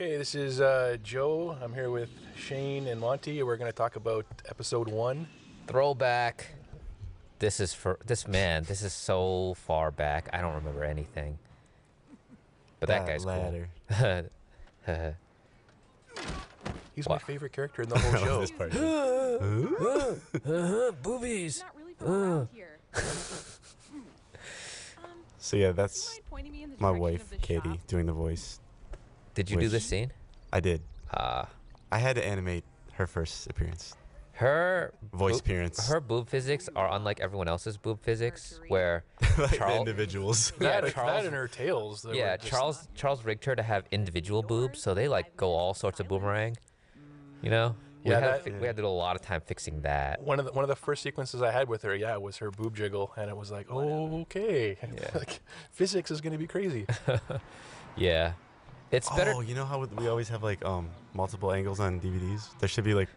Okay, this is Joe. I'm here with Shane and Monty. We're going to talk about episode 1. Throwback. This is so far back. I don't remember anything. But that guy's ladder. Cool. He's my favorite character in the whole show. This part. Boobies. Not really from around here. So yeah, that's Mind pointing me in the my direction wife, of the Katie, shop? doing the voice. Did you do Which- this scene? I did. Uh, I had to animate her first appearance, her voice boob- appearance. Her boob physics are unlike everyone else's boob physics, Mercury. where like the Charles- individuals. Yeah, that, Charles- that and her tails. They yeah, were just- Charles rigged her to have individual boobs, so they like go all sorts of boomerang. You know? Yeah, we had to do a lot of time fixing that. One of the first sequences I had with her, was her boob jiggle, and it was like, oh, okay. Yeah. Like, physics is going to be crazy. Yeah. It's better Oh, you know how we always have like multiple angles on DVDs? There should be like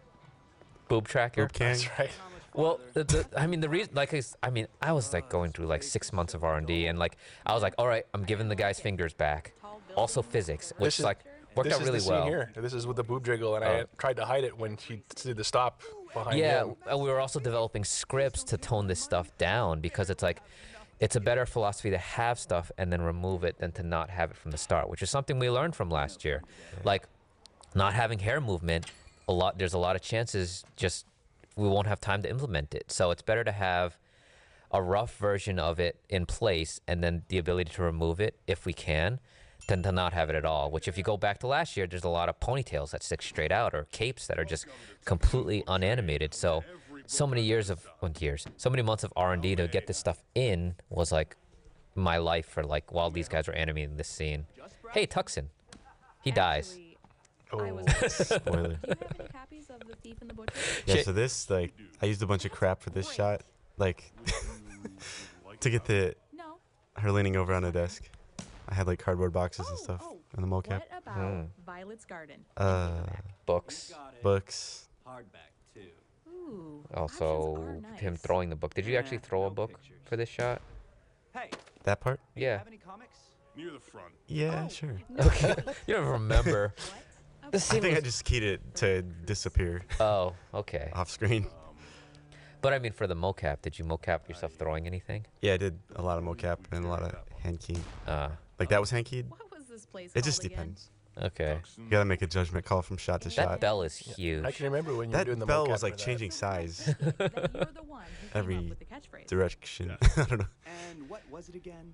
boob tracker. boob cam. That's right. Well, the reason, I was like going through like 6 months of R&D, and like I was like, all right, I'm giving the guy's fingers back. Also physics, which This is- like worked This out is really the scene well. here. This is with the boob jiggle, and I Oh. tried to hide it when she did the stop behind Yeah, him. and we were also developing scripts to tone this stuff down because it's like, it's a better philosophy to have stuff and then remove it than to not have it from the start, which is something we learned from last year. Like, not having hair movement, there's a lot of chances just we won't have time to implement it. So it's better to have a rough version of it in place and then the ability to remove it if we can, than to not have it at all. Which, if you go back to last year, there's a lot of ponytails that stick straight out or capes that are just completely unanimated. So many so many months of R&D to get this stuff in was like my life for like while these guys were animating this scene. Hey, Tuxin, he dies. Actually, I was Spoiler. Do you have any copies of The Thief and the Butcher? Yeah, Shit. so this, like, I used a bunch of crap for this shot, like, to get No. her leaning over on a desk. I had like cardboard boxes and stuff in the mocap. What about Violet's Garden? Books. Books. Hardback too. Ooh. Also, options are him nice. throwing the book. Did you actually throw a no book pictures. for this shot? Hey, That part? Yeah. have any comics? Near the front. Yeah, sure. Okay. You don't remember. What? The I scene think I was- just keyed it to disappear Oh, okay. off screen. But I mean, for the mocap, did you mocap yourself throwing anything? Yeah, I did a lot of mocap and a lot of hand keying. Uh, Like that was hand keyed. What was this place It just called again? depends. okay. You gotta make a judgment call from shot to That shot. bell is huge. I can remember when you were doing the That bell mocap was like for that. changing size, That you're the one who came Every up with the catchphrase. direction. I don't know. And what was it again?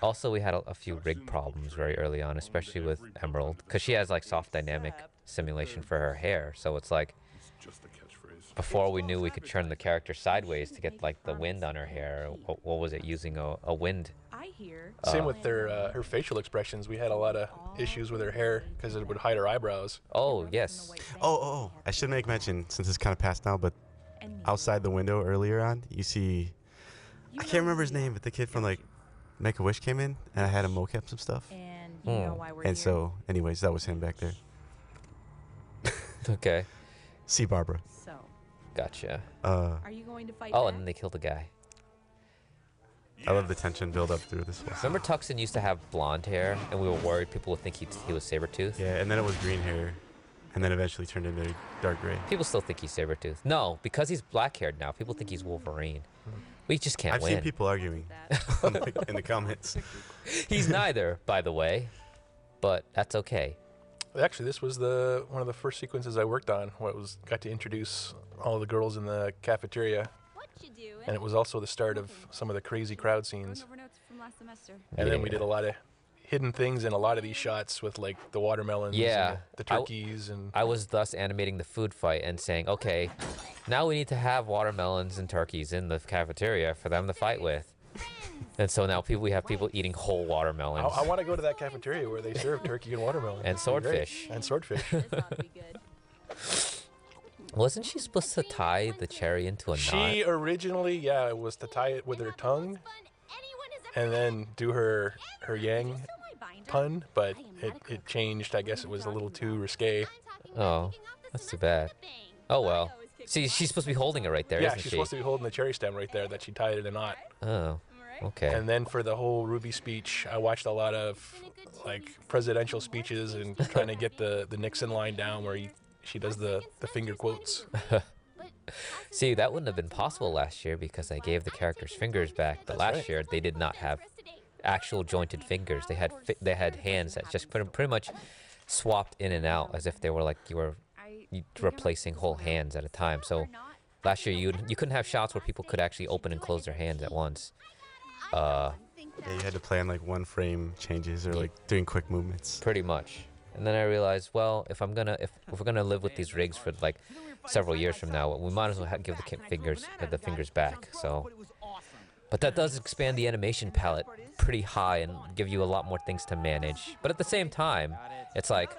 Also, we had a few rig problems very early on, especially with Emerald, because she has like soft dynamic simulation for her hair. So it's like It's just a catchphrase. before we knew we could turn the character sideways to get like the wind on her hair. What was it? Using a wind. I hear. Same with her facial expressions. We had a lot of issues with her hair because it would hide her eyebrows. Oh yes. Oh, I should make mention since it's kind of past now, but outside the window earlier on, you see, I can't remember his name, but the kid from like Make a Wish came in, and I had him mocap some stuff. And you know why we're And here. so, anyways, that was him back there. Okay. See Barbara. So, Gotcha. are you going to fight Oh, back? and then they killed a guy. I love the tension build up through this one. Remember Tuxin used to have blonde hair, and we were worried people would think he was Sabretooth? Yeah, and then it was green hair, and then eventually turned into dark gray. People still think he's Sabretooth. No, because he's black-haired now, people think he's Wolverine. We just can't I've win. seen people arguing That. in the comments. He's neither, by the way, but that's okay. Actually, this was one of the first sequences I worked on. Got to introduce all the girls in the cafeteria, What you doing? and it was also the start of some of the crazy crowd scenes. Going over notes from last semester. And then we Yeah. did a lot of hidden things in a lot of these shots with like the watermelons, Yeah. and the turkeys, and I was thus animating the food fight and saying, okay, now we need to have watermelons and turkeys in the cafeteria for them to fight with. And so now we have people eating whole watermelons. I want to go to that cafeteria where they serve turkey and watermelon. And It'd be great. swordfish. And swordfish. This ought to be good. Wasn't she supposed to tie the cherry into a knot? She originally, it was to tie it with her tongue and then do her yang pun, but it changed. I guess it was a little too risque. Oh, that's too bad. Oh well. See, she's supposed to be holding it right there, Yeah, isn't she's she? supposed to be holding the cherry stem right there that she tied in a knot. Oh. Okay. And then for the whole Rwby speech, I watched a lot of like presidential speeches and trying to get the Nixon line down where she does the finger quotes. See, that wouldn't have been possible last year because I gave the characters fingers back. But last right. year they did not have actual jointed fingers. They had hands that just pretty much swapped in and out as if they were like you were replacing whole hands at a time. So last year you couldn't have shots where people could actually open and close their hands at once. Yeah, you had to play on like one frame changes or like doing quick movements. Pretty much. And then I realized, well, if we're gonna live with these rigs for like several years from now, we might as well give the fingers back. So, but that does expand the animation palette pretty high and give you a lot more things to manage. But at the same time, it's like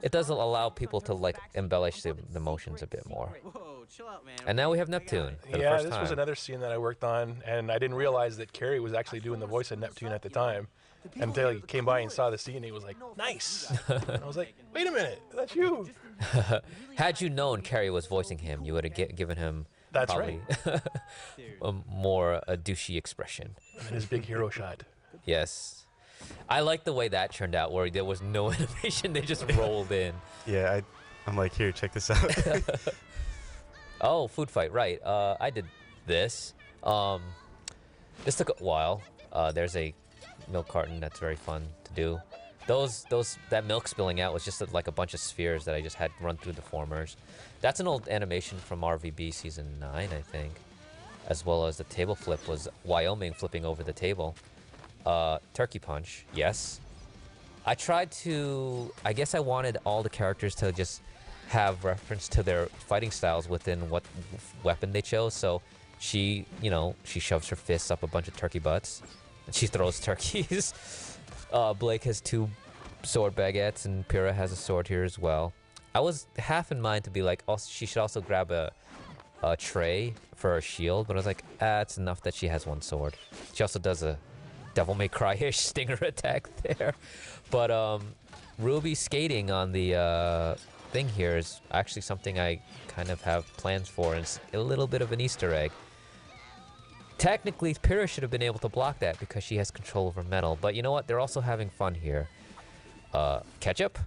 it does allow people to like embellish the motions a bit more. And now we have Neptune for the Yeah, first this time. was another scene that I worked on, and I didn't realize that Carrie was actually doing the voice of Neptune at the time. Until he came by and saw the scene, and he was like, "Nice." And I was like, "Wait a minute, that's you." Had you known Carrie was voicing him, you would have given him That's probably a more douchey expression. And his big hero shot. Yes. I like the way that turned out, where there was no animation, they just rolled in. Yeah, I'm like, here, check this out. Oh, food fight, right. I did this. This took a while. There's a milk carton that's very fun to do. That milk spilling out was just like a bunch of spheres that I just had run through the formers. That's an old animation from Rwby season 9, I think. As well as the table flip was Wyoming flipping over the table. Turkey punch, yes. I guess I wanted all the characters to just have reference to their fighting styles within what weapon they chose. So she shoves her fists up a bunch of turkey butts. She throws turkeys. Blake has 2 sword baguettes, and Pyrrha has a sword here as well. I was half in mind to be like, she should also grab a tray for her shield, but I was like, it's enough that she has 1 sword. She also does a Devil May Cry-ish stinger attack there. But Rwby skating on the thing here is actually something I kind of have plans for, and it's a little bit of an Easter egg. Technically, Pyrrha should have been able to block that because she has control over metal. But you know what? They're also having fun here. Ketchup?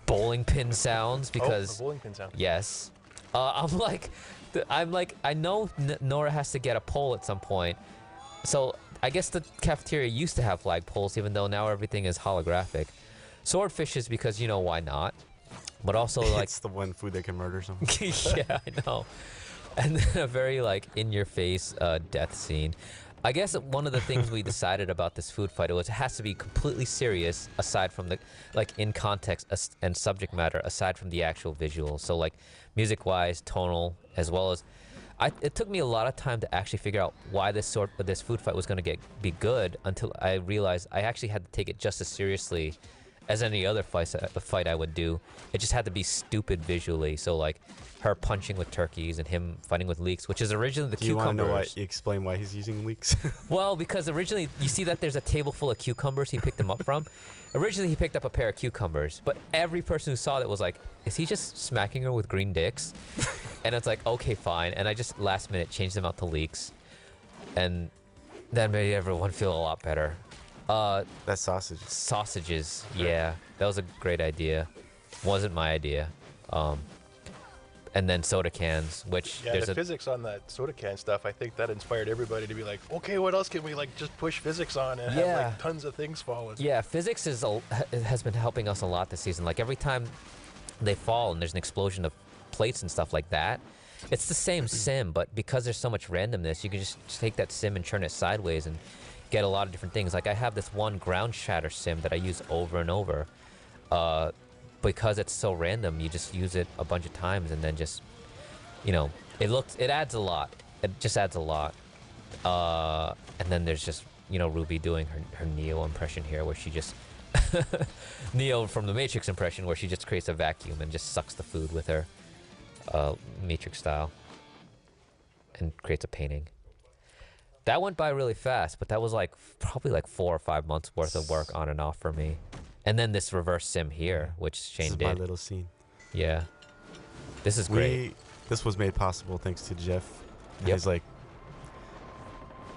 Bowling pin sounds because... Oh, a bowling pin sound. Yes. I know Nora has to get a pole at some point. So I guess the cafeteria used to have flag poles, even though now everything is holographic. Swordfishes because, why not? But also, like... It's the one food that can murder someone. Yeah, I know. And then a very in-your-face death scene. I guess one of the things we decided about this food fight was it has to be completely serious aside from the in context and subject matter aside from the actual visuals. So music-wise, tonal, as well as it took me a lot of time to actually figure out why this food fight was going to be good until I realized I actually had to take it just as seriously as any other fight I would do. It just had to be stupid visually. So her punching with turkeys and him fighting with leeks, which is originally the cucumbers. Do you want to know explain why he's using leeks? Well, because originally you see that there's a table full of cucumbers he picked them up from. Originally he picked up a pair of cucumbers, but every person who saw it was like, is he just smacking her with green dicks? And it's like, okay, fine. And I just last minute changed them out to leeks. And that made everyone feel a lot better. That's sausage. Sausages, yeah. That was a great idea. Wasn't my idea. And then soda cans, which Yeah, there's the physics on that soda can stuff, I think that inspired everybody to be like, okay, what else can we just push physics on and have tons of things falling? Yeah, physics has been helping us a lot this season. Every time they fall and there's an explosion of plates and stuff like that, it's the same sim, but because there's so much randomness, you can just take that sim and turn it sideways and get a lot of different things. I have this one ground shatter sim that I use over and over. Because it's so random, you just use it a bunch of times and then just, it adds a lot. It just adds a lot. And then there's just, Rwby doing her Neo impression here where she just, Neo from the Matrix impression where she just creates a vacuum and just sucks the food with her Matrix style and creates a painting. That went by really fast, but that was probably 4 or 5 months worth of work on and off for me. And then this reverse sim here, which Shane This is did. my little scene. Yeah. This is great. This was made possible thanks to Jeff. Yep. He's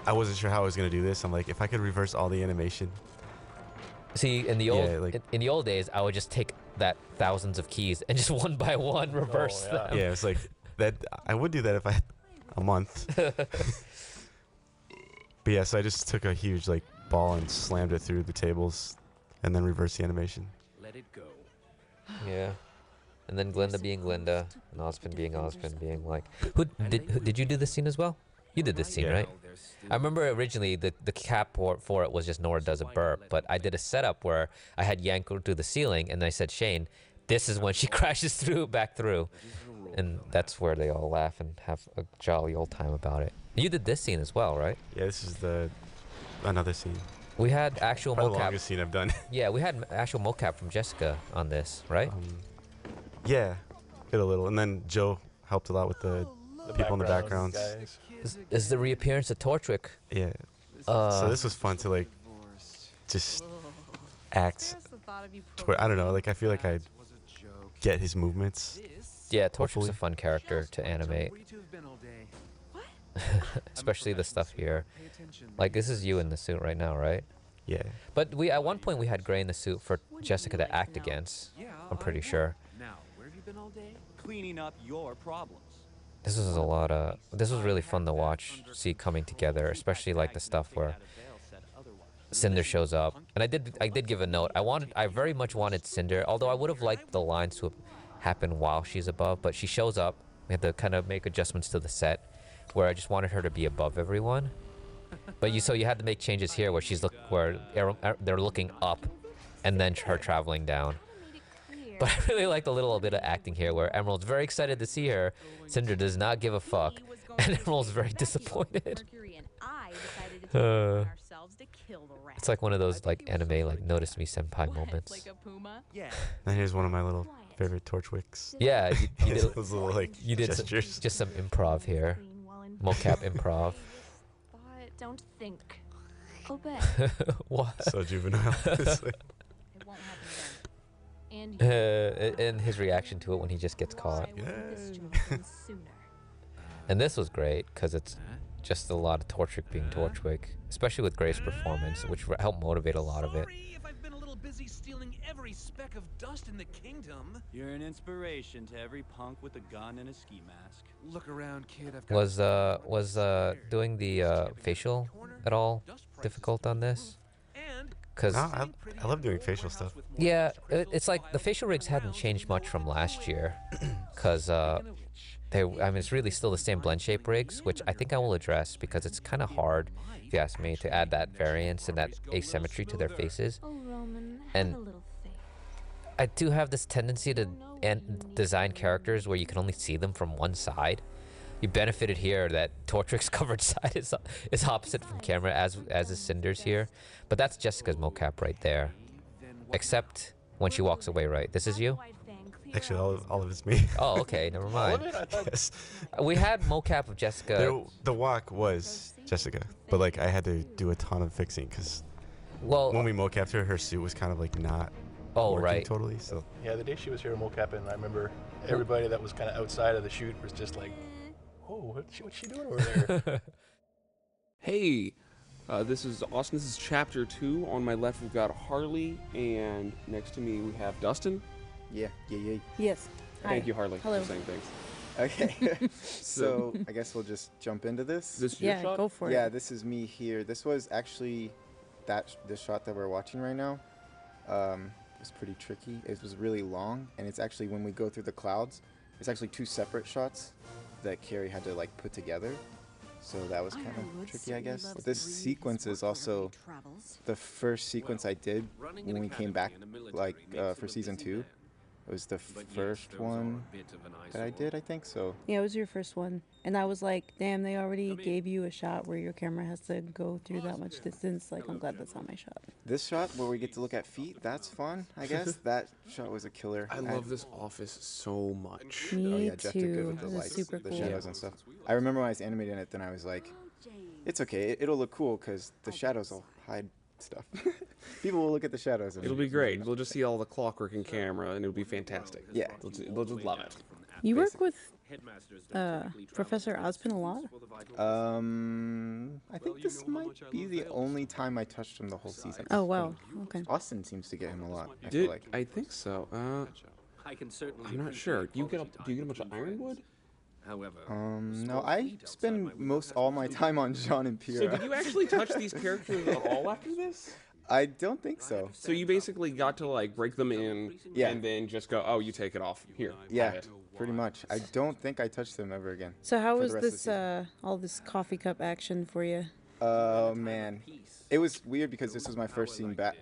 I wasn't sure how I was gonna do this. I'm like, if I could reverse all the animation. See, in the old Yeah, like- in the old days, I would just take that thousands of keys and just one by one reverse yeah. them. Yeah, it's like that. I would do that if I had a month. But yeah, so I just took a huge like ball and slammed it through the tables, and then reversed the animation. Let it go. Yeah. And then Glinda being Glinda, and Ozpin being Ozpin, being like, who did you do this scene as well? You did this scene, Yeah. right? I remember originally the cap for it was just Nora does a burp, but I did a setup where I had Yank go through the ceiling, and I said, Shane, this is when she crashes back through, and that's where they all laugh and have a jolly old time about it. You did this scene as well, right? Yeah, this is another scene. We had actual Probably the mocap. longest scene I've done. Yeah, we had actual mocap from Jessica on this, right? Yeah, did a little, and then Joe helped a lot with the people in the backgrounds. Guys. Is the reappearance of Tortwick? Yeah. So this was fun to like just act. I don't know. Like I feel like I'd get his movements. Yeah, Tortwick's Hopefully. a fun character to animate, Where you two have been all day? especially the stuff here. Like this is you in the suit right now, right? Yeah. But we at one point we had Gray in the suit for Jessica to act against. Yeah, I'm pretty I sure. know. Now, where have you been all day? Cleaning up your problems. This was a lot of. This was really fun to watch, see coming together, especially like the stuff where Cinder shows up. And I did give a note. I very much wanted Cinder, although I would have liked the lines to happen while she's above. But she shows up. We had to kind of make adjustments to the set, where I just wanted her to be above everyone. But you had to make changes here where they're looking up, and then her traveling down. But I really like the little bit of acting here where Emerald's very excited to see her. Cinder does not give a fuck. And Emerald's very disappointed. It's like one of those like anime like notice me senpai moments. Like a puma? Yeah. And here's one of my little favorite Torchwicks. Yeah, you did, Those little like you did gestures. just some improv here. Mocap improv. But don't think. Obey. What? So juvenile. It's like, It won't happen again. And And his reaction to it when he just gets caught. Sooner. And this was great because it's just a lot of Torchwick being Torchwick, especially with Gray's performance, which helped motivate a lot of it. Sorry if I've been a little busy stealing every speck of dust in the kingdom. You're an inspiration to every punk with a gun and a ski mask. Look around, kid. I've got Was doing the facial at all difficult on this? and Because no, I love doing facial stuff. yeah, it's like the facial rigs hadn't changed much from last year, because it's really still the same blend shape rigs, which I think I will address because it's kind of hard, if you ask me, to add that variance and that asymmetry to their faces. Oh, Roman, And- have a little faith. I do have this tendency to design characters where you can only see them from one side. You benefited here that Tortrick's covered side is opposite from camera, as is Cinder's here, but that's Jessica's mocap right there. Except when she walks away, right? This is you? Actually, all of it's me. Oh, okay, never mind. Yes. We had mocap of Jessica. The walk was Jessica, but like I had to do a ton of fixing because Well, when we mocapped her, her suit was kind of like not oh working right. totally. So Yeah, the day she was here mocapping, I remember everybody that was kind of outside of the shoot was just like, "Oh, what's she doing over there?" Hey, this is Austin. This is chapter 2. On my left, we've got Harley, and next to me, we have Dustin. Yeah. Yes. Thank you, Harley, Hello. for saying things. Okay. So I guess we'll just jump into this. This is your Yeah, shot? go for Yeah, it. this is me here. This was actually the shot that we're watching right now. It was pretty tricky. It was really long, and it's actually when we go through the clouds, it's actually 2 separate shots that Carrie had to like put together. So that was kind of tricky, I guess. This sequence is also the first sequence I did when we came back, like for season 2. It was the first one that I did, I think. So Yeah, it was your first one. And I was like, damn, they already gave you a shot where your camera has to go through that much distance. Like, I'm glad that's not my shot. this shot where we get to look at feet, that's fun, I guess. That shot was a killer. I love this office so much. Me Oh yeah, Jeff did good too. with the This is lights, super the cool. shadows and stuff. I remember when I was animating it, then I was like, it's okay, it'll look cool because the shadows will hide stuff. People will look at the shadows. And It'll be great. We'll just see all the clockwork in camera, and it'll be fantastic. Yeah. They'll just love it. You work with Professor Ozpin a lot? I think this might be the only time I touched him the whole season. Oh, wow. Okay. Austin seems to get him a lot, I Did feel like. I think so? I'm not sure. Do you get a bunch of ironwood? No, I spend most all my time on Jean and Pierre. So did you actually touch these characters at all after this? I don't think so. So you basically got to like break them in, and then just go, oh, you take it off here. Yeah, have it. pretty much. I don't think I touched them ever again. So how for was the rest of the this, season. all this coffee cup action for you? Oh man, it was weird because this was my first scene back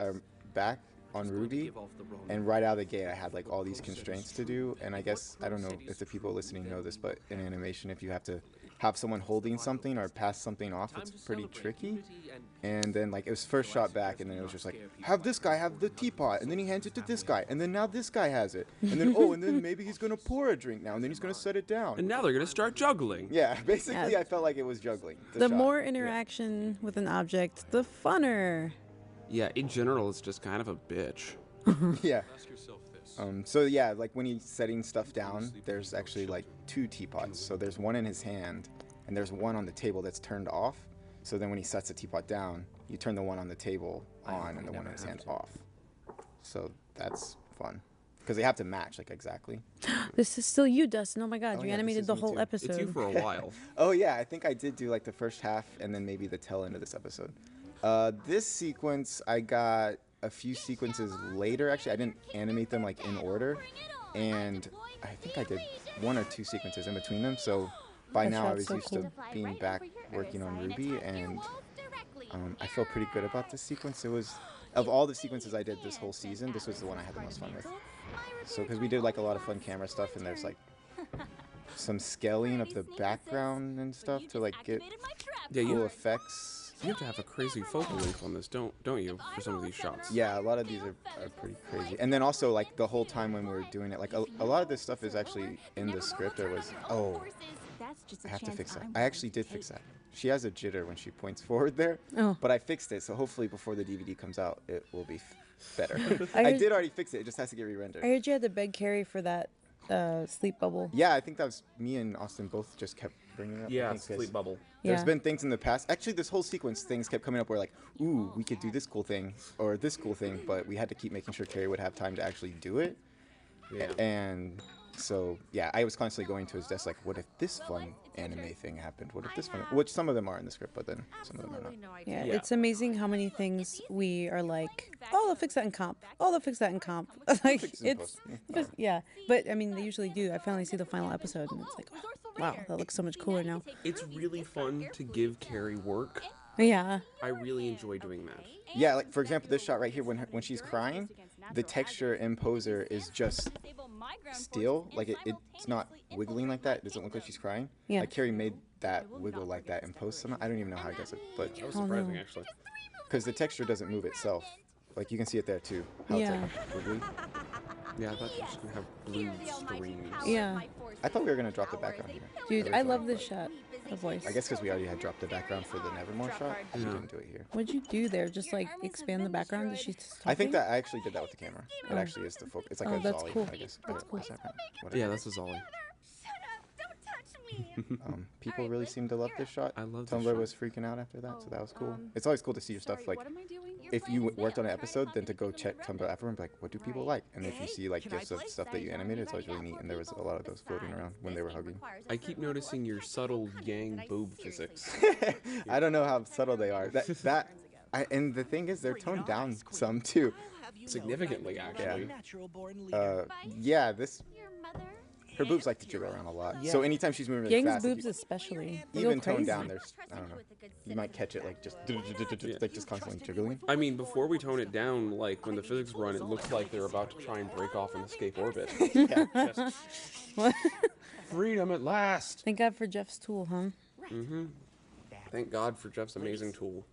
on Rwby, and right out of the gate I had like all these constraints to do, and I guess I don't know if the people listening know this, but in animation, if you have to have someone holding something or pass something off, it's pretty tricky. And then like it was first shot back, and then it was just like, have this guy have the teapot, and then he hands it to this guy, and then now this guy has it, and then and then maybe he's gonna pour a drink now, and then he's gonna set it down. And now they're gonna start juggling. Yeah, basically I felt like it was juggling. The more interaction with an object, the funner. Yeah, in general, it's just kind of a bitch. Yeah. So yeah, like when he's setting stuff down, there's actually like 2 teapots. So there's one in his hand, and there's one on the table that's turned off. So then when he sets the teapot down, you turn the one on the table on and the one in his hand off. So that's fun. Because they have to match, like, exactly. This is still you, Dustin. Oh my god, you yeah, animated the whole episode. It's you for a while. Oh yeah, I think I did do like the first half and then maybe the tail end of this episode. This sequence, I got a few sequences later. Actually, I didn't animate them like in order, and I think I did 1 or 2 sequences in between them. So by now I was used to being back working on Rwby, and I feel pretty good about this sequence. It was, of all the sequences I did this whole season, this was the one I had the most fun with. So because we did like a lot of fun camera stuff, and there's like some scaling of the background and stuff to like get cool effects. You have to have a crazy focal length on this, don't you, for some of these shots? Yeah, a lot of these are pretty crazy. And then also, like, the whole time when we were doing it, like, a lot of this stuff is actually in the script. There was, I have to fix that. I actually did fix that. She has a jitter when she points forward there, but I fixed it, so hopefully before the DVD comes out, it will be better. I did already fix it. It just has to get re-rendered. I heard you had to beg Carrie for that sleep bubble. Yeah, I think that was me and Austin both just kept bringing it up. Yeah, sleep bubble. There's been things in the past. Actually, this whole sequence, things kept coming up where like, ooh, we could do this cool thing or this cool thing, but we had to keep making sure Carrie would have time to actually do it. Yeah. And so, yeah, I was constantly going to his desk like, what if this fun anime thing happened? What if this fun? Which some of them are in the script, but then some of them are not. Yeah, it's amazing how many things we are like, oh, they'll fix that in comp. Oh, they'll fix that in comp. Like, it's, yeah. But, I mean, they usually do. I finally see the final episode, and it's like, oh, wow, that looks so much cooler now. It's really fun to give Carrie work. Yeah. I really enjoy doing that. Yeah, like, for example, this shot right here, when she's crying, the texture in Poser is just still. Like, it's not wiggling like that. It doesn't look like she's crying. Yeah. Like, Carrie made that wiggle like that in post somehow. I don't even know how he does it, but that was surprising, actually. Because the texture doesn't move itself. Like, you can see it there, too. How it's like wiggly. Yeah, I thought you were just going to have blue streams. Yeah. I thought we were going to drop the background here. Dude, I love this shot. The voice. I guess because we already had dropped the background for the Nevermore shot. We didn't do it here. What'd you do there? Just like expand the background? Did she just I think that I actually did that with the camera. It actually is the focus. It's like a that's Zolly, cool. I guess. That's cool. Yeah, that's a Zolly. People really seem to love this shot. I love this Tumblr shot. was freaking out after that, so that was cool. It's always cool to see your stuff. Like, if you worked on an episode, then to go check Tumblr afterward and be like, what do people like? And if you see like gifs of stuff that you animated, it's always really neat. And there was a lot of those floating around when they were hugging. I keep noticing your subtle yang boob physics. I don't know how subtle they are. And the thing is, they're toned down some too. Significantly, actually. Yeah, her boobs like to jiggle around a lot. Yeah. So anytime she's moving really Yang's fast, boobs especially. Even toned down, there's, I don't know, you might catch it like just like just constantly jiggling. I mean, before we tone it down, like when the physics run, it looks like they're about to try and break off and escape orbit. What? Freedom at last. Thank God for Jeff's tool, huh? Mm-hmm. Thank God for Jeff's amazing tool.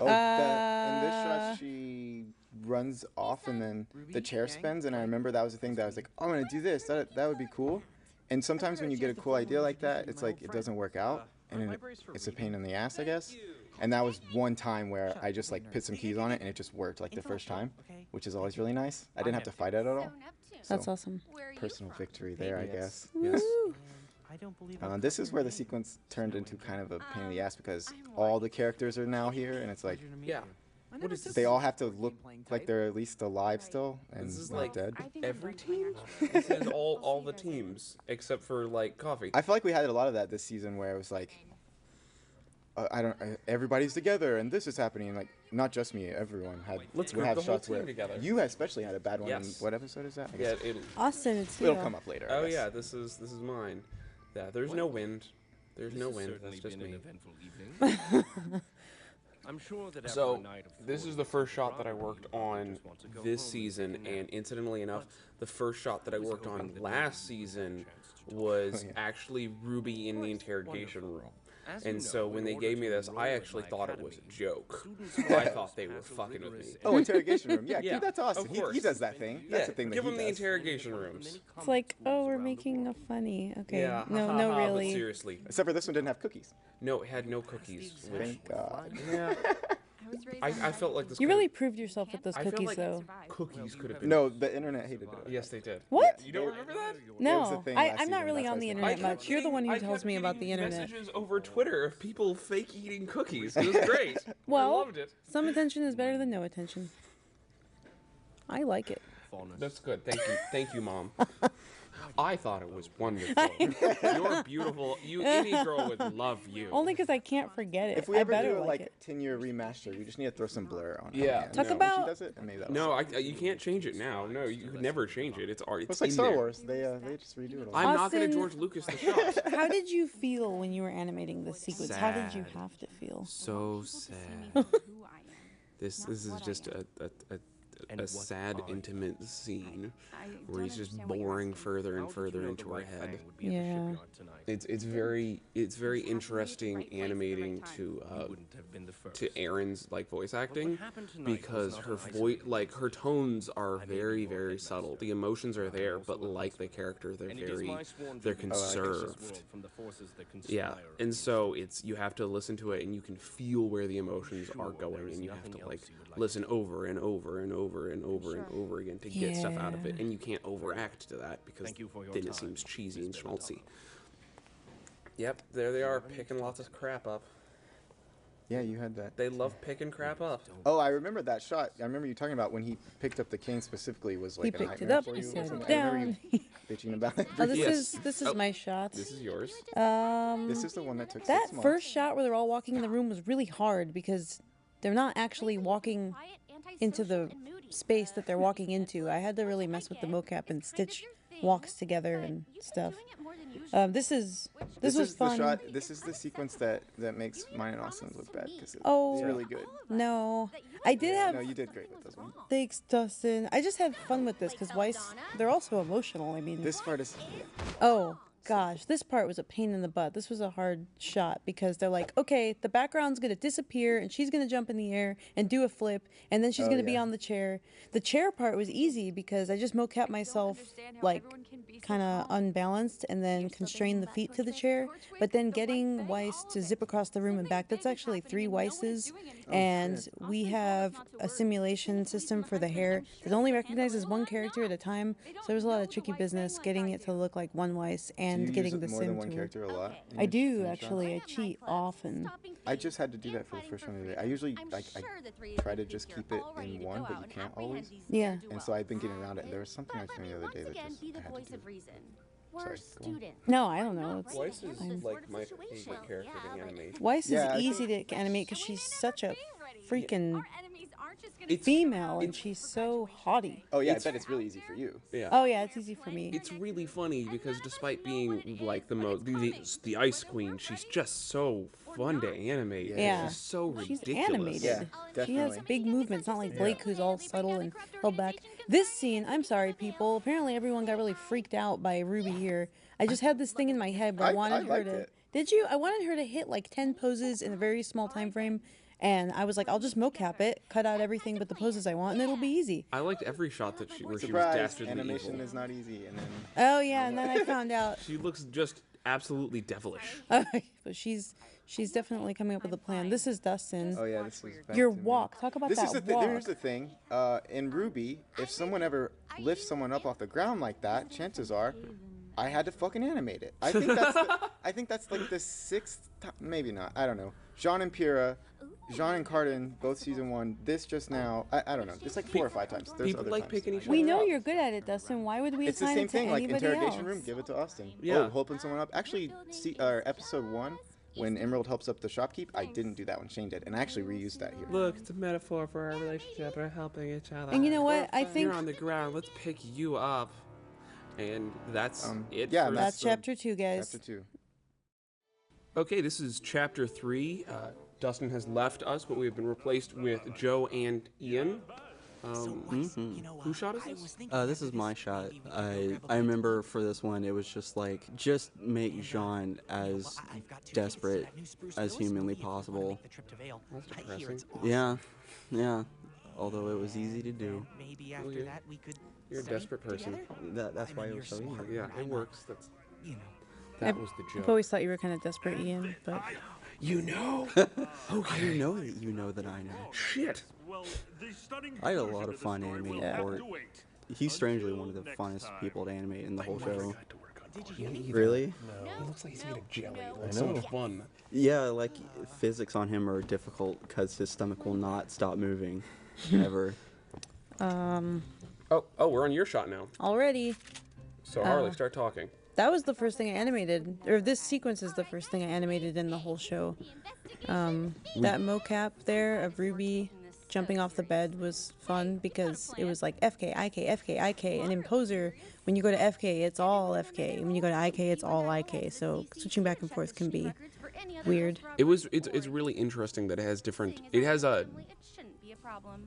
Oh, in this shot, she runs off and then the chair spins, and I remember that was the thing that I was like, oh, I'm gonna do this. That would be cool. And sometimes when you get a cool idea like that, it's like it doesn't work out, and it's a pain in the ass, I guess. And that was one time where I just like put some keys on it, and it just worked like the first time, which is always really nice. I didn't have to fight it at all. That's awesome. Personal victory there, I guess. Yes. This is where the sequence turned into kind of a pain in the ass because all the characters are now here, and it's like, Yeah. What is this? they all have to look like they're at least alive still and This is not like dead. every team? This is all the teams except for like Coffee. I feel like we had a lot of that this season where it was like, everybody's together and this is happening. Like, not just me, everyone had. Let's we group have the whole shots team where together. you especially had a bad one. Yes. What episode is that? I Yeah, guess Austin, it's you. it'll come up later. I Oh guess. yeah, this is mine. Yeah, there's no wind. There's no wind. That's just me. I'm sure that So, this is the first shot that I worked on this season, and incidentally enough, the first shot that I worked on last season was actually Rwby in the interrogation room. And so when they gave me this, I actually thought it was a joke. I thought they were fucking with me. Oh, interrogation room. Yeah, Yeah, give that to Austin. of He course. does that thing. That's Yeah, the thing that give he them the does. interrogation rooms. It's like, oh, we're making a funny. Okay. Yeah, No, haha, no, but really. seriously. Except for this one didn't have cookies. No, it had no cookies. Which, Thank God. yeah, I felt like this. You could've- really proved yourself with those I feel cookies, like though. cookies could have been. No, the internet hated it. Yes, they did. What? You don't remember that? was a No, thing I'm last not season, really that's on why the I said internet that. much. You're the one who I tells kept me about the getting internet. messages over Twitter of people fake eating cookies. It was great. Well, I loved it. some attention is better than no attention. I like it. That's good. Thank you, Mom. I thought it was wonderful. You're beautiful. Any girl would love you. Only because I can't forget it. If we I ever better do a like like it. 10-year remaster, we just need to throw some blur on it. Yeah. Talk When about- she does it, and maybe that'll No, you can't change it now. No, you could never change it. It's art. It's like in Star there. Wars. They just redo it all. I'm not gonna Austin- George Lucas the shot. How did you feel when you were animating this sequence? How did you Sad. have to feel? So sad. This is just a sad, intimate scene where he's just boring further and further into her head. Yeah. It's very interesting animating to Erin's like voice acting because her voice her tones are very subtle. The emotions are there, but like the character, they're conserved. Yeah, and so you have to listen to it and you can feel where the emotions are going, and you have to like listen over and over and over and over and over again to get stuff out of it, and you can't overact to that because then it seems cheesy and schmaltzy. Yep, there they are, picking lots of crap up. Yeah, you had that. They love picking crap up. Oh, I remember that shot. I remember you talking about when he picked up the cane specifically was like He a picked it nightmare up, for he you or set something. it I remember down. you bitching about it. Oh, this Yes. is my shot. This is yours. This is the one that took That 6 months. first shot where they're all walking in the room was really hard because they're not actually walking into the space that they're walking into. I had to really mess with the mocap and stitch walks together and stuff. This was fun. The shot. This is the sequence that makes mine and Austin's look bad because it's really good. No, I did have. No, you did great with this one. Thanks, Dustin. I just had fun with this because Weiss, they're also emotional. I mean, This part is. oh gosh, this part was a pain in the butt. This was a hard shot because they're like, okay, the background's gonna disappear and she's gonna jump in the air and do a flip and then she's gonna be on the chair. The chair part was easy because I just mocap myself like kind of unbalanced and then constrain the feet to the chair. But then getting Weiss to zip across the room and back, that's actually 3 Weisses. And we have a simulation system for the hair that only recognizes one character at a time. So there was a lot of tricky business getting it to look like one Weiss and Do you getting use the more sim than one to character a lot? in I your- do in your actually. I shots? cheat often. I just had to do that for the first one today. I usually I try to just keep it in one, but you can't always. Yeah. And so I've been getting around it. And there was something I was doing the other day that just I had to do. Sorry, go on. No, I don't know. It's Weiss is fine. like my favorite character to animate. Weiss Yeah, I is easy to animate because she's such a freaking It's female and she's so haughty. Oh yeah, I bet it's really easy for you. Yeah. Oh yeah, it's easy for me. It's really funny because despite being like the Ice Queen, she's just so fun to animate. Yeah. She's so She's ridiculous. animated. Yeah, She has definitely. big movements, not like Blake, who's all subtle and held back. This scene, I'm sorry, people. Apparently, everyone got really freaked out by Rwby here. I just had this thing in my head where I I wanted her liked to. it. Did you? I wanted her to hit like 10 poses in a very small time frame, and I was like, I'll just mocap it, cut out everything but the poses I want, and it'll be easy. I liked every shot that where she was Surprise! dastardly Animation evil. is not easy, and then Oh yeah, and then I found out. She looks just absolutely devilish. But she's definitely coming up with a plan. This is Dustin. oh yeah, this was back Your to me. walk. Talk about This that is the thing. walk. Here's the thing. In Rwby, if someone ever lifts someone up off the ground like that, chances are I had to fucking animate it. I think that's like the 6th time, maybe not. I don't know. Jean and Pyrrha, Jean and Cardin, both season 1. This just now. I don't know. It's like 4 or 5 times. There's People other like times. picking each other We know up. you're good at it, Dustin. Why would we It's the assign same it to thing. Like anybody interrogation else? room, give it to Austin. Yeah. Oh, helping someone up. Actually, episode 1, when Emerald helps up the shopkeep, I didn't do that one. Shane did, and I actually reused that here. Look, it's a metaphor for our relationship. We're helping each other. And you know what? I think You're on the ground. Let's pick you up. And that's it. Yeah, for that's the- chapter 2, guys. Chapter 2. Okay, this is chapter 3. Dustin has left us, but we have been replaced with Joe and Ian. Who shot is this? This is my shot. I remember for this one, it was just like, just make Jean as desperate as humanly possible. That's depressing. Yeah. Although it was easy to do. Well, you're a desperate person. That's why it was so easy. Yeah, it works. That's, I've was the I've joke. always thought you were kind of desperate, Ian, but You know? I know that you know that I know. Shit. I had a lot of fun animating Port. He's strangely one of the funnest people to animate in the whole show. Really? No. He looks like he's made of jelly. I It's so know. much fun. Yeah, like physics on him are difficult because his stomach will not stop moving, ever. Oh, we're on your shot now. already. So Harley, start talking. That was the first thing I animated, or this sequence is the first thing I animated in the whole show. That mocap there of Rwby jumping off the bed was fun because it was like FK, IK, FK, IK, and in Poser, when you go to FK, it's all FK. When you go to IK, it's all IK. So switching back and forth can be weird. It's really interesting that it has different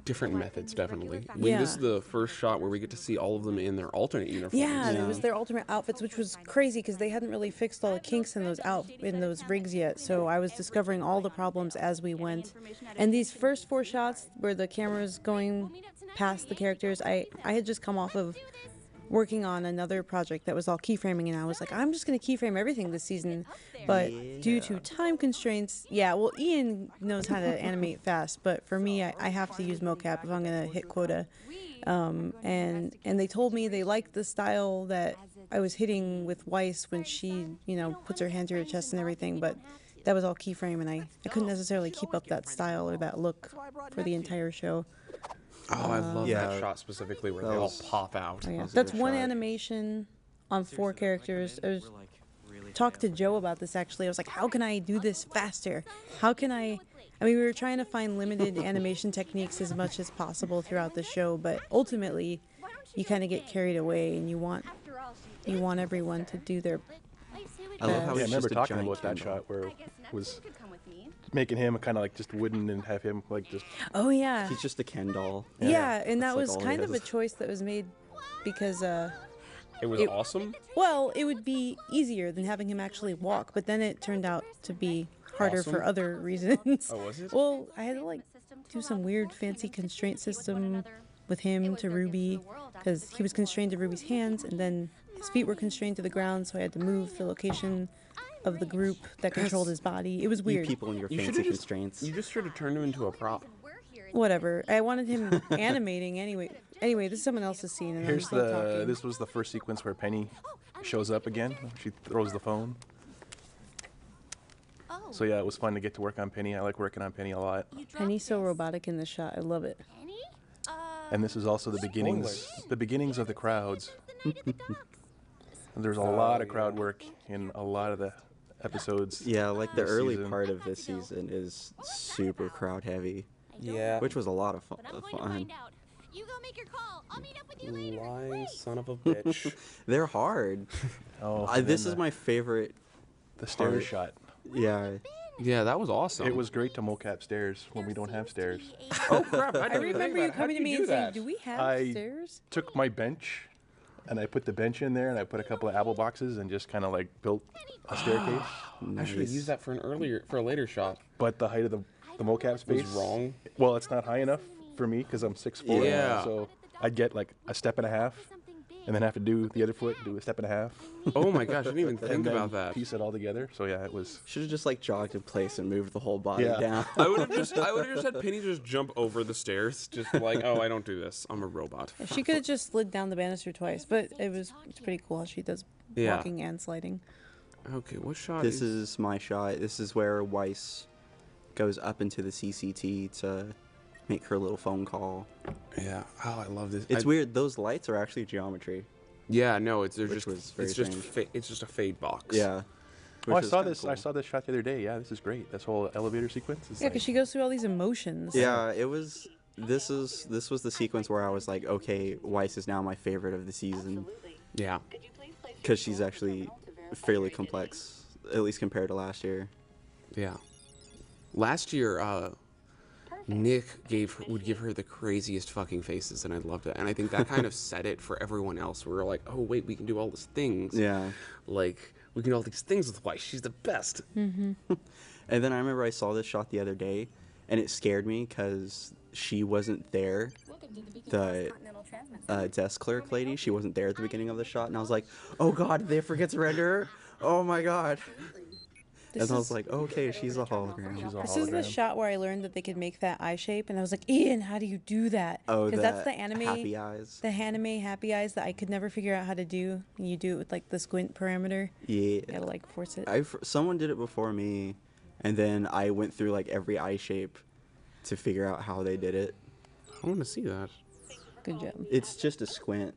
different methods, definitely. Yeah. This is the first shot where we get to see all of them in their alternate uniforms. Yeah, it was their alternate outfits, which was crazy because they hadn't really fixed all the kinks in those rigs yet. So I was discovering all the problems as we went. And these first 4 shots where the camera's going past the characters, I had just come off of working on another project that was all keyframing, and I was like, I'm just going to keyframe everything this season. But due to time constraints, well, Ian knows how to animate fast, but for me, I have to use mocap if I'm going to hit quota. And they told me they liked the style that I was hitting with Weiss when she, puts her hand to her chest and everything, but that was all keyframe, and I couldn't necessarily keep up that style or that look for the entire show. Oh, I love that shot specifically where they all pop out. Oh, yeah. That's one animation on 4 characters. I was talked to Joe about this actually. I was like, how can I do this faster? How can I mean, we were trying to find limited animation techniques as much as possible throughout the show, but ultimately you kind of get carried away and you want everyone to do their I love how I it's remember just a talking giant about that Kindle. shot where it was making him kind of like just wooden and have him like just. Oh yeah. He's just a Ken doll. Yeah, and that That's, like, was all he kind of a is. choice that was made because It was awesome. well, it would be easier than having him actually walk, but then it turned out to be harder for Awesome? other reasons. Oh, was it? Well, I had to like do some weird fancy constraint system with him to Rwby because he was constrained to Ruby's hands, and then his feet were constrained to the ground, so I had to move the location of the group that controlled his body. It was You weird. people and your You fancy should've just- constraints. You just should have turned him into a prop. Whatever. I wanted him animating anyway. Anyway, this is someone else's scene, and Here's I'm still talking. this was the first sequence where Penny shows up again. She throws the phone. So yeah, it was fun to get to work on Penny. I like working on Penny a lot. Penny's so robotic in this shot. I love it. And this is also the beginnings of the crowds. There's a lot of crowd work in a lot of the episodes. Yeah, like the this early season. part of this season is super crowd heavy. Yeah. Which was a lot of fun. Lying son of a bitch. They're hard. Oh, This is my favorite. the stairs part. shot. Yeah. Yeah, that was awesome. It was great to mocap stairs when we don't have stairs. Oh crap! I remember you coming to me and saying, "Do we have I stairs?" took my bench and I put the bench in there and I put a couple of apple boxes and just kind of like built a staircase. I should have used that for a later shot. But the height of the mocap space Was wrong. Well, it's not high enough for me because I'm 6'4". Yeah. So I'd get like a step and a half, and then have to do the other foot, do a step and a half. Oh my gosh, I didn't even And think then about that. Piece it all together. So yeah, it was. Should have just like jogged in place and moved the whole body down. I would have just had Penny just jump over the stairs, just like, oh, I don't do this. I'm a robot. She could have just slid down the banister twice, but it's pretty cool how she does walking and sliding. Okay, what shot? This is my shot. This is where Weiss goes up into the CCT to make her little phone call. Yeah. Oh, I love this. It's weird. Those lights are actually geometry. Yeah. No, it's just a fade box. Yeah. Oh, I saw this. Cool. I saw this shot the other day. Yeah, this is great. This whole elevator sequence is. Yeah, because she goes through all these emotions. Yeah, it was. This was the sequence where I was like, okay, Weiss is now my favorite of the season. Yeah. Because she's actually fairly complex, at least compared to last year. Yeah. Last year, Nick would give her the craziest fucking faces, and I loved it. And I think that kind of set it for everyone else. We were like, oh wait, we can do all these things. Yeah. Like we can do all these things with Weiss. She's the best. Mm-hmm. And then I remember I saw this shot the other day, and it scared me because she wasn't there. The desk clerk lady, she wasn't there at the beginning of the shot, and I was like, oh god, did they forget to render her? Oh my god. And I was like, okay, she's a hologram. This is the shot where I learned that they could make that eye shape, and I was like, Ian, how do you do that? Oh, because that's the anime happy eyes. The anime happy eyes that I could never figure out how to do. You do it with like the squint parameter. Yeah. You gotta like force it. Someone did it before me, and then I went through like every eye shape to figure out how they did it. I want to see that. Good job. It's just a squint.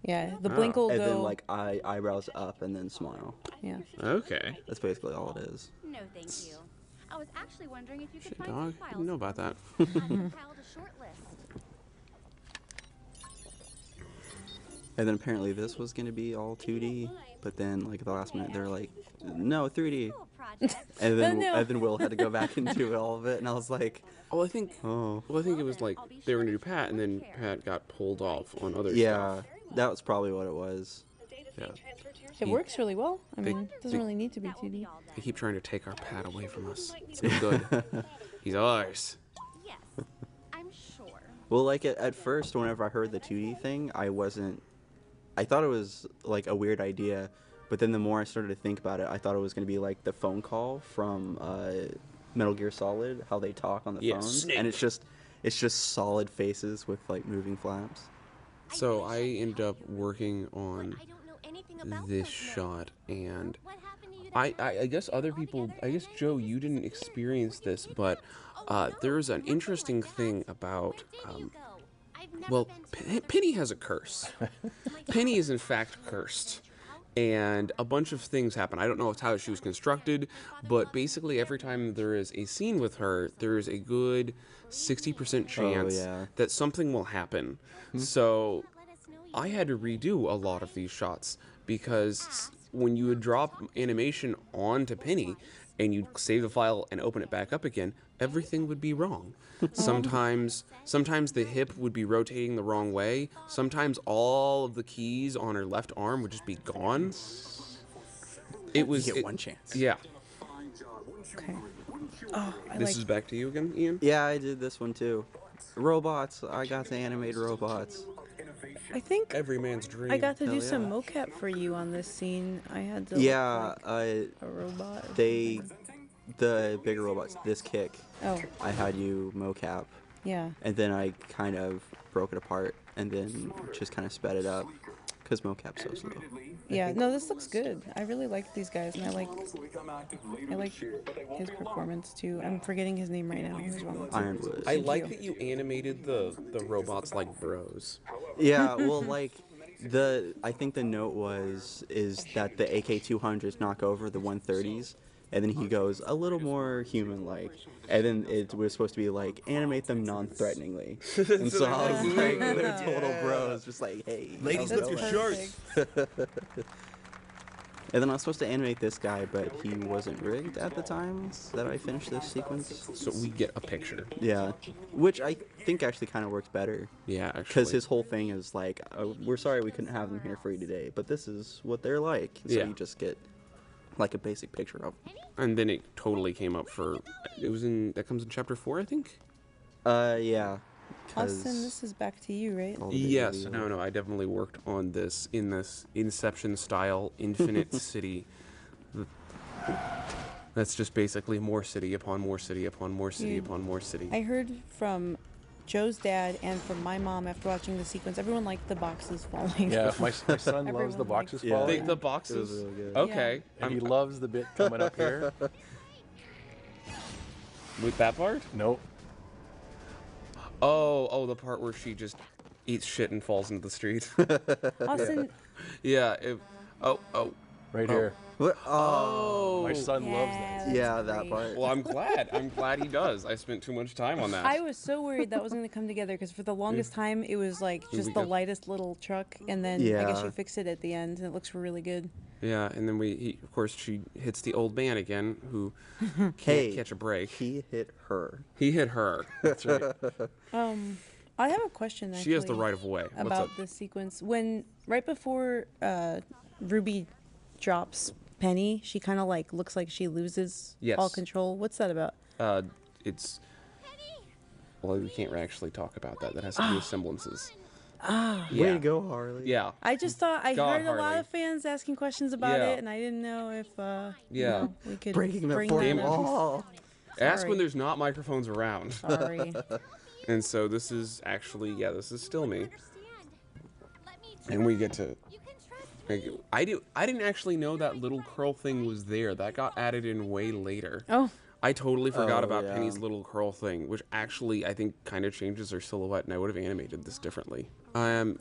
Yeah, the blink will and go. And then like eyebrows up and then smile. Yeah. Okay. That's basically all it is. No, thank you. I was actually wondering if you could Shit, find dog. some I files. didn't know about that. I compiled a short list. And then apparently this was gonna be all 2D, but then like at the last minute they're like, no, 3D. And then Will had to go back and do all of it, and I was like, well, I think it was like they were gonna do Pat, and then Pat got pulled off on other stuff. Yeah, that was probably what it was. Yeah. It works really well. I mean, it doesn't really need to be 2D. They keep trying to take our Pat away from us. It's no good. He's ours. Yes, I'm sure. Well, like at first, whenever I heard the 2D thing, I thought it was like a weird idea, but then the more I started to think about it, I thought it was going to be like the phone call from Metal Gear Solid, how they talk on the phones, Snake. and it's just solid faces with like moving flaps. So I ended up working on this shot, and I guess other people, I guess Joe, you didn't experience this, but there's an interesting thing about, well, Penny has a curse. Penny is in fact cursed. And a bunch of things happen. I don't know how she was constructed, but basically every time there is a scene with her, there is a good 60% chance that something will happen. So I had to redo a lot of these shots because when you would drop animation onto Penny and you'd save the file and open it back up again, everything would be wrong. Sometimes the hip would be rotating the wrong way. Sometimes all of the keys on her left arm would just be gone. It was You get one chance. Yeah. Okay. Oh, This is back to you again, Ian? Yeah, I did this one too. Robots. I got to animate robots. I think every man's dream. I got to do Hell some yeah. mocap for you on this scene. I had to Yeah, look like a robot. The bigger robots, this kick. Oh. I had you mocap. Yeah. And then I kind of broke it apart and then just kind of sped it up because mocap's so slow. Yeah, no, this looks good. I really like these guys, and I like his performance too. I'm forgetting his name right now. Who's wrong with Ironwood. I like that you animated the robots like bros. Yeah, well, like I think the note is that the AK-200s knock over the 130s, and then he goes a little more human-like, and then it was supposed to be like animate them non-threateningly. And so I was like, they're total bros, just like, hey, ladies, lift your shorts. And then I was supposed to animate this guy, but he wasn't rigged at the time that I finished this sequence. So we get a picture. Yeah, which I think actually kind of works better. Yeah, actually. Because his whole thing is like, oh, we're sorry we couldn't have them here for you today, but this is what they're like. So you just get like a basic picture of them. And then it totally came up for, that comes in chapter 4, I think? Yeah. Austin, this is back to you, right? Yes, no, I definitely worked on this in this Inception style Infinite City. That's just basically more city upon more city upon more city upon more city. I heard from Joe's dad and from my mom after watching the sequence, everyone liked the boxes falling. Yeah, my son loves the boxes falling. The boxes? Really good. Okay. And he loves the bit coming up here. With that part? Nope. Oh, the part where she just eats shit and falls into the street. Austin. Yeah. Right here. What? Oh. My son loves that. Yeah, that part. Well, I'm glad he does. I spent too much time on that. I was so worried that wasn't going to come together because for the longest time it was like just the lightest little truck, and then I guess you fix it at the end and it looks really good. Yeah, and then of course she hits the old man again, who can't catch a break. He hit her. He hit her. That's right. I have a question. Actually, she has the right of way. About this sequence, when right before Rwby drops Penny, she kind of like looks like she loses all control. What's that about? It's well, we can't actually talk about that. That has to do with semblances. Way to go, Harley. Yeah. I just thought I God, heard a lot Harley. of fans asking questions about it, and I didn't know if you know, we could breaking the bring fourth that up. wall. Ask when there's not microphones around. Sorry. And so this is actually, this is still me. And we get to. I didn't actually know that little curl thing was there. That got added in way later. Oh. I totally forgot about Penny's little curl thing, which actually I think kind of changes her silhouette, and I would have animated this differently. And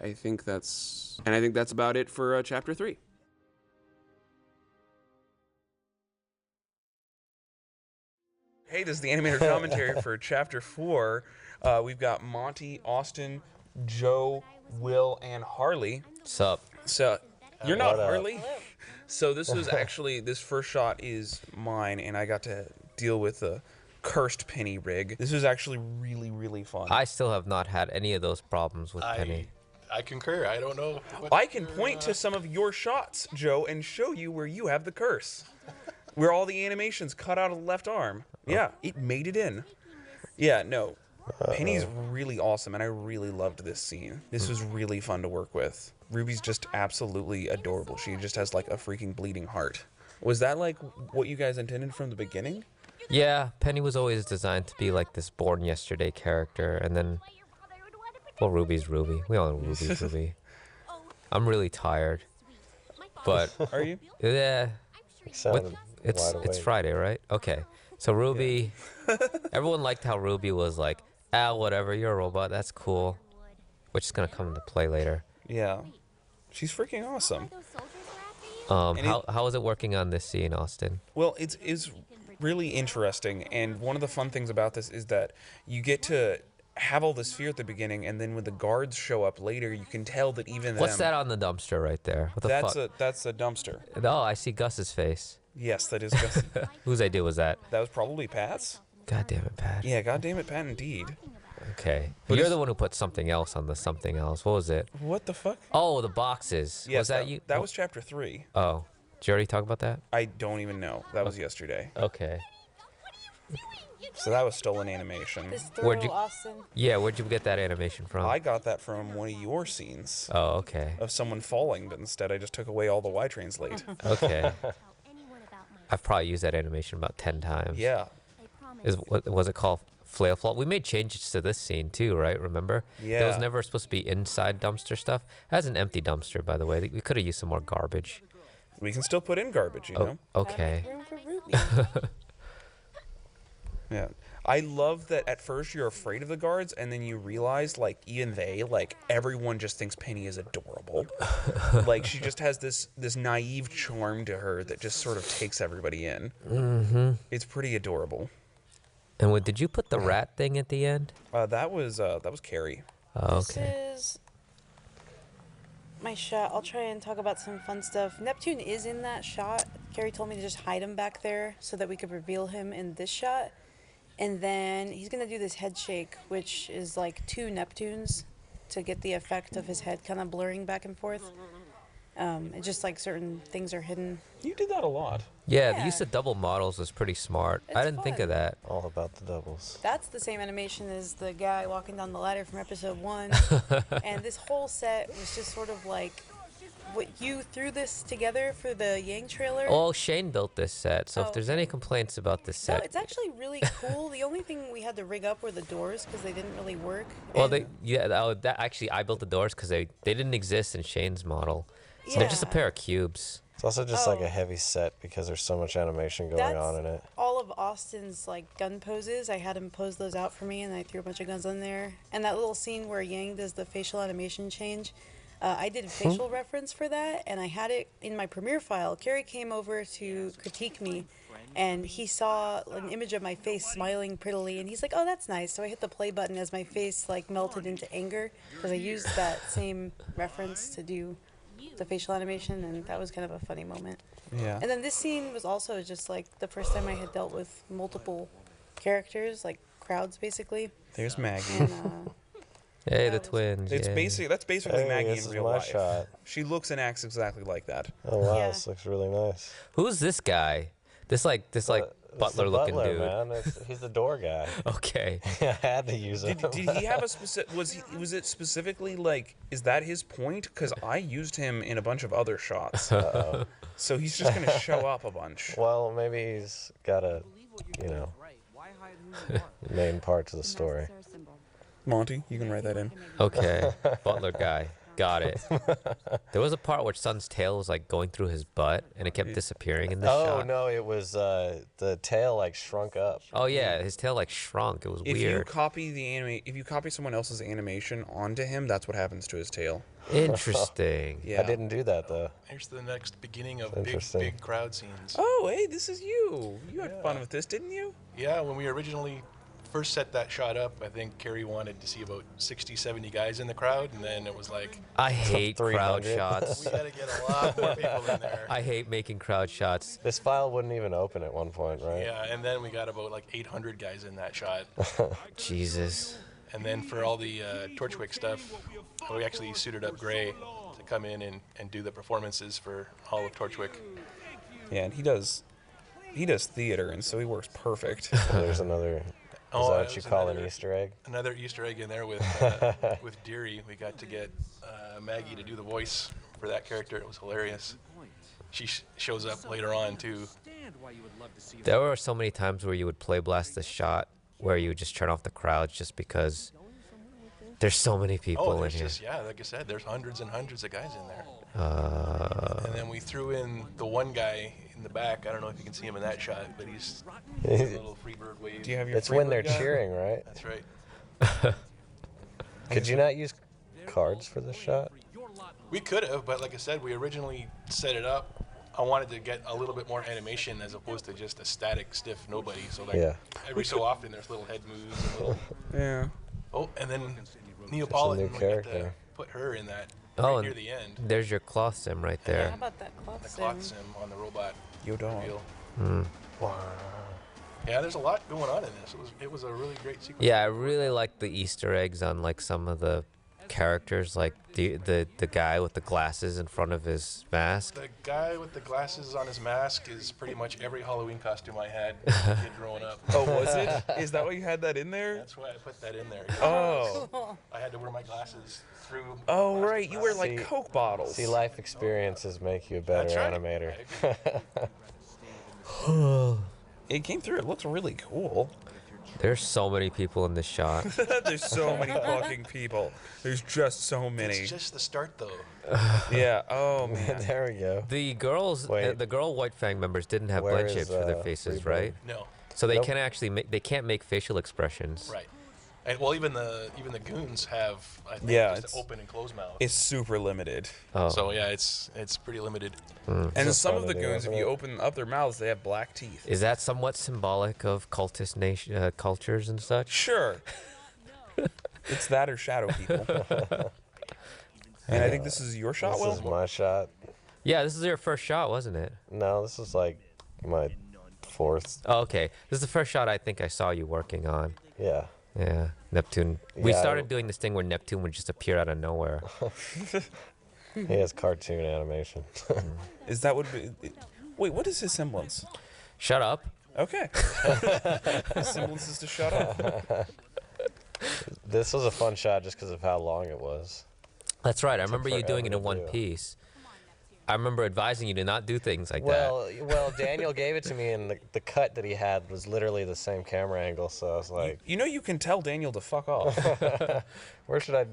I think that's about it for chapter 3. Hey, this is the animator commentary for chapter 4. We've got Monty, Austin, Joe, Will, and Harley. Sup? So, you're not Harley? So this was actually, this first shot is mine, and I got to deal with the cursed Penny rig. This was actually really, really fun. I still have not had any of those problems with Penny. I concur. I don't know. I can point to some of your shots, Joe, and show you where you have the curse. Where all the animations cut out of the left arm. Yeah, it made it in. Yeah, no. Penny's really awesome, and I really loved this scene. This was really fun to work with. Ruby's just absolutely adorable. She just has like a freaking bleeding heart. Was that like what you guys intended from the beginning? Yeah, Penny was always designed to be like this Born Yesterday character, and then, well, Ruby's Rwby. We all know Ruby's Rwby. I'm really tired, but are you? Yeah. It's Friday, right? Okay. So Rwby, everyone liked how Rwby was like, whatever, you're a robot, that's cool. Which is gonna come into play later. Yeah. She's freaking awesome. How is it working on this scene, Austin? Well, it's really interesting, and one of the fun things about this is that you get to have all this fear at the beginning, and then when the guards show up later, you can tell that even What's that on the dumpster right there? What the fuck? That's a dumpster. Oh, I see Gus's face. Yes, that is Gus. Whose idea was that? That was probably Pat's. God damn it, Pat. Yeah, god damn it, Pat, indeed. Okay. But you're the one who put something else on the something else. What was it? What the fuck? Oh, the boxes. Yes, was that you? That was chapter 3. Oh. Did you already talk about that? I don't even know. That was yesterday. Okay. So that was stolen animation. Where'd you get that animation from? I got that from one of your scenes. Oh, okay. Of someone falling, but instead I just took away all the Y-translate. Okay. I've probably used that animation about 10 times. Yeah. What was it called? Flail Fall? We made changes to this scene too, right? Remember? Yeah. There was never supposed to be inside dumpster stuff. That's an empty dumpster, by the way. We could have used some more garbage. We can still put in garbage, you know? Okay. Yeah. I love that at first you're afraid of the guards, and then you realize, like, even they, like, everyone just thinks Penny is adorable. Like, she just has this naive charm to her that just sort of takes everybody in. Mm-hmm. It's pretty adorable. And did you put the rat thing at the end? That was Carrie. Oh, okay. This is my shot. I'll try and talk about some fun stuff. Neptune is in that shot. Carrie told me to just hide him back there so that we could reveal him in this shot. And then he's going to do this head shake, which is like 2 Neptunes to get the effect of his head kind of blurring back and forth. It's just like certain things are hidden. You did that a lot. Yeah, Yeah. the use of double models was pretty smart. I It's didn't think of fun. that. All about the doubles. That's the same animation as the guy walking down the ladder from episode 1. And this whole set was just sort of like, what you threw this together for the Yang trailer. Oh, Shane built this set, so Oh, if there's any complaints about this No, set, it's actually really cool. The only thing we had to rig up were the doors because they didn't really work. well, And- that actually I built the doors because they didn't exist in Shane's model. So they're just a Yeah. pair of cubes. It's also just like Oh. a heavy set because there's so much animation going on in it. all of Austin's like gun poses. I had him pose those out for me, and I threw a bunch of guns in there. And that little scene where Yang does the facial animation change, I did a facial reference for that, and I had it in my Premiere file. Carrie came over to critique me, and he saw an image of my face smiling prettily, and he's like, "Oh, that's nice." So I hit the play button as my face like melted into anger because I used that same reference to do the facial animation, and that was kind of a funny moment. Yeah. And then this scene was also just like the first time I had dealt with multiple characters, like crowds basically. There's Maggie. And, Hey, the twins. It's yay. that's basically Hey, Maggie this in is real my life. shot. She looks and acts exactly like that. Oh wow, this looks really nice. Who's this guy? This It's butler the looking butler, dude. man. He's the door guy. Okay. I had to use him. Did he have a specific? Was it specifically like? Is that his point? Because I used him in a bunch of other shots. Uh-oh. So he's just gonna show up a bunch. Well, maybe he's got a, main part to the story. Monty, you can write that in. Okay, butler guy. Got it. There was a part where Sun's tail was like going through his butt, and it kept disappearing in the Oh shot. no, it was the tail like shrunk up. Oh yeah, his tail like shrunk. It was If you weird. copy if you copy someone else's animation onto him, that's what happens to his tail. Interesting. Yeah. I didn't do that though. Here's the next beginning of Interesting. big crowd scenes. Oh, hey, this is you. You had fun with this, didn't you? Yeah, when we originally first set that shot up, I think Carrie wanted to see about 60, 70 guys in the crowd, and then it was like, I hate crowd 300. shots. we gotta get a lot more people in there. I hate making crowd shots. This file wouldn't even open at one point, right? Yeah, and then we got about like 800 guys in that shot. Jesus. And then for all the Torchwick stuff, we actually suited up Gray to come in and do the performances for all of Torchwick. Yeah, and he does theater, and so he works perfect. There's another. Is that what you call an Easter egg? Another Easter egg in there with with Deary. We got to get Maggie to do the voice for that character. It was hilarious. She shows up later on too. There were so many times where you would play blast the shot where you would just turn off the crowds just because there's so many people in there's here. just like I said, there's hundreds and hundreds of guys in there. And then we threw in the one guy in the back. I don't know if you can see him in that shot, but he's a little freebird wave. Do you have your It's when Freebird they're guy? cheering, right? That's right. Could you not use cards for this shot? We could have, but like I said, we originally set it up. I wanted to get a little bit more animation as opposed to just a static, stiff nobody. So like Yeah. every so often, there's little head moves and little. Yeah. Oh, and then Just a Neapolitan, new we got to character. put her in that Oh, right near the end. there's your cloth sim right there. how about that cloth The sim? cloth sim on the robot. Yo, dog. reveal. Mm. Yeah, there's a lot going on in this. It was a really great sequence. Yeah, I really like the Easter eggs on like some of the characters, like the guy with the glasses in front of his mask. The guy with the glasses on his mask is pretty much every Halloween costume I had as a kid growing up. Oh, was it? Is that why you had that in there? That's why I put that in there. Oh. I had to wear my glasses through. Oh, right. You wear like See- Coke bottles. See, life experiences make you a better That's right. animator. It came through. It looks really cool. There's so many people in this shot. There's so many fucking people. There's just so many. It's just the start, though. Yeah. Oh man. There we go. The girls, Wait. the girl White Fang members didn't have Where blend is, shapes for their faces, Rwby? right? No. So they Nope. can actually they can't make facial expressions. Right. And well, even the goons have, I think, Yeah, just it's- an open and closed mouth. It's super limited. Oh. So yeah, it's pretty limited. And Just some fun of to the do, goons, if isn't you it? open up their mouths, they have black teeth. Is that somewhat symbolic of cultist nation cultures and such? Sure. It's that or shadow people. And I think this is your shot, This Will? is my shot. Yeah, this is your first shot, wasn't it? No, this is like my fourth. Oh, okay. This is the first shot I think I saw you working on. Yeah. Yeah, Neptune. We Yeah, started doing this thing where Neptune would just appear out of nowhere. He has cartoon animation. Is that would be? Wait, what is his semblance? Shut up. Okay. His semblance is to shut up. This was a fun shot just because of how long it was. That's right. I Took remember you doing it forever in one to do. piece. I remember advising you to not do things like Well, Daniel gave it to me, and the cut that he had was literally the same camera angle. So I was like, You know you can tell Daniel to fuck off. what should I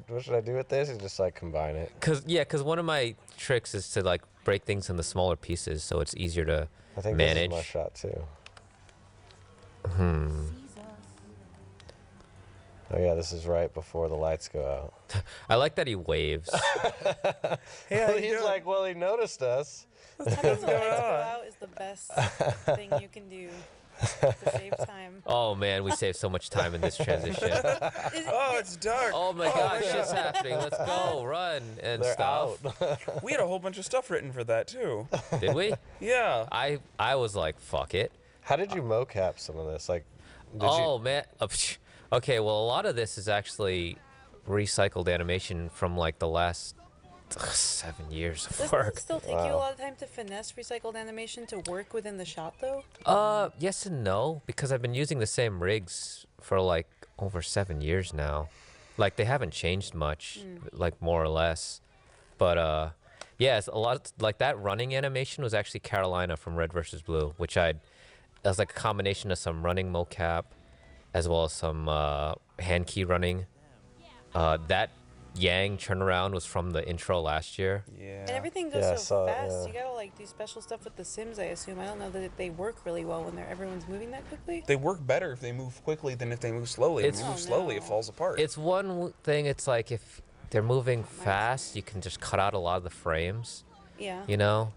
do with this? And just like combine it. Cause one of my tricks is to like break things into smaller pieces, so it's easier to I think manage. this is my shot too. Oh yeah, this is right before the lights go out. I like that he waves. Yeah, he's like, well, he noticed us. Having the lights go out is the best thing you can do to save time. Oh man, we saved so much time in this transition. Oh, it's dark. Oh my god, shit's happening. Let's go, run and They're stuff. We had a whole bunch of stuff written for that too. Did we? Yeah. I was like, fuck it. How did you mocap some of this? Like, Man. Okay, well, a lot of this is actually recycled animation from like the last 7 years of Doesn't work. it still take you a lot of time to finesse recycled animation to work within the shot, though? Yes and no, because I've been using the same rigs for like over 7 years now. Like they haven't changed much, like more or less. But yeah, it's a lot like that running animation was actually Carolina from Red vs. Blue, which that was like a combination of some running mocap as well as some hand key running. That Yang turnaround was from the intro last year. Yeah. And everything goes so fast. You gotta like do special stuff with the Sims, I assume. I don't know that they work really well when everyone's moving that quickly. They work better if they move quickly than if they move slowly. If they move slowly, it falls apart. It's one thing. It's like if they're moving fast, you can just cut out a lot of the frames. Yeah. You know,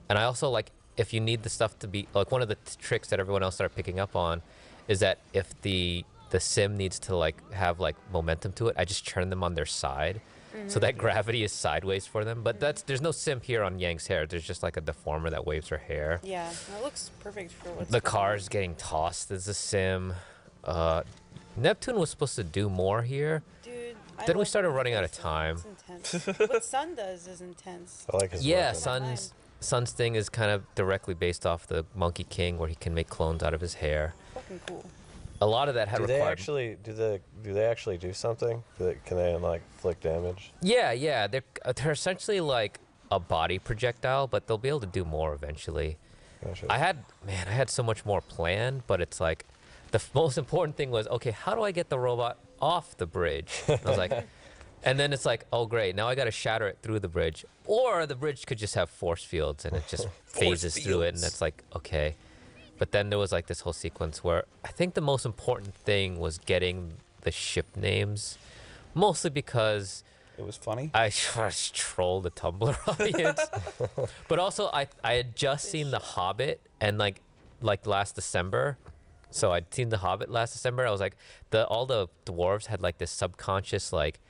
and I also like if you need the stuff to be like one of the tricks that everyone else started picking up on is that if the sim needs to like have like momentum to it, I just turn them on their side. So that gravity is sideways for them. But there's no sim here on Yang's hair. There's just like a deformer that waves her hair. Yeah, it looks perfect for what's The going car's getting tossed as a sim. Neptune was supposed to do more here. Dude, Then we started running out of time. It's intense. What Sun does is intense. I like his Yeah, weapon. Sun's thing is kind of directly based off the Monkey King, where he can make clones out of his hair. Fucking cool. A lot of that had Do they required. actually do they actually do something? Can they like inflict damage? Yeah, they're essentially like a body projectile, but they'll be able to do more eventually. Gotcha. I had so much more planned, but it's like the most important thing was, okay, how do I get the robot off the bridge? And I was like, and then it's like, oh great, now I got to shatter it through the bridge, or the bridge could just have force fields and it just phases through it, and that's like okay. But then there was like this whole sequence where I think the most important thing was getting the ship names, mostly because it was funny. I just trolled the Tumblr audience, but also I had just seen The Hobbit and like last December, so I'd seen The Hobbit last December. I was like, all the dwarves had like this subconscious like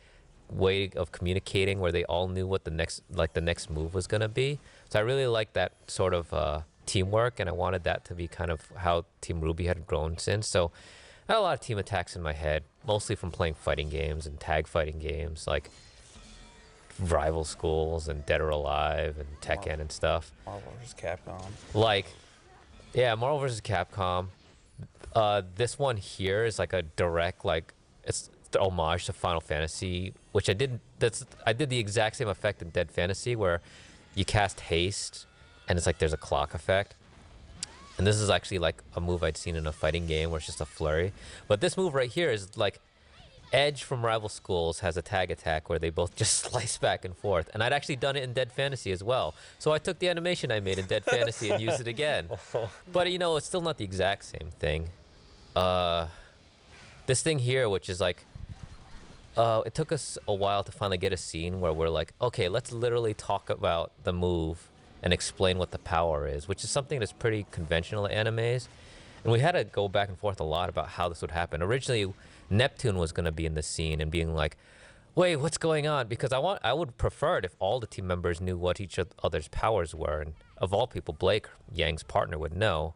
way of communicating where they all knew what the next move was gonna be. So I really liked that sort of teamwork, and I wanted that to be kind of how Team Rwby had grown since. So I had a lot of team attacks in my head, mostly from playing fighting games and tag fighting games like Rival Schools and Dead or Alive and Tekken and stuff. Marvel vs. Capcom. Like, yeah, Marvel vs. Capcom. This one here is like a direct, like, it's the homage to Final Fantasy, which I did the exact same effect in Dead Fantasy where you cast haste and it's like there's a clock effect. And this is actually like a move I'd seen in a fighting game where it's just a flurry. But this move right here is like Edge from Rival Schools has a tag attack where they both just slice back and forth. And I'd actually done it in Dead Fantasy as well. So I took the animation I made in Dead Fantasy and used it again. But you know, it's still not the exact same thing. This thing here, which is like, it took us a while to finally get a scene where we're like, okay, let's literally talk about the move and explain what the power is, which is something that's pretty conventional in animes. And we had to go back and forth a lot about how this would happen. Originally, Neptune was going to be in the scene and being like, wait, what's going on? Because I would prefer it if all the team members knew what each other's powers were. And of all people, Blake, Yang's partner, would know.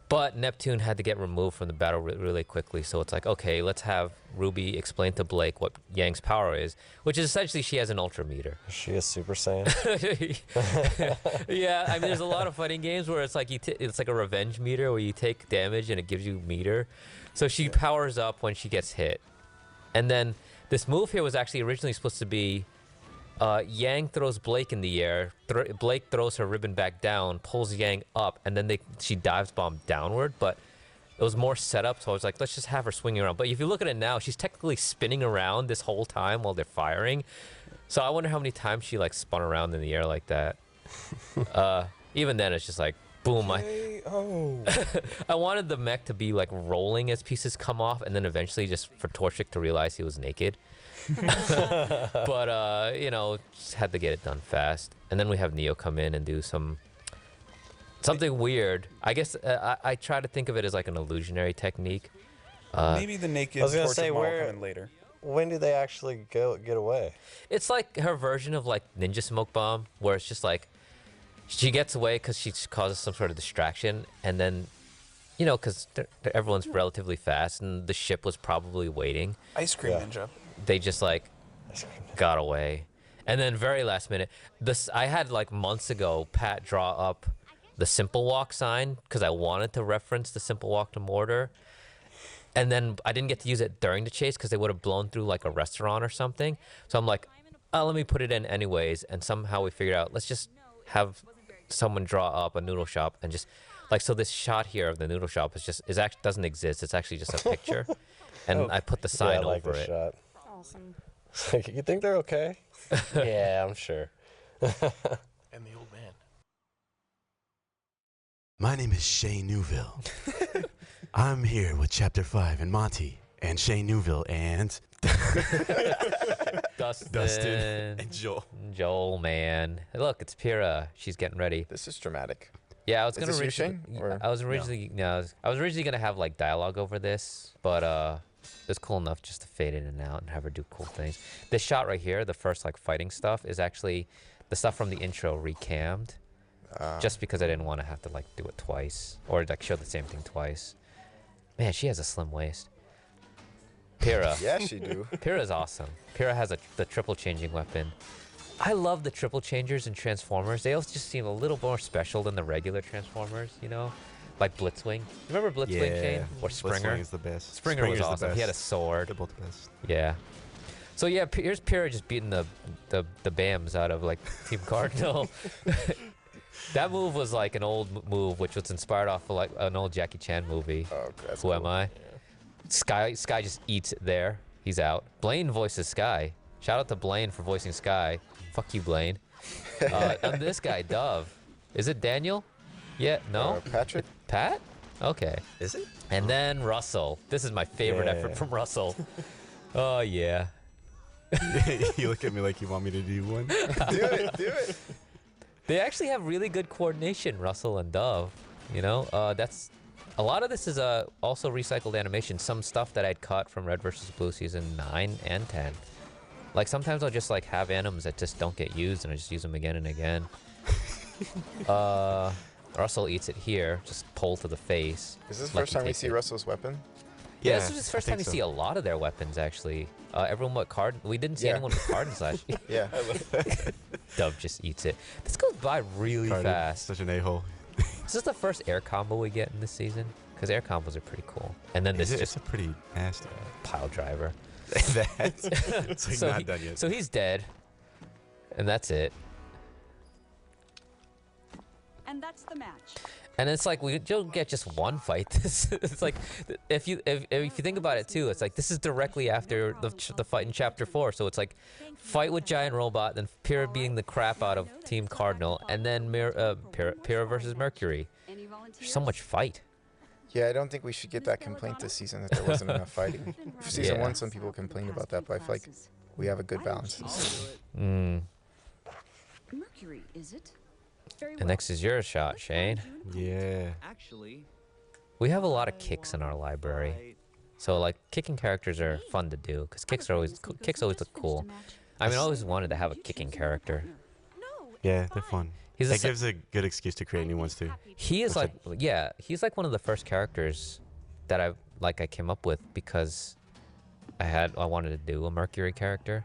But Neptune had to get removed from the battle really quickly, so it's like, okay, let's have Ruby explain to Blake what Yang's power is, which is essentially she has an Ultra meter. Is she a Super Saiyan? Yeah, I mean, there's a lot of fighting games where it's like it's like a revenge meter where you take damage and it gives you meter. So she powers up when she gets hit. And then this move here was actually originally supposed to be Yang throws Blake in the air. Blake throws her ribbon back down, pulls Yang up, and then she dives bomb downward. But it was more setup, so I was like, let's just have her swinging around. But if you look at it now, she's technically spinning around this whole time while they're firing. So I wonder how many times she like spun around in the air like that. Even then, it's just like boom. I wanted the mech to be like rolling as pieces come off, and then eventually just for Torchic to realize he was naked. But you know, just had to get it done fast. And then we have Neo come in and do something weird. I guess I try to think of it as like an illusionary technique. Maybe the naked torch model come in later. When do they actually get away? It's like her version of like Ninja Smoke Bomb, where it's just like she gets away because she causes some sort of distraction, and then you know, because everyone's relatively fast and the ship was probably waiting. Ice Cream Ninja. They just like got away. And then very last minute, I had like months ago Pat draw up the Simple Walk sign because I wanted to reference the Simple Walk to Mortar. And then I didn't get to use it during the chase because they would have blown through like a restaurant or something. So I'm like, oh, let me put it in anyways. And somehow we figured out, let's just have someone draw up a noodle shop and just like, so this shot here of the noodle shop is actually doesn't exist. It's actually just a picture. And I put the sign over it. Shot. Awesome. You think they're okay? Yeah, I'm sure. And the old man. My name is Shane Newville. I'm here with Chapter 5 and Monty and Shane Newville and Dustin and Joel. Joel, man. Hey, look, it's Pyrrha. She's getting ready. This is dramatic. Yeah, I was gonna Is this you, Shane? Or- I was originally I was originally gonna have like dialogue over this, but it's cool enough just to fade in and out and have her do cool things. This shot right here, the first like fighting stuff, is actually the stuff from the intro recammed, just because I didn't want to have to like do it twice or like show the same thing twice. Man, she has a slim waist. Pyrrha. Yeah, she do. Pyrrha's awesome. Pyrrha has the triple changing weapon. I love the triple changers in Transformers. They all just seem a little more special than the regular Transformers, you know? Like Blitzwing. Remember Blitzwing, Shane? Or Springer? Blitzwing is the best. Springer was Springer's the awesome. He had a best. sword. They're both the best. Yeah. So yeah, here's Pyrrha just beating the BAMs out of like Team Cardinal. That move was like an old move, which was inspired off of like an old Jackie Chan movie. Oh, that's Who cool. am I? Sky just eats it there. He's out. Blaine voices Sky. Shout out to Blaine for voicing Sky. Fuck you, Blaine. And this guy, Dove. Is it Daniel? Yeah, no? Patrick? Pat? Okay. Is it? And then Russell. This is my favorite effort from Russell. Oh, yeah. You look at me like you want me to do one. Do it. They actually have really good coordination, Russell and Dove. You know, that's a lot of this is also recycled animation. Some stuff that I'd cut from Red vs. Blue season 9 and 10. Like sometimes I'll just like have anims that just don't get used, and I just use them again and again. Russell eats it here, just pull to the face. Is this the first time we see Russell's weapon? Yeah, this is the first time you see a lot of their weapons actually. Everyone with card. We didn't see anyone with cardons last year. Yeah. Dove just eats it. This goes by really fast. Such an a-hole. Is this the first air combo we get in this season? Because air combos are pretty cool. And then this is just a pretty nasty pile driver. It's like not done yet. So he's dead, and that's it. And that's the match. And it's like we don't get just one fight. It's like if you think about it too, it's like this is directly after the fight in Chapter 4. So it's like fight with Giant Robot, then Pyrrha beating the crap out of Team Cardinal, and then Pyrrha versus Mercury. So much fight. Yeah, I don't think we should get that complaint this season that there wasn't enough fighting. For season 1, some people complained about that, but I feel like we have a good balance this season. Mercury, is it? And next is your shot, Shane. Yeah. Actually, we have a lot of kicks in our library, so like kicking characters are fun to do because kicks always look cool. I mean, I always wanted to have a kicking character. Yeah, they're fun. He's That gives a good excuse to create new ones too. He is like, yeah, he's like one of the first characters that I came up with because I wanted to do a Mercury character,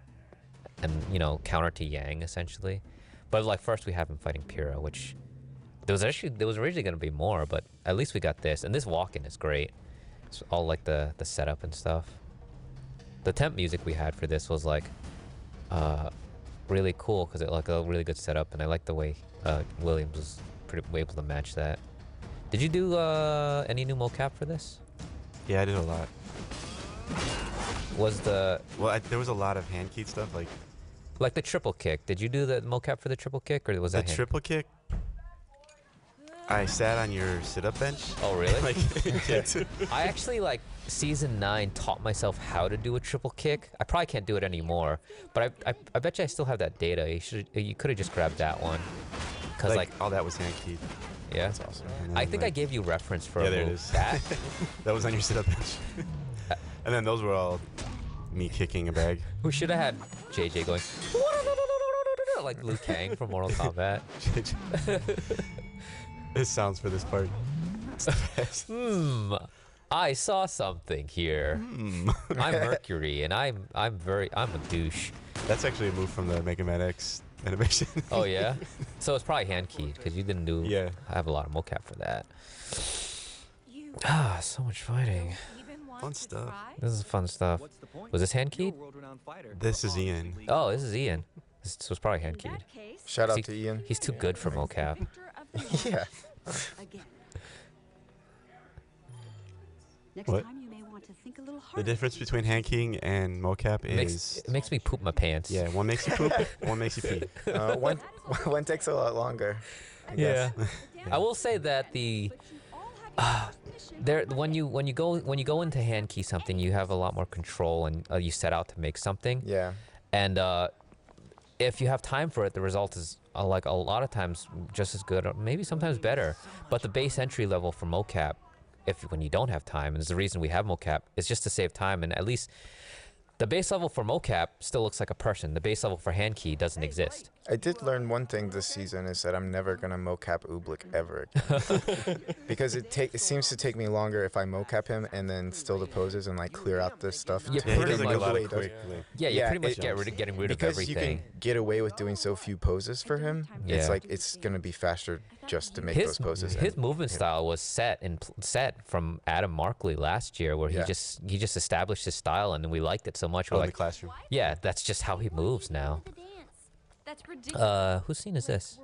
and you know, counter to Yang essentially. But like first we have him fighting Pyrrha, which there was originally going to be more, but at least we got this, and this walk-in is great. It's all like the setup and stuff. The temp music we had for this was like really cool because it like a really good setup, and I like the way Williams was able to match that. Did you do any new mocap for this? Yeah, I did a lot. There was a lot of hand keyed stuff like the triple kick. Did you do the mocap for the triple kick, or was that the triple kick? I sat on your sit-up bench. Oh, really? Like, I actually, like, Season 9 taught myself how to do a triple kick. I probably can't do it anymore, but I bet you I still have that data. You could have just grabbed that one. Cause like all that was hand keyed. Yeah, that's awesome. I think I gave you reference for there it is. That. That was on your sit-up bench. And then those were all me kicking a bag. We should have had JJ going like Liu Kang from Mortal Kombat. This sounds for this part. It's the best. I saw something here. I'm Mercury, and I'm a douche. That's actually a move from the Mega Man X animation. Oh yeah, so it's probably hand keyed because you didn't do. Yeah, I have a lot of mocap for that. So much fighting. Fun stuff. This is fun stuff. Was this hand keyed? This is Ian. Oh, this is Ian. This was probably hand keyed. Shout out to Ian. He's too good for mocap. Yeah. What? The difference between hand keying and mocap is it makes me poop my pants. Yeah, one makes you poop, one makes you pee. One takes a lot longer. I guess. I will say that when you go into hand key something, you have a lot more control, and you set out to make something. Yeah. And if you have time for it, the result is like a lot of times just as good, or maybe sometimes better. But the base entry level for mocap, when you don't have time, and it's the reason we have mocap, is just to save time. And at least the base level for mocap still looks like a person. The base level for hand key doesn't exist. I did learn one thing this season is that I'm never gonna mocap Ooblik ever again. Because it seems to take me longer if I mocap him and then still the poses and like clear out this stuff. You pretty much getting rid of everything. Because you can get away with doing so few poses for him. Yeah. It's like it's gonna be faster just to make those poses. His movement style was set from Adam Markley last year, where he just established his style, and we liked it so much. We're like, the classroom. Yeah, that's just how he moves now. That's ridiculous. Whose scene is this?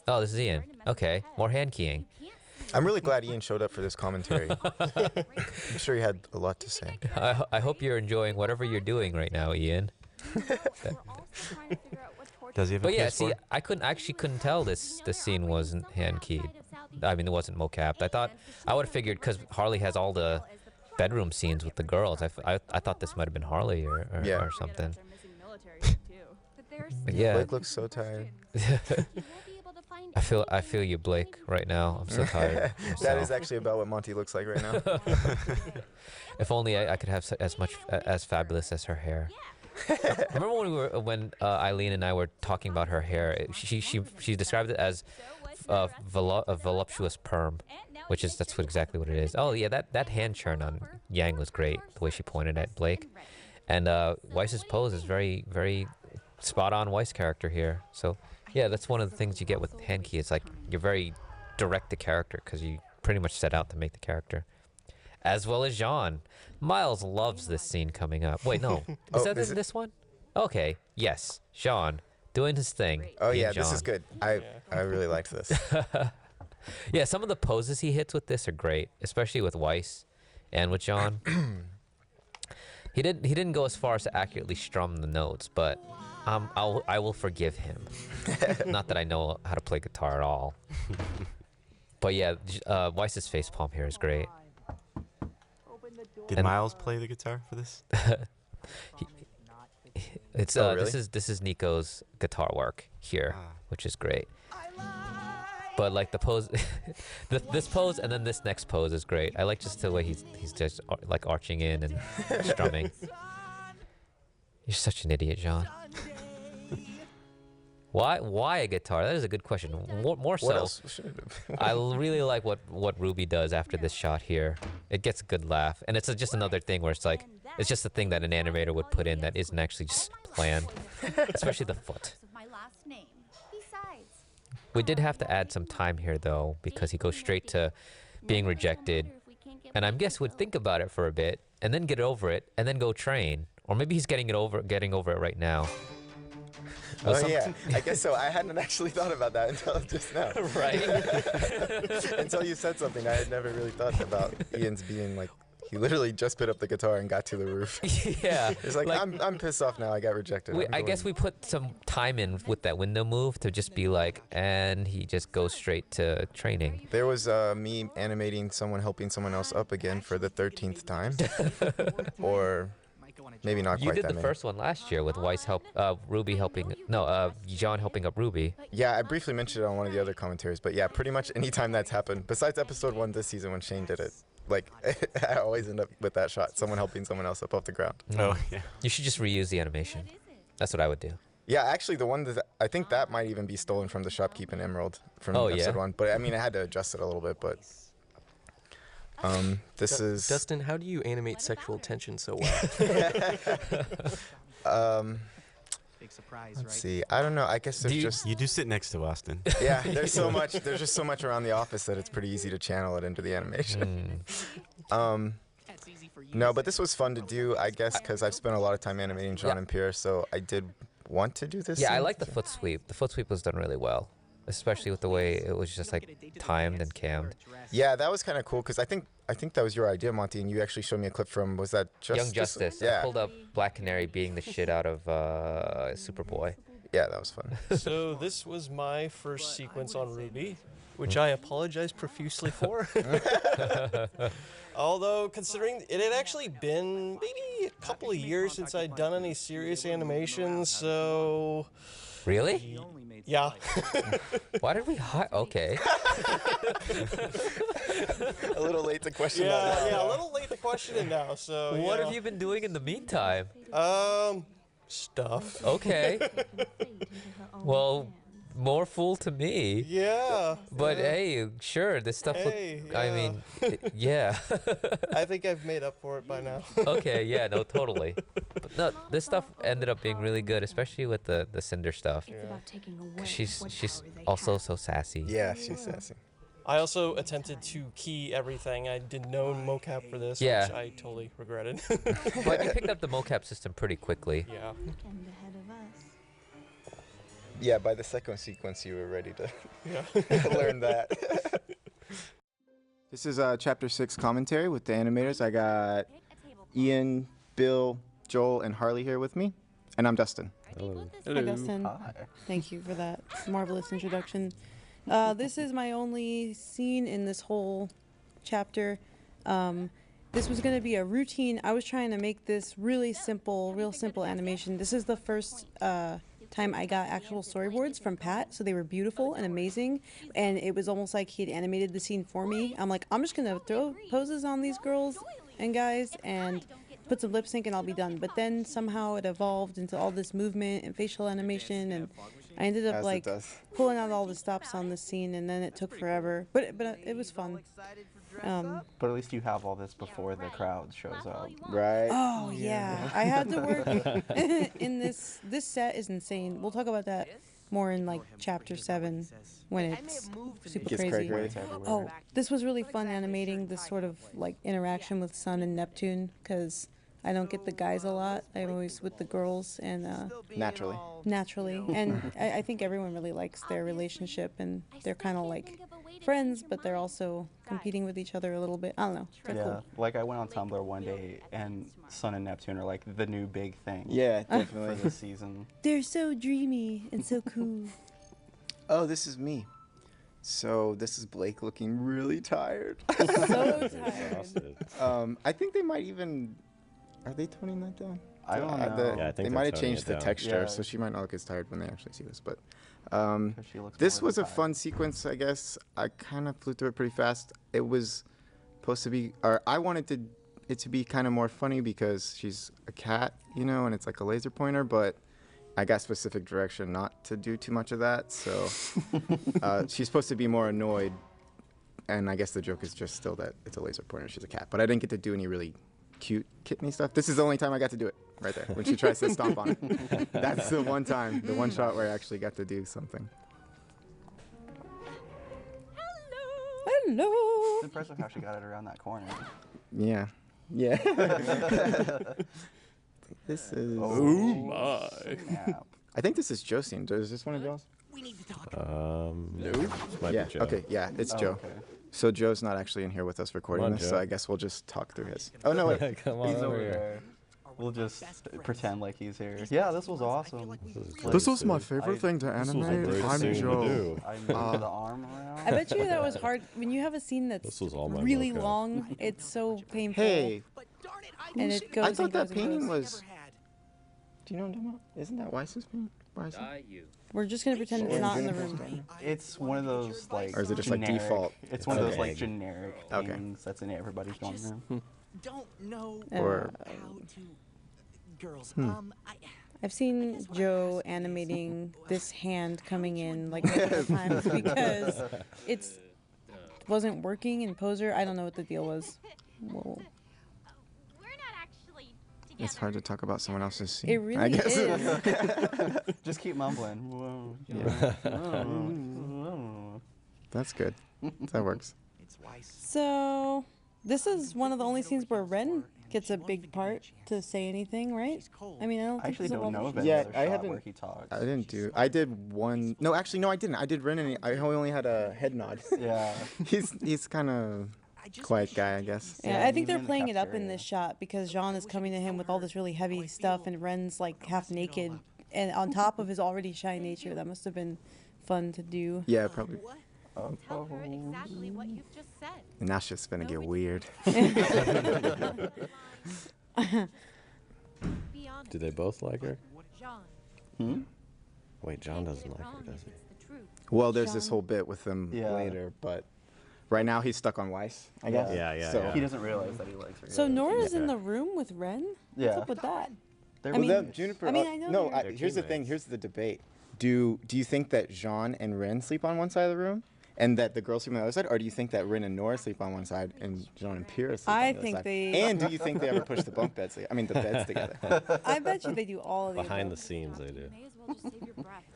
Oh, this is Ian. Okay, more hand keying. I'm really glad Ian showed up for this commentary. I'm sure he had a lot to say. I hope you're enjoying whatever you're doing right now, Ian. Does he have a But yeah, PS4? see, I couldn't tell this scene wasn't hand keyed. I mean, it wasn't mocapped. I would have figured because Harley has all the bedroom scenes with the girls. I thought this might have been Harley or something. But yeah. Blake looks so tired. I feel you, Blake, right now. I'm so tired. That is actually about what Monty looks like right now. If only I could have as fabulous as her hair. Remember when Eileen and I were talking about her hair? She described it as a voluptuous perm, that's exactly what it is. Oh yeah, that hand churn on Yang was great. The way she pointed at Blake, and Weiss's pose is very, very spot on Weiss character here. So yeah, that's one of the things you get with hand key. It's like you're very direct to character because you pretty much set out to make the character. As well as Jean. Miles loves this scene coming up. Wait, no. Is that this one? Okay, yes. Jean doing his thing. Oh yeah, this is good. I really liked this. Yeah, some of the poses he hits with this are great, especially with Weiss and with Jean. He didn't go as far as to accurately strum the notes, but I will forgive him. Not that I know how to play guitar at all. But yeah, Weiss's facepalm here is great. Did Miles play the guitar for this? Really? This is Nico's guitar work here, which is great. But like the pose, this pose and then this next pose is great. I like just the way he's just like arching in and strumming. You're such an idiot, Jean. Why a guitar? That is a good question. More so, What else should it have been? I really like what Rwby does after this shot here. It gets a good laugh, and it's just another thing where it's like it's just a thing that an animator would put in that isn't actually just planned, especially the foot. We did have to add some time here though because he goes straight to being rejected, and I guess would think about it for a bit and then get over it and then go train, or maybe he's getting over it right now. Oh yeah, I guess so. I hadn't actually thought about that until just now. Right. Until you said something, I had never really thought about Ian's being like, he literally just put up the guitar and got to the roof. Yeah. It's like I'm pissed off now. I got rejected. I guess we put some time in with that window move to just be like, and he just goes straight to training. There was me animating someone helping someone else up again for the 13th time, or. Maybe not quite that You did the many. first one last year with Rwby helping, John helping up Rwby. Yeah, I briefly mentioned it on one of the other commentaries, but yeah, pretty much anytime that's happened, besides episode 1 this season when Shane did it, like, I always end up with that shot, someone helping someone else up off the ground. Oh, yeah. You should just reuse the animation. That's what I would do. Yeah, actually, the one that, I think that might even be stolen from the Shopkeep in Emerald from episode 1, but I mean, I had to adjust it a little bit, but... this is Dustin. How do you animate sexual tension so well? Big surprise, let's see. I don't know. I guess there's just you do sit next to Austin. Yeah, there's so much. There's just so much around the office that it's pretty easy to channel it into the animation. No, but this was fun to do. I guess because I've spent a lot of time animating John and Pierre, so I did want to do this. Yeah, I scene. like the foot sweep. The foot sweep was done really well, especially with the way it was just like timed and cammed. Yeah, that was kind of cool because I think that was your idea, Monty, and you actually showed me a clip from, was that Young Justice. Yeah. I pulled up Black Canary beating the shit out of Superboy. Yeah, that was fun. So this was my first sequence on Rwby, which I apologize profusely for. Although, considering it had actually been maybe a couple of years since I'd done any serious animation, so... Really? Yeah. Why did we hire? Okay. A little late to question that. that. Yeah, a little late to question it now. So. What have you been doing in the meantime? Stuff. Okay. Well, more fool to me. Yeah. But hey, sure, this stuff. I mean, yeah. I think I've made up for it by now. Okay. Yeah. No. Totally. But no, this stuff ended up being really good, especially with the Cinder stuff. Cause she's also so sassy. Yeah, she's sassy. I also attempted to key everything. I did no mocap for this, Yeah. which I totally regretted. But you picked up the mocap system pretty quickly. Yeah. Yeah, by the second sequence, you were ready to Yeah. learn that. This is Chapter 6 commentary with the animators. I got Ian, Bill, Joel, and Harley here with me. And I'm Dustin. Hello. Hi, Dustin. Thank you for that marvelous introduction. This is my only scene in this whole chapter. This was going to be a routine. I was trying to make this real simple animation. This is the first time I got actual storyboards from Pat, so they were beautiful and amazing, and it was almost like he'd animated the scene for me. I'm like, I'm just going to throw poses on these girls and guys and put some lip sync and I'll be done. But then somehow it evolved into all this movement and facial animation, and I ended up like pulling out all the stops on the scene, and then it took forever. But it was fun. But at least you have all this before the crowd shows up. Right. Oh yeah, I had to work in this. This set is insane. We'll talk about that more in like chapter 7 when it's super crazy. Oh, this was really fun animating this sort of like interaction with Sun and Neptune, because I don't get the guys a lot. I'm always with the girls, and naturally. And I think everyone really likes their relationship, and they're kind of like friends, but they're also competing with each other a little bit. I don't know. They're cool. Like I went on Tumblr one day, and Sun and Neptune are like the new big thing. Yeah, definitely. For this season. They're so dreamy and so cool. Oh, this is me. So this is Blake looking really tired. So tired. I think they might even... Are they toning that down? I don't know. Yeah, I think they might have changed the texture, so she might not look as tired when they actually see this. But this was a fun sequence, I guess. I kind of flew through it pretty fast. It was supposed to be, or I wanted it to be kind of more funny because she's a cat, you know, and it's like a laser pointer. But I got specific direction not to do too much of that. So she's supposed to be more annoyed, and I guess the joke is just still that it's a laser pointer. She's a cat, but I didn't get to do any really cute kitteny stuff. This is the only time I got to do it, right there, when she tries to stomp on it. That's the one time, the one shot where I actually got to do something. Hello. It's impressive how she got it around that corner. Yeah. Yeah. This is. Oh my. Snap. I think this is Joe's scene. Is this one of y'all's? We need to talk. No. This might Yeah. be Joe. Okay. Yeah, it's Oh, Joe. okay. So Joe's not actually in here with us recording Come on, this, Joe. so I guess we'll just talk through his. Oh no! Wait. Come on He's over over here. there. We'll just pretend like he's here. Yeah, this was awesome. This was my favorite thing to This was a animate. great I'm scene to Joe. do. I moved the arm around. I bet you that was hard when you have a scene that's This was all my really mocap. long. It's so painful. Hey, and it goes. I thought and that goes and painting goes. was. Do you know what I'm talking about? Isn't that Weiss's painting? Weiss? We're just gonna pretend it's not in the room. It's one of those like. Or is it just like generic- default? It's one of those like Okay. generic Okay. things that's in everybody's drawing room. Don't know Or- how to. Girls, I've seen Joe animating this hand coming in like multiple times because it's wasn't working in Poser. I don't know what the deal was. Whoa. It's hard to talk about someone else's scene. It really I guess. is. Just keep mumbling. Whoa. That's good. That works. So this is one of the only scenes where Ren gets a big part to say anything, right? I mean, I don't I think actually there's a don't lot know of- of Yeah, another I shot haven't. where he talks. I didn't do. I did one. No, actually, no, I didn't. I did Ren, and I only had a head nod. Yeah. He's kind of quiet guy, I guess. Yeah, I think they're playing it up in this shot because Jean is coming to him with all this really heavy stuff, and Ren's like half naked, and on top of his already shy nature. That must have been fun to do. Yeah, probably. Tell her exactly what you've just said. And that's just gonna get weird. Do they both like her? John, Wait, John doesn't like her, does he? Well, there's this whole bit with him Yeah. later, but right now he's stuck on Weiss, I guess. Yeah, So, He doesn't realize that he likes her. So Nora's in the room with Ren. Yeah. What's up with that? They're I mean, Well, Juniper. I mean, I know no. they're- Here's the thing. Here's the debate. Do you think that Jean and Ren sleep on one side of the room, and that the girls sleep on the other side, or do you think that Ren and Nora sleep on one side and Jean and Pyrrha sleep I on the other think side? they- And do you think they ever push the bunk beds? I mean, the beds together. I bet you they do all of the Behind the above. scenes, they do.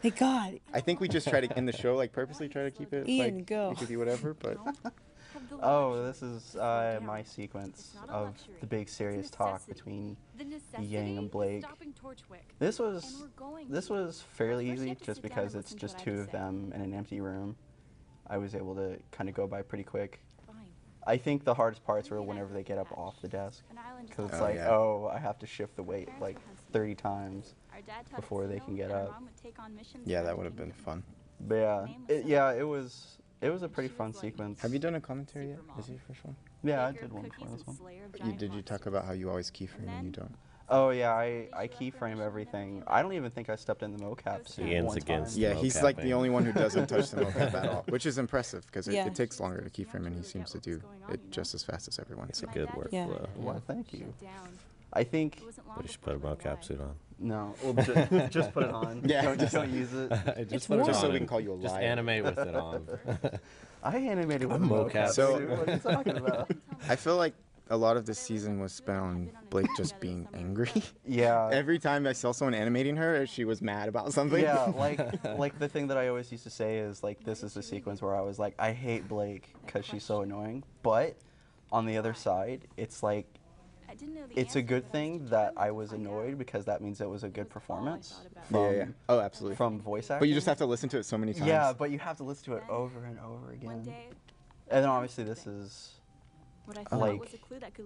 Thank God. I think we just try to in the show like purposely try to keep it Ian, like go. it could be whatever, but Oh, this is my sequence of the big serious talk between Yang and Blake. This was fairly easy just because it's just two of them in an empty room. I was able to kind of go by pretty quick. I think the hardest parts were whenever they get up off the desk, because it's Oh, like, yeah. oh, I have to shift the weight like 30 times before they can get up. yeah, that would have been fun. But yeah, it was a pretty fun sequence. Have you done a commentary yet? Is it your first one? Yeah, I did one for this one. Did you talk about how you always keyframe and you don't? Oh yeah, I keyframe everything. I don't even think I stepped in the mocap suit Ian's one against time. Yeah, he's like the mocapping. only one who doesn't touch the mocap at all, which is impressive because Yeah. it takes longer to keyframe, and he seems to do it just as fast as everyone. It's So. a good Yeah. workflow. Well, thank you. I think But you should put a mocap suit on. no. Well, just put it on. Yeah, just don't use it. Just put it Just on so we and can call you a Just liar. animate with it on. I animated with I'm a mocap mocap. So- suit. What are you talking about? I feel like a lot of this season was spent on Blake just being angry. Yeah. Every time I saw someone animating her, she was mad about something. Yeah, like the thing that I always used to say is like this is the sequence where I was like I hate Blake because she's so annoying, but on the other side, it's like it's a good thing that I was annoyed because that means it was a good performance. Yeah. Oh, absolutely. From voice acting. But you just have to listen to it so many times. Yeah, but you have to listen to it over and over again. And then obviously this is like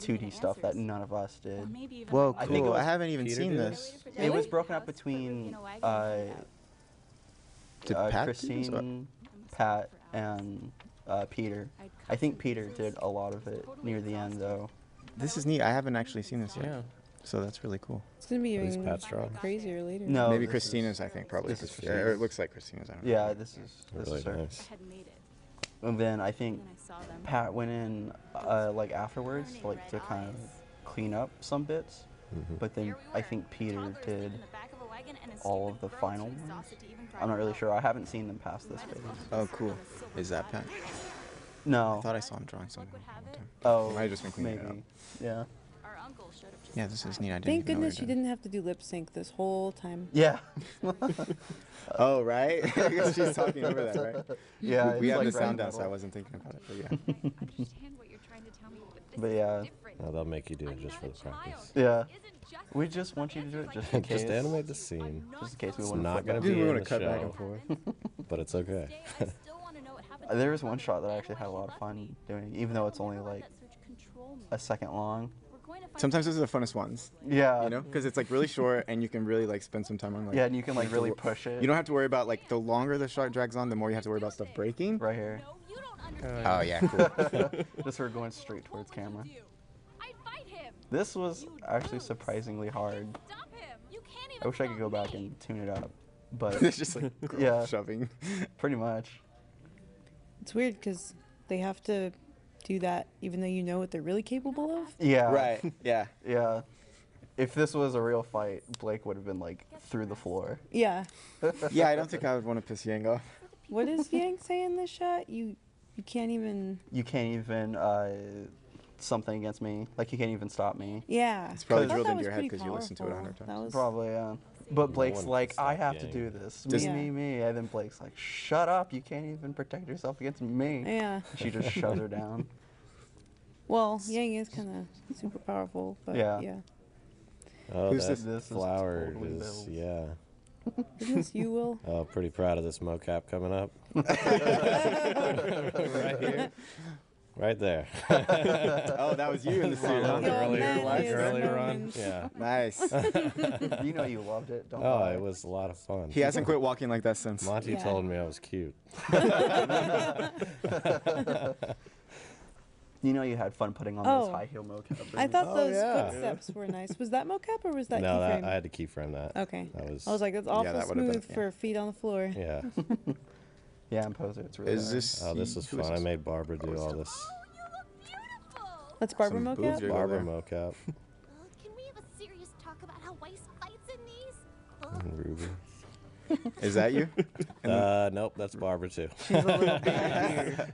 2D stuff that none of us did. Well, I think it cool. was- I haven't even Peter seen did it? this. It was broken up between Did Pat do this? Christine, Pat, and Peter. I think Peter did a lot of it near the end, though. This is neat. I haven't actually seen this yet. Yeah. So that's really cool. It's gonna be At least even Pat's strong. crazier later. No, Maybe this Christina's, is- I think, probably. this is Christina's. Or it looks like Christina's. I don't know. Yeah, this is Really her. nice. And then I think Pat went in like afterwards, like to kind of clean up some bits. Mhm. But then I think Peter did all of the final ones. I'm not really sure. I haven't seen them past this phase. Oh, cool. Is that Pat? No. I thought I saw him drawing something one time. Oh, Might have just been cleaning it maybe. up. Yeah. Yeah, this is neat. I didn't Thank even know goodness we you didn't have to do lip sync this whole time. Yeah. Oh, right? Because she's talking over that, right? Yeah, We it's have like the sound right down, so I middle. wasn't thinking about it, but yeah. But yeah. No, they'll make you do it just for the practice. Yeah. We just want you to do it just in case. Just animate the scene. Just in case we It's want to not flip going back. to be We in wanna the cut back show, and forth. but it's okay. There was one shot that I actually had a lot of fun doing, even though it's only like a second long. Sometimes those are the funnest ones. Yeah. You know, because it's like really short and you can really like spend some time on like. Yeah, and you can like have to really wor- push it. You don't have to worry about like the longer the shot drags on, the more you have to worry about stuff breaking. Right here. Oh yeah, cool. Just her going straight towards camera. This was actually surprisingly hard. I wish I could go back and tune it up, but It's just like yeah, shoving. pretty much. It's weird because they have to do that even though you know what they're really capable of. Yeah. Right. Yeah. Yeah. If this was a real fight, Blake would have been like through the floor. Yeah. Yeah, I don't think I would want to piss Yang off. What does Yang say in this shot? You can't even. You can't even something against me. Like you can't even stop me. Yeah. It's probably I thought drilled that into was your head pretty because you listened to it 100 powerful. times. That was Probably, yeah. But Blake's one like, can I stop have to Yang. do this. Does- Me. And then Blake's like, shut up. You can't even protect yourself against me. Yeah. She just shoves her down. Well, Yang is kind of super powerful, but Yeah. yeah. Oh, Who's that this? This is flower totally is, Bill's. yeah. Isn't this you, Will? Oh, pretty proud of this mocap coming up. Right here. Right there. Oh, that was you in the suit, huh? Earlier on. Yeah. Nice. You know you loved it, don't Oh, lie. it was a lot of fun. He hasn't quit walking like that since. Monty Yeah. told me I was cute. You know you had fun putting on Oh. those high heel mocap. I thought Oh, those yeah. footsteps were nice. Was that mocap or was that No, keyframe? I had to keyframe that. Okay. That was. I was like, that's awful that would've been- smooth for feet on the floor. Yeah. Yeah, in Poser, it's really Is hard. this? Oh, this was who is fun. I this? made Barbara do all this. That's Barbara Some mocap? boobs right Barbara there. mocap Can we have a serious talk about how Weiss fights in these? and Rwby. Is that you? Nope, that's Barbara too. She's a little baby here.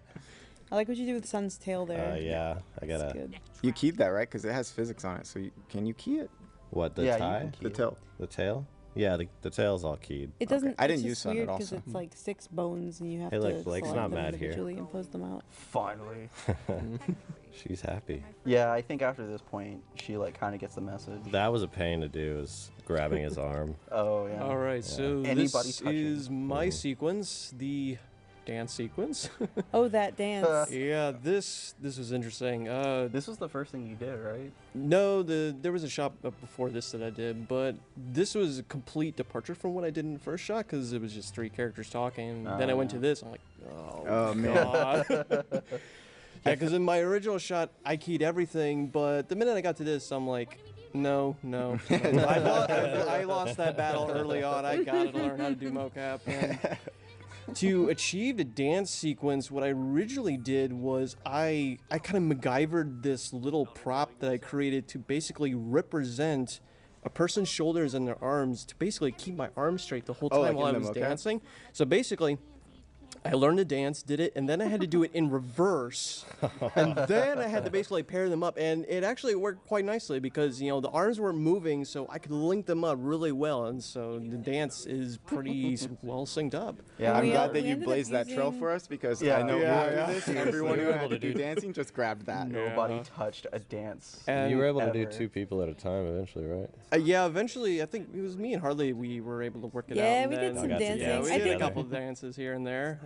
I like what you do with Sun's tail there. Yeah, I That's gotta. good. You keyed that, right? Because it has physics on it. So can you key it? What, the Yeah, you tie? can key The it. tail. The tail? Yeah, the tail's all keyed. It doesn't. I didn't it's use just Sun at weird all, because so. it's like 6 bones and you have Hey, to look, Blake's select not them mad here. individually and pose them out. Finally. She's happy. Yeah, I think after this point, she like kind of gets the message. That was a pain to do, is grabbing his arm. Oh yeah. All right, so Anybody this touching. is my sequence, the dance sequence. Oh, that dance. Yeah, this was interesting. This was the first thing you did, right? No, there was a shot before this that I did, but this was a complete departure from what I did in the first shot because it was just 3 characters talking. Then I went to yeah. this. I'm like, Oh, man. God. Yeah, because in my original shot, I keyed everything, but the minute I got to this, I'm like, no. I lost that battle early on. I gotta learn how to do mocap. And to achieve the dance sequence, what I originally did was I kind of MacGyvered this little prop that I created to basically represent a person's shoulders and their arms to basically keep my arms straight the whole time like while I in the was mocap? dancing. So basically, I learned to dance, did it, and then I had to do it in reverse. And then I had to basically pair them up. And it actually worked quite nicely because, you know, the arms weren't moving, so I could link them up really well. And so the dance is pretty well synced up. Yeah, I'm we glad that we you ended up blazed that trail using- for us because Yeah. I know Yeah, we yeah. do this. Seriously. Everyone who We're had able to to do do- dancing just grabbed that. Nobody touched a dance. And You were able to do ever. 2 people at a time eventually, right? Yeah, eventually, I think it was me and Harley, we were able to work it out. Yeah, and we did then- some got to dancing. Yeah, we I did a think couple of dances here and there.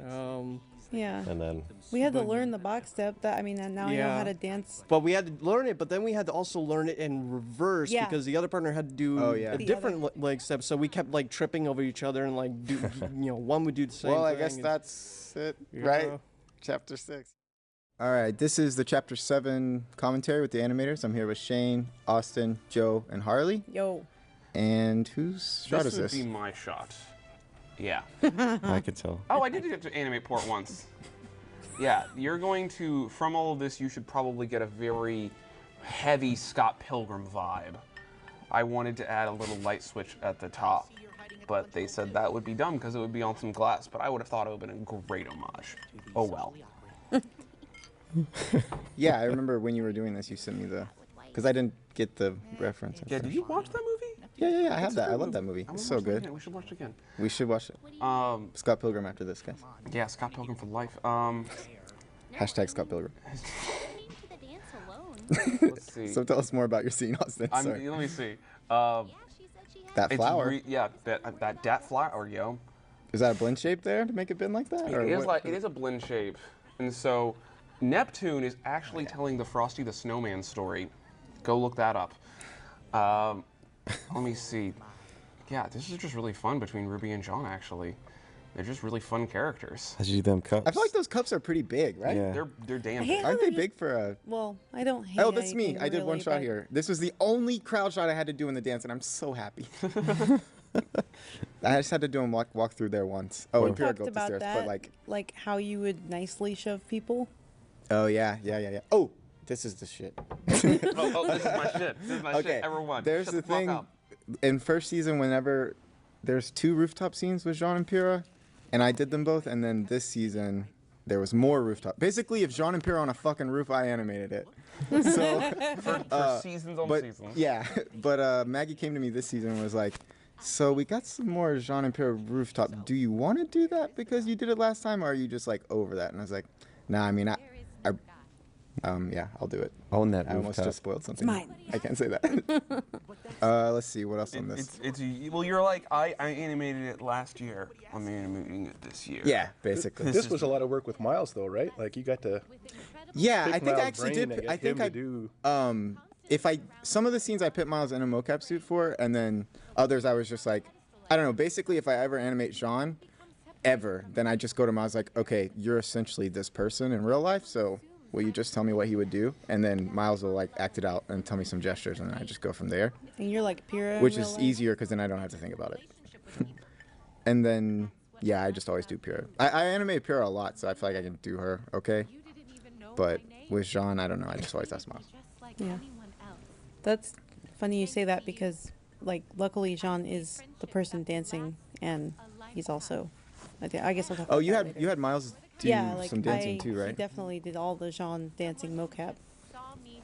Yeah. And then We had to learn the box step. That I mean, and now I know Yeah. how to dance. But we had to learn it, but then we had to also learn it in reverse Yeah. because the other partner had to do Oh, yeah. a The different leg step. So we kept like tripping over each other and like do, one would do the same Well, I thing. guess and- that's it, Yeah. right? Chapter 6. All right, this is the Chapter 7 commentary with the animators. I'm here with Shane, Austin, Joe, and Harley. Yo. And whose shot is this? This would be my shot. Yeah. I could tell. Oh, I did get to animate port once. Yeah, you're going to, from all of this, you should probably get a very heavy Scott Pilgrim vibe. I wanted to add a little light switch at the top. but they said that would be dumb because it would be on some glass. But I would have thought it would have been a great homage. Oh well. Yeah, I remember when you were doing this, you sent me the, because I didn't get the reference. Yeah, did you watch that movie? Yeah, I have that. I love that movie. It's so good. We should watch it again. We should watch it. Scott Pilgrim after this, guys. Yeah, Scott Pilgrim for life. Hashtag Scott Pilgrim. Let's see. So tell us more about your scene, Austin. Sorry. Let me see. That flower. Yeah, that flower, yo. Is that a blend shape there to make it bend like that? It is a blend shape, and so Neptune is actually telling the Frosty the Snowman story. Go look that up. Let me see. Yeah, this is just really fun between Rwby and John. Actually, they're just really fun characters. How'd you do them cups? I feel like those cups are pretty big, right? Yeah. They're damn Hey, big. Aren't they big for a? Well, I don't hate. Oh, that's me. anything I did one really, shot but- here. This was the only crowd shot I had to do in the dance, and I'm so happy. I just had to do them walk through there once. Oh, and We Pyrrha talked go up the about stairs, that, but like how you would nicely shove people. Oh yeah. Oh, this is the shit. oh, this is my shit. This is my Okay, shit. Everyone, there's shut the the fuck thing. up. In first season, whenever there's 2 rooftop scenes with Jean and Pyrrha, and I did them both, and then this season there was more rooftop. Basically, if Jean and Pyrrha on a fucking roof, I animated it. So for seasons on seasons. Yeah, but Maggie came to me this season and was like, so we got some more Jean and Pyrrha rooftop. Do you want to do that because you did it last time, or are you just like over that? And I was like, nah, I mean, yeah, I'll do it. Own that I almost rooftop. just spoiled something. Mine. I can't say that. Let's see, what else on this? Well, you're like, I animated it last year. I'm animating it this year. Yeah, basically. This was a lot of work with Miles, though, right? Like you got to. Yeah, pick I think I Miles' actually brain did. and I get think him I to do. if some of the scenes I put Miles in a mocap suit for, and then others I was just like, I don't know. Basically, if I ever animate Jean, then I just go to Miles like, okay, you're essentially this person in real life, so will you just tell me what he would do? And then Miles will like act it out and tell me some gestures, and then I just go from there. And you're like Pyrrha. in Which real is life? easier because then I don't have to think about it. And then, yeah, I just always do Pyrrha. I animate Pyrrha a lot, so I feel like I can do her okay. But with Jean, I don't know. I just always ask Miles. Yeah. That's funny you say that because, like, luckily Jean is the person dancing, and he's also. I guess I'll talk about Oh, you that had later. you had Miles do yeah, like some dancing too, he right? definitely did all the Jean dancing mocap.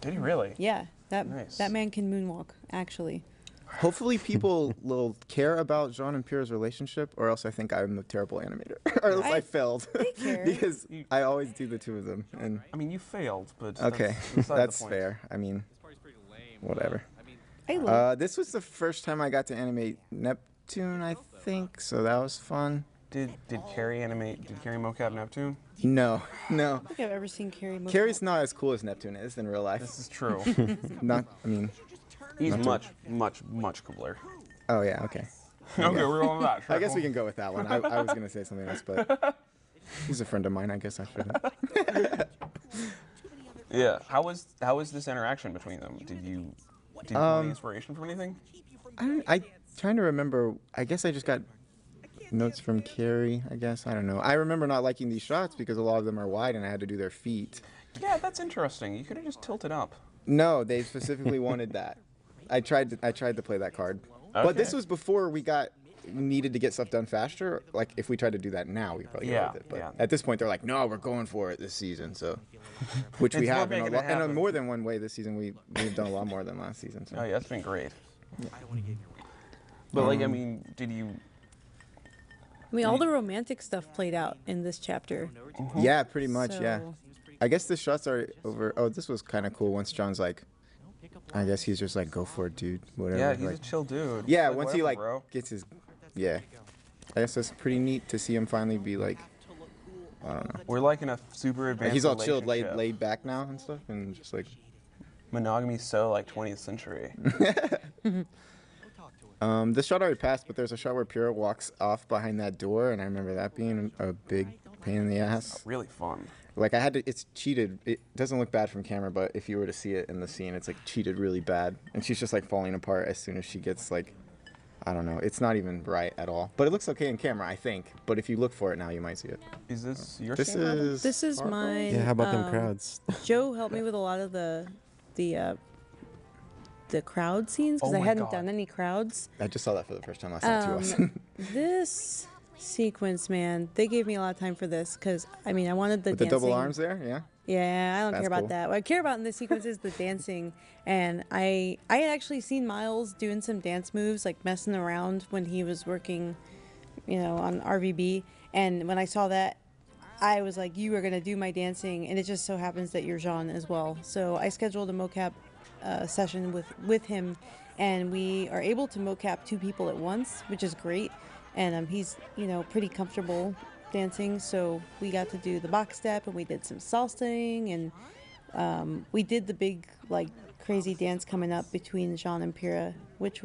Did he really? Yeah, that Nice. that man can moonwalk actually. Hopefully, people will care about Jean and Pyrrha's relationship, or else I think I'm a terrible animator, or else I failed. They care. Because I always do the 2 of them, and I mean, you failed, but okay, that's beside the that's point. fair. I mean, whatever. I love This was the first time I got to animate Neptune, I think, so that was fun. Did Carrie mocap Neptune? No. I don't think I've ever seen Carrie mocap. Carrie's not as cool as Neptune is in real life. This is true. He's much cooler. Oh yeah, okay. Okay, we're on that. I guess we can go with that one. I was gonna say something else, but he's a friend of mine. I guess I should. Yeah. How was this interaction between them? Did you get any inspiration from anything? I trying to remember. I guess I just got notes from Carrie. I guess I don't know. I remember not liking these shots because a lot of them are wide and I had to do their feet. Yeah, that's interesting. You could have just tilted up. No, they specifically wanted that. I tried to play that card, but this was before we needed to get stuff done faster. Like if we tried to do that now, we probably get with it. But at this point, they're like, no, we're going for it this season. So, which we have in more than one way this season. We've done a lot more than last season. So. Oh yeah, that's been great. Yeah. But like, I mean, did you? I mean, all the romantic stuff played out in this chapter. Yeah, pretty much. Yeah. So- I guess the shots are over. Oh, this was kind of cool. Once John's like, I guess he's just like, go for it, dude. Whatever. Yeah, he's like, a chill dude. Yeah, Like, once he whatever, like bro. gets his, yeah. I guess that's pretty neat to see him finally be like, I don't know. We're like in a super advanced. Like he's all chilled, relationship. laid back now and stuff, and just like. Monogamy's so like 20th century. This shot already passed, but there's a shot where Pyrrha walks off behind that door, and I remember that being a big pain in the ass. Really fun. Like I had to, it's cheated. It doesn't look bad from camera, but if you were to see it in the scene, it's like cheated really bad. And she's just like falling apart as soon as she gets like, I don't know. It's not even right at all. But it looks okay in camera, I think. But if you look for it now, you might see it. Is this your This scene, Robin? is. This is mine. Yeah, how about them crowds? Joe helped me with a lot of the the crowd scenes because Oh I my hadn't God. done any crowds. I just saw that for the first time last night too. Austin. This sequence, man, they gave me a lot of time for this because I mean I wanted the With the double dancing- arms there, yeah. Yeah, I don't That's care about cool. that. What I care about in this sequence is the dancing, and I had actually seen Miles doing some dance moves, like messing around when he was working, you know, on RVB, and when I saw that, I was like, you are gonna do my dancing, and it just so happens that you're Jean as well. So I scheduled a mocap session with him, and we are able to mocap 2 people at once, which is great, and he's, you know, pretty comfortable dancing, so we got to do the box step and we did some salsaing, and we did the big like crazy dance coming up between Jean and Pyrrha, which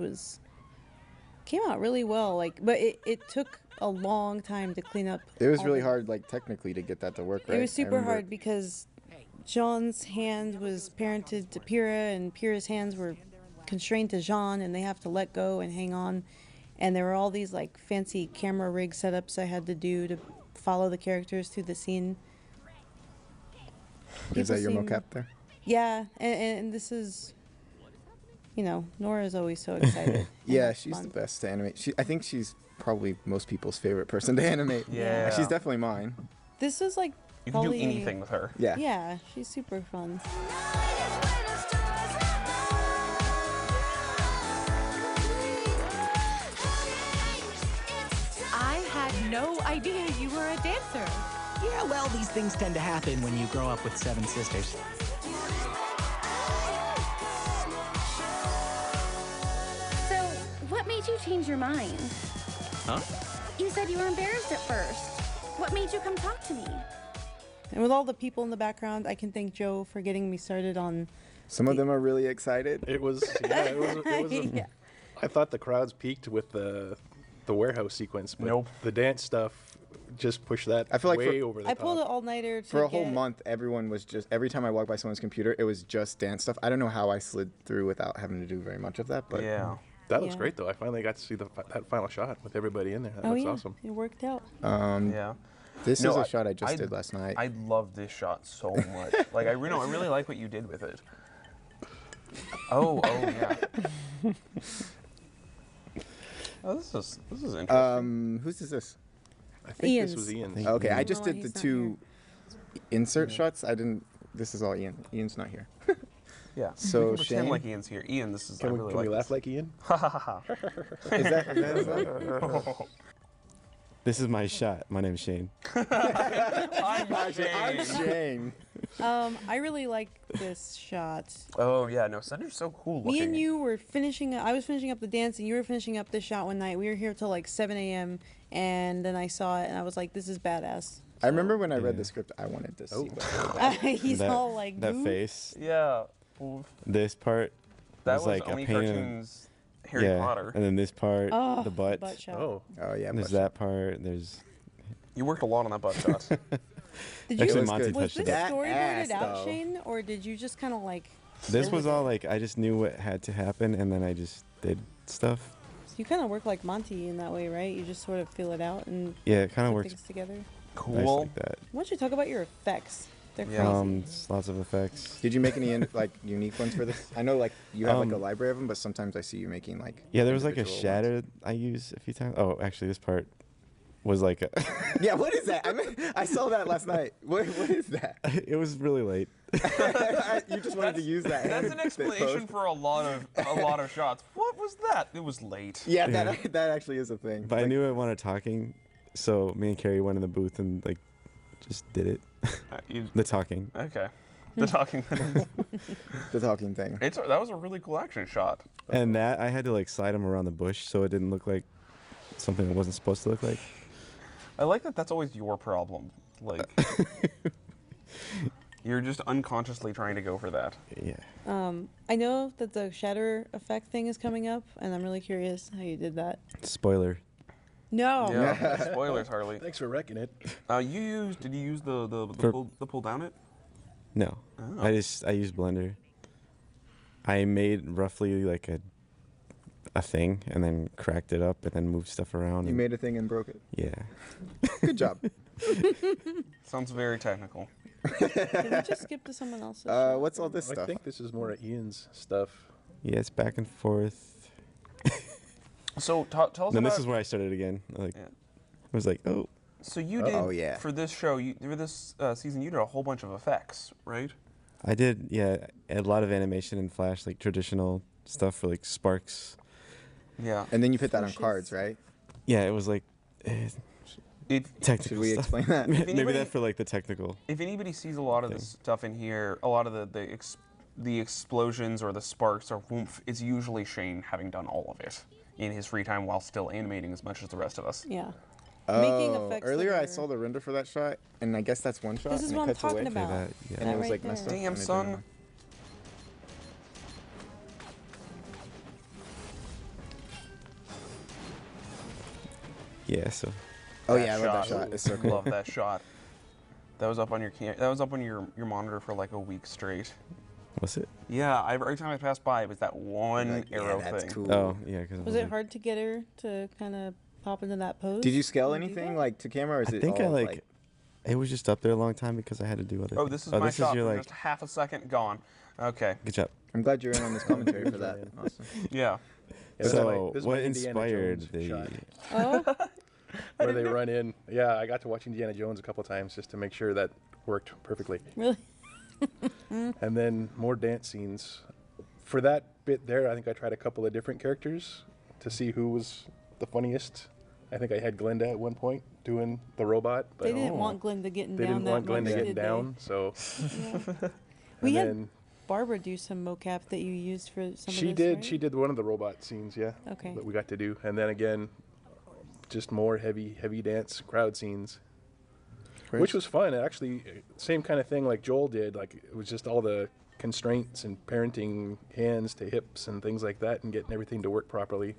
came out really well, like, but it took a long time to clean up. It was all really the- hard, like technically, to get that to work. Right? It was I super remember- hard because Jean's hand was parented to Pyrrha, and Pyrrha's hands were constrained to Jean, and they have to let go and hang on. And there were all these like fancy camera rig setups I had to do to follow the characters through the scene. Is that your People mocap there? Yeah, and this is, you know, Nora's always so excited. and Yeah, that's she's fun. the best to animate. I think she's probably most people's favorite person to animate. Yeah. She's definitely mine. This is like You can do probably- anything with her. Yeah. Yeah, she's super fun. I had no idea you were a dancer. Yeah, well, these things tend to happen when you grow up with 7 sisters. So, what made you change your mind? Huh? You said you were embarrassed at first. What made you come talk to me? And with all the people in the background, I can thank Joe for getting me started on. Some of them are really excited. It was, yeah, it was Yeah. I thought the crowds peaked with the warehouse sequence, but Nope. the dance stuff just pushed that I feel like way for- over the I top. pulled an all-nighter to For a whole get- month, everyone was just, every time I walked by someone's computer, it was just dance stuff. I don't know how I slid through without having to do very much of that, but Yeah. That was Yeah. great, though. I finally got to see that final shot with everybody in there. That Oh looks yeah, awesome. it worked out. Yeah. This No, is a shot I just I- did last night. I love this shot so much. Like I really like what you did with it. Oh yeah. Oh, this is interesting. Whose is this? I think this was Ian's. Okay, I just No, did he's the not 2 insert shots. I didn't. This is all Ian. Ian's not here. Yeah. So we can pretend Shane? like Ian's here. Ian, this is. Can I we, really can like we laugh this. like Ian? Ha ha ha. Is that his name? This is my shot. My name's Shane. I'm I'm Shane. I really like this shot. Oh yeah, no, Sender's so cool looking. Me and you were finishing. I was finishing up the dance, and you were finishing up the shot one night. We were here till like 7 a.m. and then I saw it, and I was like, "This is badass." I remember when I read the script, I wanted to see. He's that, all like, that "Boo." face. Yeah. Oof. This part That was was like only a pain in cartoons. Harry yeah, Potter. and then this part, Oh, the butt. butt shot. Oh. Oh yeah. There's butt that part. There's You worked a lot on that butt shot. Did actually was Monty good. Was touched this it. That storyboarded ass, out, though. Shane, or did you just kind of like? This go was with all it? like I just knew what had to happen, and then I just did stuff. You kind of work like Monty in that way, right? You just sort of feel it out and Yeah, it kind of put works things together. nice Cool. like that. Why don't you talk about your effects? They're Yeah. crazy. Just lots of effects. Did you make any like unique ones for this? I know like you have like a Um, library of them, but sometimes I see you making like. Yeah, there was like a individual shadow I used a few times. Oh, actually, this part was like a ones. Yeah, what is that? I saw that last night. What is that? it was really late. You just wanted to use that. That's an hand explanation post. for a lot of shots. What was that? It was late. Yeah, Yeah. that actually is a thing. But I knew I wanted talking, so me and Carrie went in the booth and like just did it. The talking. Okay. The talking. The talking thing. That was a really cool action shot. And that I had to like slide him around the bush so it didn't look like something it wasn't supposed to look like. I like that. That's always your problem. Like you're just unconsciously trying to go for that. Yeah. I know that the shatter effect thing is coming up, and I'm really curious how you did that. Spoiler. No. Yeah. Spoilers, Harley. Thanks for wrecking it. Did you use the pull down it? No. Oh. I used Blender. I made roughly like a thing and then cracked it up and then moved stuff around. You and- made a thing and broke it. Yeah. Good job. Sounds very technical. Did we just skip to someone else's? What's all this I stuff? think this is more of Ian's stuff. Yeah, it's back and forth. So tell us Then about. this is where I started again. Like, I was like, oh. So you did for this show, for this season, you did a whole bunch of effects, right? I did, yeah, a lot of animation in Flash, like traditional stuff for like sparks. Yeah. And then you put that on cards, right? Yeah, it was like technical. Should we stuff. explain that? Maybe that for like the technical. If anybody sees a lot of this stuff in here, a lot of the explosions or the sparks or whoomph, it's usually Shane having done all of it in his free time while still animating as much as the rest of us. Yeah. Oh, effects earlier that I are- saw the render for that shot, and I guess that's one shot. This is and what it I'm cuts away. talking about. Yeah. And That it was right like messed up. there. Damn, when it did son. it. Yeah, so. Oh yeah, I love that shot. It's so cool. Love that shot. That was up on your that was up on your monitor for like a week straight. Was it? Yeah, every time I passed by, it was that one arrow thing. Cool. Oh, yeah. Cause Was it hard to get her to kind of pop into that pose? Did you scale and do anything that? like to camera? Or is I it think I all, like. It was just up there a long time because I had to do other Oh, things. this is my shot your, for like, just half a second gone. Okay. Good job. I'm glad you're in on this commentary for that. Awesome. Yeah. So, this is what my Indiana inspired Jones the? shot. Oh. Where they run in. Yeah, I got to watch Indiana Jones a couple times just to make sure that worked perfectly. Really? And then more dance scenes. For that bit there, I think I tried a couple of different characters to see who was the funniest. I think I had Glenda at one point doing the robot. But They didn't want Glenda getting they down didn't want that Glenda much, getting did they? down, so. Yeah. We had then Barbara do some mocap that you used for some she of this, did. right? She did one of the robot scenes, yeah. Okay. That we got to do, and then again, just more heavy dance crowd scenes, which was fun. Actually, same kind of thing like Joel did. Like it was just all the constraints and parenting hands to hips and things like that, and getting everything to work properly.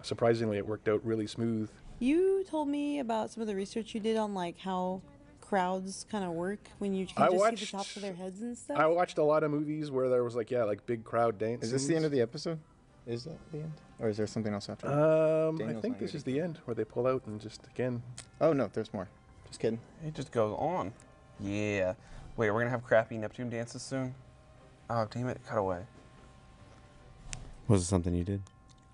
Surprisingly, it worked out really smooth. You told me about some of the research you did on like how crowds kind of work when you can I just see watched- the tops of their heads and stuff. I watched a lot of movies where there was like big crowd dance. Is this the end of the episode? Is that the end, or is there something else after? I Daniel's think not this here is the end where they pull out and just again. Oh no, there's more. Just kidding. It just goes on. Yeah. Wait, we're gonna have crappy Neptune dances soon? Oh, damn it! Cut away. Was it something you did?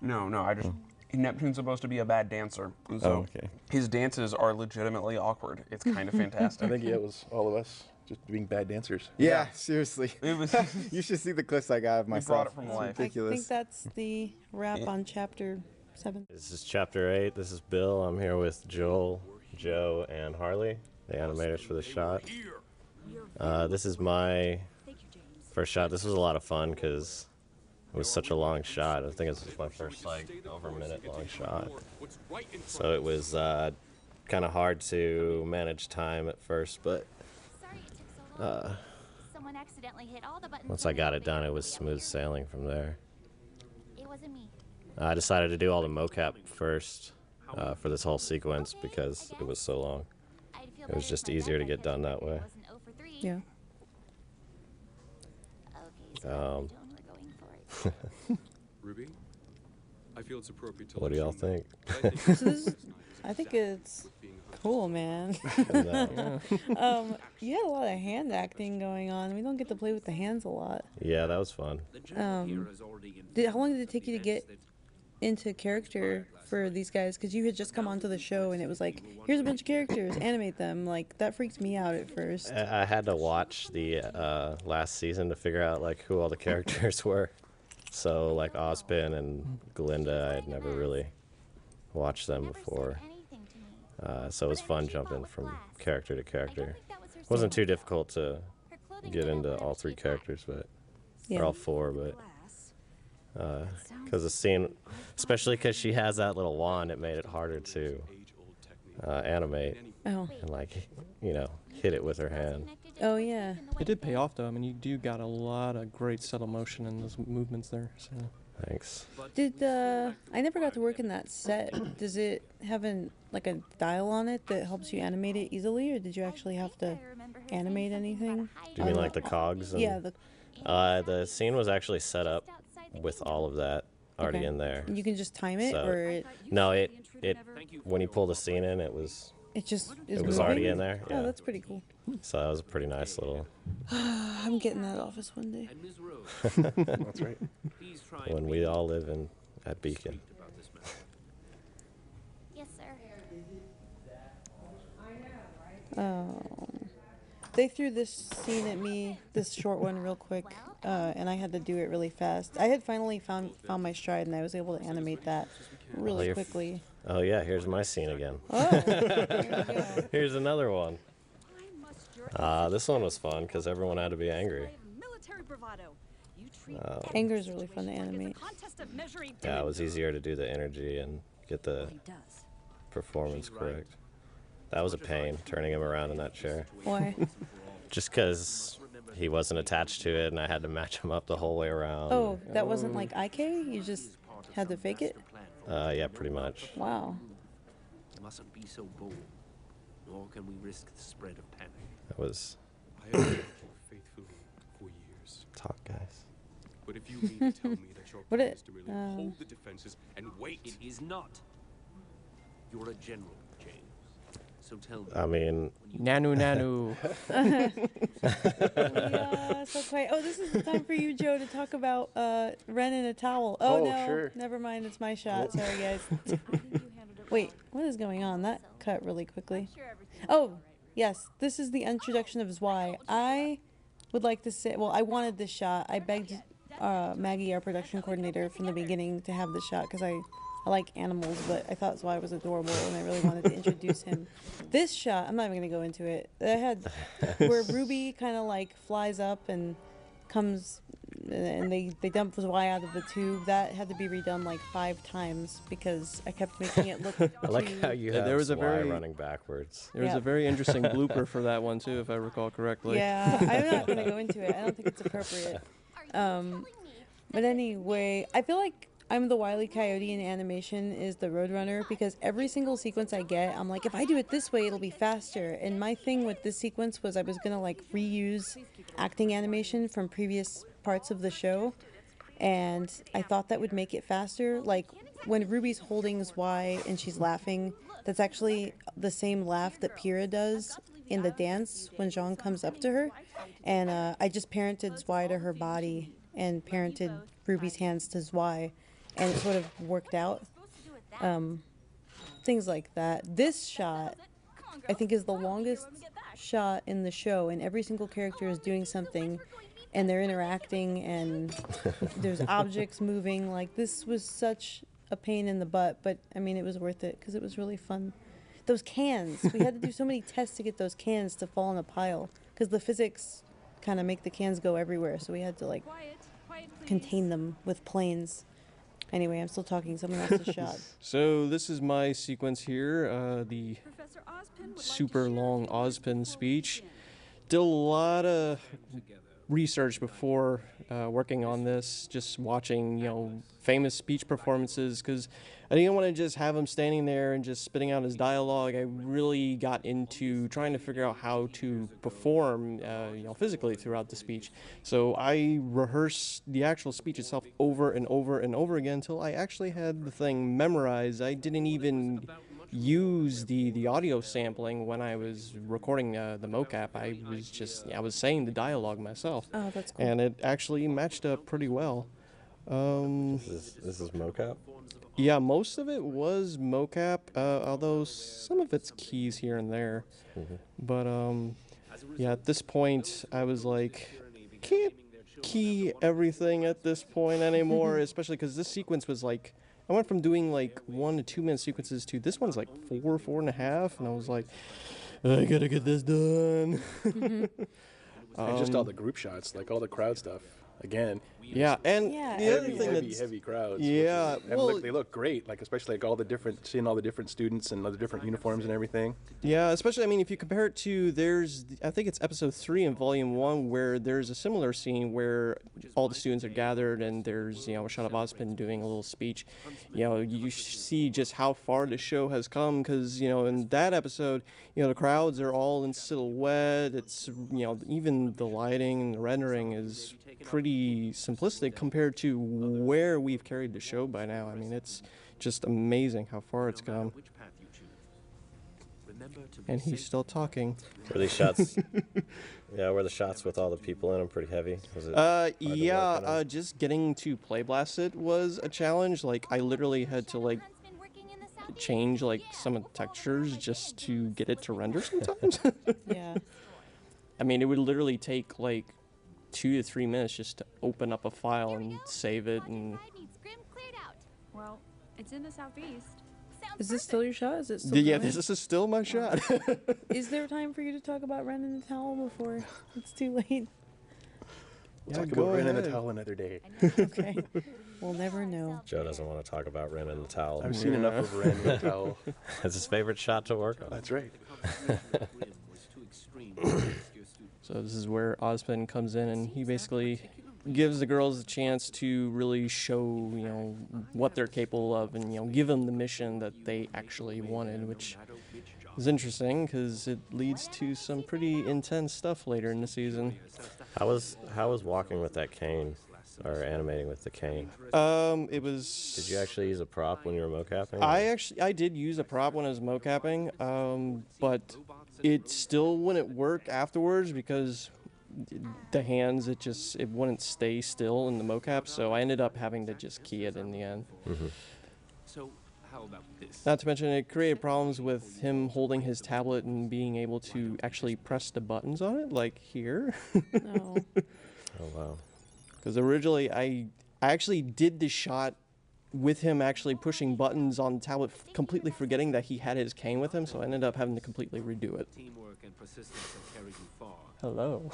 No, I just. Neptune's supposed to be a bad dancer. And so okay. His dances are legitimately awkward. It's kind of fantastic. I think it was all of us just being bad dancers. Yeah, seriously. It was. You should see the clips I got of myself. brought it from It's life. ridiculous. I think that's the wrap on chapter 7. This is chapter 8. This is Bill. I'm here with Joel, Joe, and Harley, the animators for the shot. This is my first shot. This was a lot of fun because it was such a long shot. I think this was my first over a minute long shot. So it was kind of hard to manage time at first, but Someone accidentally hit all the buttons. once I got it done, it was smooth sailing from there. It wasn't me. I decided to do all the mocap first for this whole sequence because it was so long. It was just easier to get done that way. Yeah. Rwby, I feel it's appropriate to What do y'all think? I think it's cool, man. You had a lot of hand acting going on. We don't get to play with the hands a lot. Yeah, that was fun. How long did it take you to get into character for these guys? Because you had just come onto the show and it was like, here's a bunch of characters, animate them. Like, that freaks me out at first. I had to watch the last season to figure out like who all the characters were. So like Ozpin and Glinda, I had never really watched them before. So it was fun jumping from character to character. It wasn't too difficult to get into all 3 characters, but or all 4, but because the scene, especially because she has that little wand, it made it harder to animate and like hit it with her hand. Oh yeah. It did pay off though. I mean, you do got a lot of great subtle motion in those movements there. So. Thanks. Did I never got to work in that set. Does it have a dial on it that helps you animate it easily, or did you actually have to animate anything? Do you mean like the cogs? And, yeah. The scene was actually set up with all of that already in there. You can just time it, So- or it. No, it when you pull the scene in, it was It just is it was moving? already in there. Oh, Yeah. that's pretty cool. So that was a pretty nice little. I'm getting that office one day. That's right. When we all live in at Beacon. Yes, sir. They threw this scene at me, this short one, real quick, and I had to do it really fast. I had finally found my stride, and I was able to animate that really quickly. Oh yeah, here's my scene again. Oh, there you go. Here's another one. This one was fun because everyone had to be angry. Anger is really fun to animate. Yeah, it was easier to do the energy and get the performance correct. That was a pain, turning him around in that chair. Why? Just because he wasn't attached to it and I had to match him up the whole way around. Oh, that wasn't like IK? You just had to fake it? Yeah, pretty much. Wow. You mustn't be so bold, nor can we risk the spread of panic. That was... I have worked faithfully for years. Talk, guys. But if you mean to tell me that your What plan it- is to merely hold the defenses and wait... It is not. You're a general, James. So tell me. I mean... Nanu nanu. Yeah, so quiet. Oh, this is the time for you, Joe, to talk about Ren in a towel. Oh, no. Sure. Never mind. It's my shot. Sorry, guys. Wait, what is going on? That cut really quickly. Oh, yes. This is the introduction of Zwei. I would like to say, well, I wanted this shot. I begged Maggie, our production coordinator, from the beginning to have this shot because I like animals, but I thought Zwei was adorable and I really wanted to introduce him. This shot, I'm not even going to go into it. I had where Rwby kind of like flies up and comes and they dump Zwei out of the tube. That had to be redone like 5 times because I kept making it look I like how you have there was a Zwei very running backwards. There was a very interesting blooper for that one too, if I recall correctly. Yeah, I'm not going to go into it. I don't think it's appropriate. But anyway, I feel like I'm the Wile E. Coyote in animation is the Roadrunner because every single sequence I get, I'm like, if I do it this way, it'll be faster. And my thing with this sequence was I was going to like reuse acting animation from previous parts of the show. And I thought that would make it faster. Like when Ruby's holding Zwei and she's laughing, that's actually the same laugh that Pyrrha does in the dance when Jean comes up to her. And I just parented Zwei to her body and parented Ruby's hands to Zwei. And it sort of worked out. Things like that. This shot, I think, is the longest shot in the show, and every single character is doing something, and they're interacting, and there's objects moving. Like, this was such a pain in the butt, but, I mean, it was worth it, because it was really fun. Those cans. We had to do so many tests to get those cans to fall in a pile, because the physics kind of make the cans go everywhere, so we had to, like, contain them with planes. Anyway, I'm still talking. Someone else's shot. So this is my sequence here, the super long Ozpin speech. Did a lot of research before working on this, just watching, famous speech performances, because I didn't want to just have him standing there and just spitting out his dialogue. I really got into trying to figure out how to perform, physically throughout the speech. So I rehearsed the actual speech itself over and over and over again until I actually had the thing memorized. I didn't even use the audio sampling when I was recording the mocap. I was saying the dialogue myself. Oh, that's cool. And it actually matched up pretty well. This is mocap? Yeah, most of it was mocap, although some of it's keys here and there. But yeah, at this point, I was like, can't key everything at this point anymore, especially because this sequence was like, I went from doing like 1 to 2 minute sequences to this one's like 4.5, and I was like, I gotta get this done. And just all the group shots, like all the crowd stuff. Again, yeah, and the other thing heavy crowds. Yeah, and they look great. Like especially like seeing all the different students and all the different uniforms and everything. Yeah, especially if you compare it to I think it's episode 3 in volume 1 where there's a similar scene where all the students are gathered and there's a shot of Ozpin doing a little speech. You see just how far the show has come because in that episode the crowds are all in silhouette. It's even the lighting and the rendering is pretty simplistic compared to where we've carried the show by now. I mean, it's just amazing how far it's come. And he's still talking. Were these shots? Yeah, were the shots with all the people in them pretty heavy? Was it hard to work on them? Just getting to play blast it was a challenge. Like, I literally had to, like, change, like, some of the textures just to get it to render sometimes. Yeah. I mean, it would literally take, like, 2 to 3 minutes just to open up a file and save it. And Well, it's in the southeast. Is this still your shot? Is it still yeah, going? this is still my shot. Is there time for you to talk about Ren in the Towel before it's too late? We'll talk about Ren in the Towel another day. Okay. We'll never know. Joe doesn't want to talk about Ren in the Towel. I've seen enough of Ren in the Towel. It's his favorite shot to work on. That's right. So this is where Ozpin comes in, and he basically gives the girls a chance to really show, you know, what they're capable of, and, you know, give them the mission that they actually wanted, which is interesting because it leads to some pretty intense stuff later in the season. How was walking with that cane, or animating with the cane? It was. Did you actually use a prop when you were mocapping? I did use a prop when I was mocapping, but it still wouldn't work afterwards because the hands, it wouldn't stay still in the mocap, so I ended up having to just key it in the end. So how about this? Not to mention it created problems with him holding his tablet and being able to actually press the buttons on it, like here. No. Oh wow. Because originally I actually did the shot with him actually pushing buttons on the tablet, completely forgetting that he had his cane with him, so I ended up having to completely redo it. Teamwork and persistence have carried you far. Hello.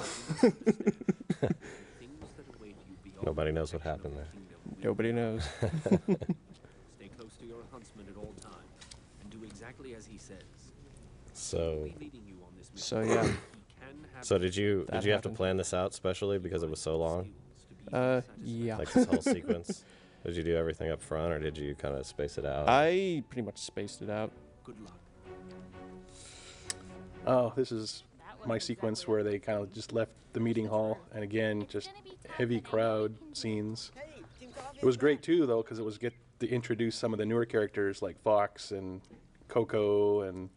Nobody knows what happened there. Nobody knows. Stay close to your huntsman at all times and do exactly as he says. So. Yeah. So did you have to happened. plan this out specially because it was so long? Yeah. Like this whole sequence. Did you do everything up front, or did you kind of space it out? I pretty much spaced it out. Good luck. Oh, this is my sequence where they kind of just left the meeting hall, and again, just heavy crowd scenes. It was great too, though, because it was get to introduce some of the newer characters like Fox and Coco, and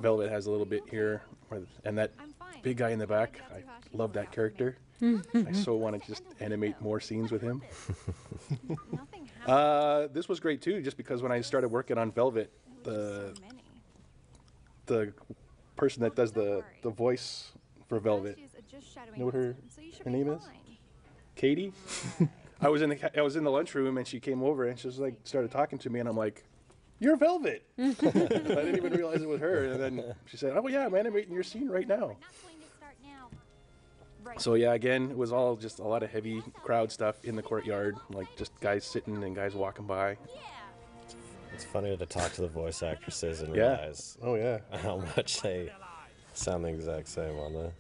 Velvet has a little bit here, and that big guy in the back. I love that character. I so want to just animate more scenes with him. This was great too, just because when I started working on Velvet, the person that does the voice for Velvet, you know what her name is? Katie. I was in the lunchroom, and she came over and she was like started talking to me, and I'm like, "You're Velvet." I didn't even realize it was her, and then she said, "Oh yeah, I'm animating your scene right now." So yeah, again, it was all just a lot of heavy crowd stuff in the courtyard, like just guys sitting and guys walking by. It's funny to talk to the voice actresses and Yeah. realize how much they sound the exact same on the.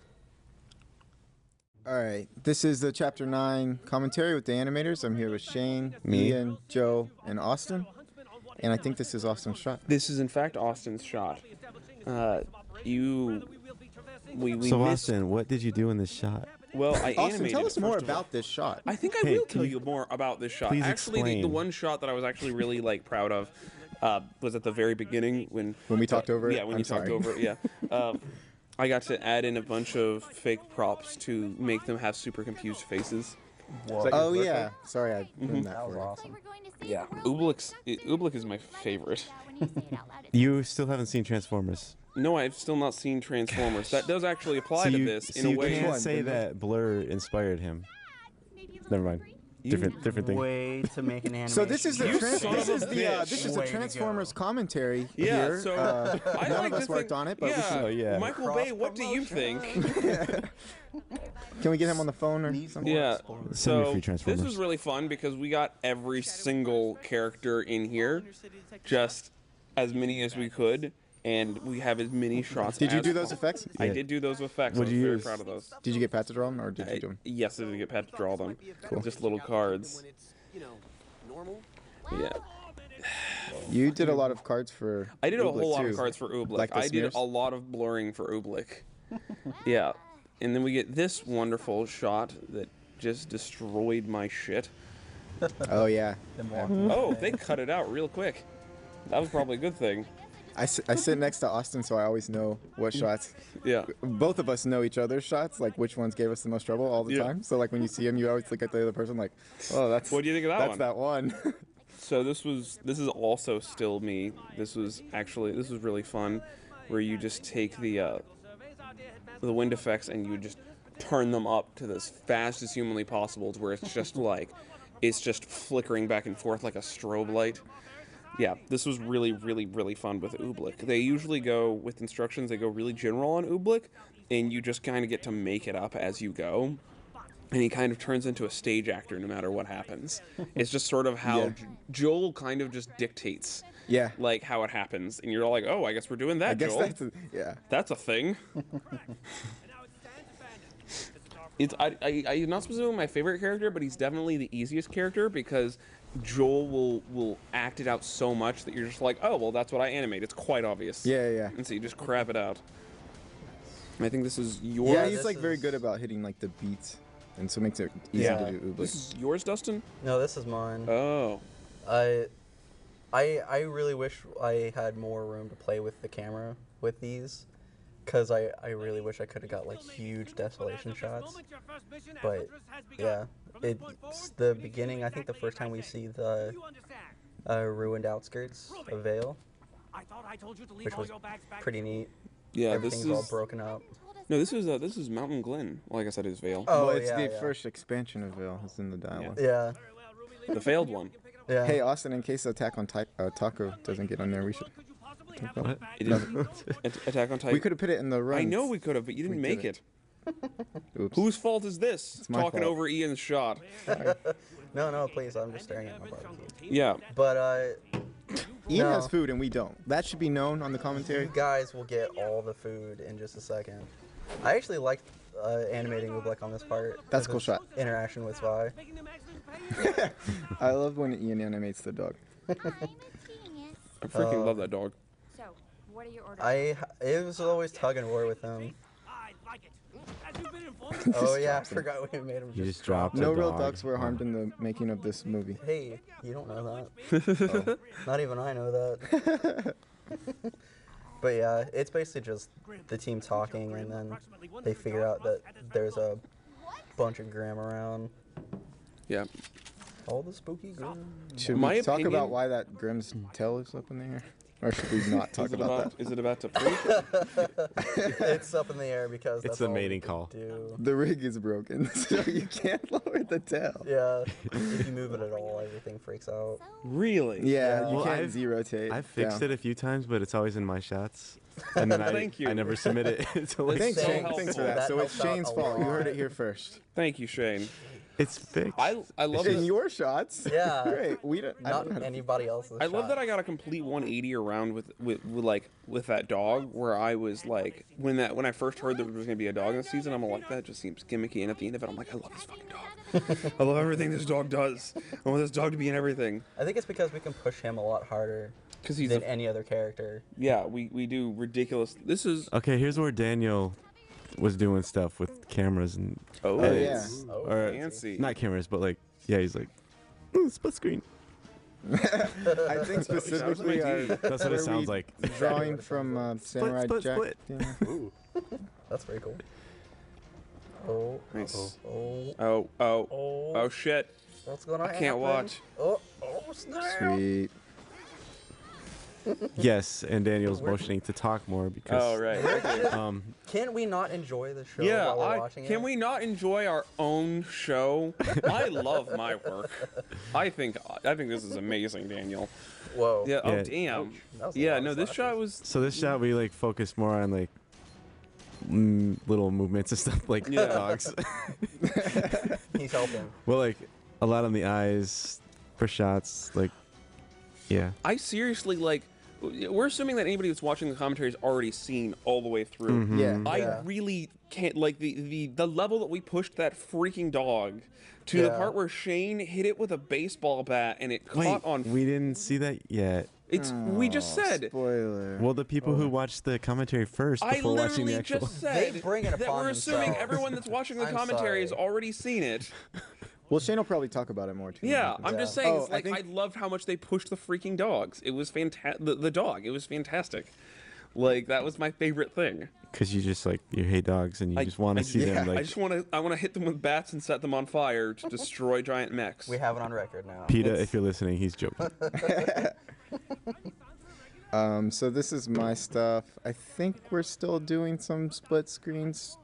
All right, this is the Chapter 9 commentary with the animators. I'm here with Shane, Ian, Joe, and Austin. And I think this is Austin's shot. This is in fact Austin's shot. Austin, what did you do in this shot? Well, I Austin, animated tell us it, more first of all. about this shot. I think I will tell you more about this shot. please Actually, the explain. one shot that I was actually really proud of was at the very beginning when we talked over it? Yeah, when I'm you talked sorry. over it. Yeah. I got to add in a bunch of fake props to make them have super confused faces. Oh yeah, sorry I ruined that for you. awesome. Yeah, Oobleck is my favorite. You still haven't seen Transformers. No, I've still not seen Transformers. That does actually apply to this in a way. You can't say that Blur inspired him. Never mind. Different thing. Way to make an animation. So this is the Way to Transformers commentary Yeah, here. so I none like of to us worked think- on it, but we yeah, should, Michael Bay, what do you think? can we get him on the phone or something? Yeah. Send me So free this Transformers. was really fun because we got every single character in here, just as many as we could, and we have as many shots. Did you as do those possible. effects? I did do those effects. What I did was you very use? proud of those. Did you get Pat to draw them, or did you do them? Yes, I did get Pat to draw them. Cool. Just little cards. Yeah. You did a lot of cards for. I did a Oobleck, whole lot of too. cards for Oobleck. Like the I did smears? a lot of blurring for Oobleck. Yeah. And then we get this wonderful shot that just destroyed my shit. Oh yeah. Oh, they cut it out real quick. That was probably a good thing. I sit next to Austin, so I always know what shots. Yeah. Both of us know each other's shots, like which ones gave us the most trouble all the time. So like when you see him, you always look at the other person like, oh, that's. What do you think of that one? That's that one. So this is also still me. This was really fun, where you just take the wind effects and you just turn them up to as fast as humanly possible, to where it's just like, it's just flickering back and forth like a strobe light. Yeah, this was really, really, really fun with Oobleck. They usually go with instructions. They go really general on Oobleck, and you just kind of get to make it up as you go. And he kind of turns into a stage actor no matter what happens. It's just sort of how Joel kind of just dictates, like how it happens, and you're all like, "Oh, I guess we're doing that, I guess Joel." That's a thing. I'm not specifically my favorite character, but he's definitely the easiest character because Joel will act it out so much that you're just like, "Oh, well, that's what I animate." It's quite obvious. Yeah. And so you just crap it out. And I think this is yours. Yeah, he's like very good about hitting like the beats. And so it makes it easy to do Oobleck. This is yours, Dustin? No, this is mine. Oh. I really wish I had more room to play with the camera with these, because I really wish I could have got like huge desolation shots. But yeah, it's the beginning. I think the first time we see the ruined outskirts of Vale, which was pretty neat. Yeah, everything's all broken up. No, this is Mountain Glen. Well, like I said, it's Vale. Oh, well, it's the first expansion of Vale. It's in the dialogue. Yeah. The failed one. Yeah. Hey, Austin, in case Attack on Taco doesn't get on there, we should. What? Attack on Titan. We could have put it in the run. I know we could have, but you didn't make it. Oops. Whose fault is this? It's my Talking fault. over Ian's shot. No, please. I'm just staring at my barbecue. Yeah. But Ian has food and we don't. That should be known on the commentary. You guys will get all the food in just a second. I actually liked animating Oobleck on this part. That's a cool shot. Interaction with Svi. I love when Ian animates the dog. I freaking love that dog. So, what are your orders? It was always tug and war with him. Oh yeah, I forgot we made him. You just dropped No a real dog. dogs were harmed in the making of this movie. Hey, you don't know that. Oh, not even I know that. But yeah, it's basically just the team talking, and then they figure out that there's a bunch of Grimm around. Yeah. All the spooky Grimm. Should we talk about why that Grimm's tail is up in the air? Or should we not talk about that? Is it about to freak? It's up in the air because that's It's the all we mating can call. do. The rig is broken, so you can't lower the tail. Yeah, if you move it at all, everything freaks out. Really? Yeah, you Well, can't I've Z-rotate. I've fixed down. it a few times, but it's always in my shots. And then Thank you. I never submit it until like Thanks, so Shane. helpful. Thanks for that. That So it's helps out Shane's a fault. You lot. heard it here first. Thank you, Shane. It's fixed. I love In this. your shots? Yeah. Great. We don't. I don't know how Not to- anybody else's. I love that I got a complete 180 around with that dog, where I was like, when I first heard there was gonna be a dog in the season, I'm like, that just seems gimmicky, and at the end of it, I'm like, I love this fucking dog. I love everything this dog does. I want this dog to be in everything. I think it's because we can push him a lot harder He's than any other character. Yeah, we do ridiculous. This is Okay, here's where Daniel was doing stuff with cameras and edits. yeah. Oh, fancy. Not cameras, but like he's like, ooh, split screen. I think specifically That's what it sounds like. Drawing from Samurai split, Jack. split. Yeah. Ooh, that's very cool. Oh, Nice. oh, Oh shit. what's going on? I can't watch. Oh, snap! Sweet. Yes, and Daniel's motioning to talk more because. Oh right. Can we not enjoy the show Yeah, while we're watching can it? we not enjoy our own show? I love my work. I think this is amazing, Daniel. Whoa. Yeah. Oh Yeah. damn. That was a Yeah. lot No, of this slashes. shot was. So this shot we like focus more on like little movements and stuff like Yeah. dogs. He's helping. Well, like a lot on the eyes for shots, like yeah. I seriously like. We're assuming that anybody that's watching the commentary has already seen all the way through. Mhm. Yeah. I really can't like the level that we pushed that freaking dog to the Yeah. part where Shane hit it with a baseball bat and it caught on. We didn't see that yet. We just said. Spoiler. Well, the people who watched the commentary first I before watching the literally actual. just said They bring it that upon we're assuming themselves. everyone that's watching the I'm commentary has sorry. already seen it. Well, Shane will probably talk about it more too. Yeah, I'm just saying. Oh, It's like I loved how much they pushed the freaking dogs. It was fantastic. The dog. It was fantastic. Like that was my favorite thing. Because you just you hate dogs and you just want to see them. Like, I want to hit them with bats and set them on fire to destroy giant mechs. We have it on record now. PETA, if you're listening, he's joking. So this is my stuff. I think we're still doing some split screen stuff.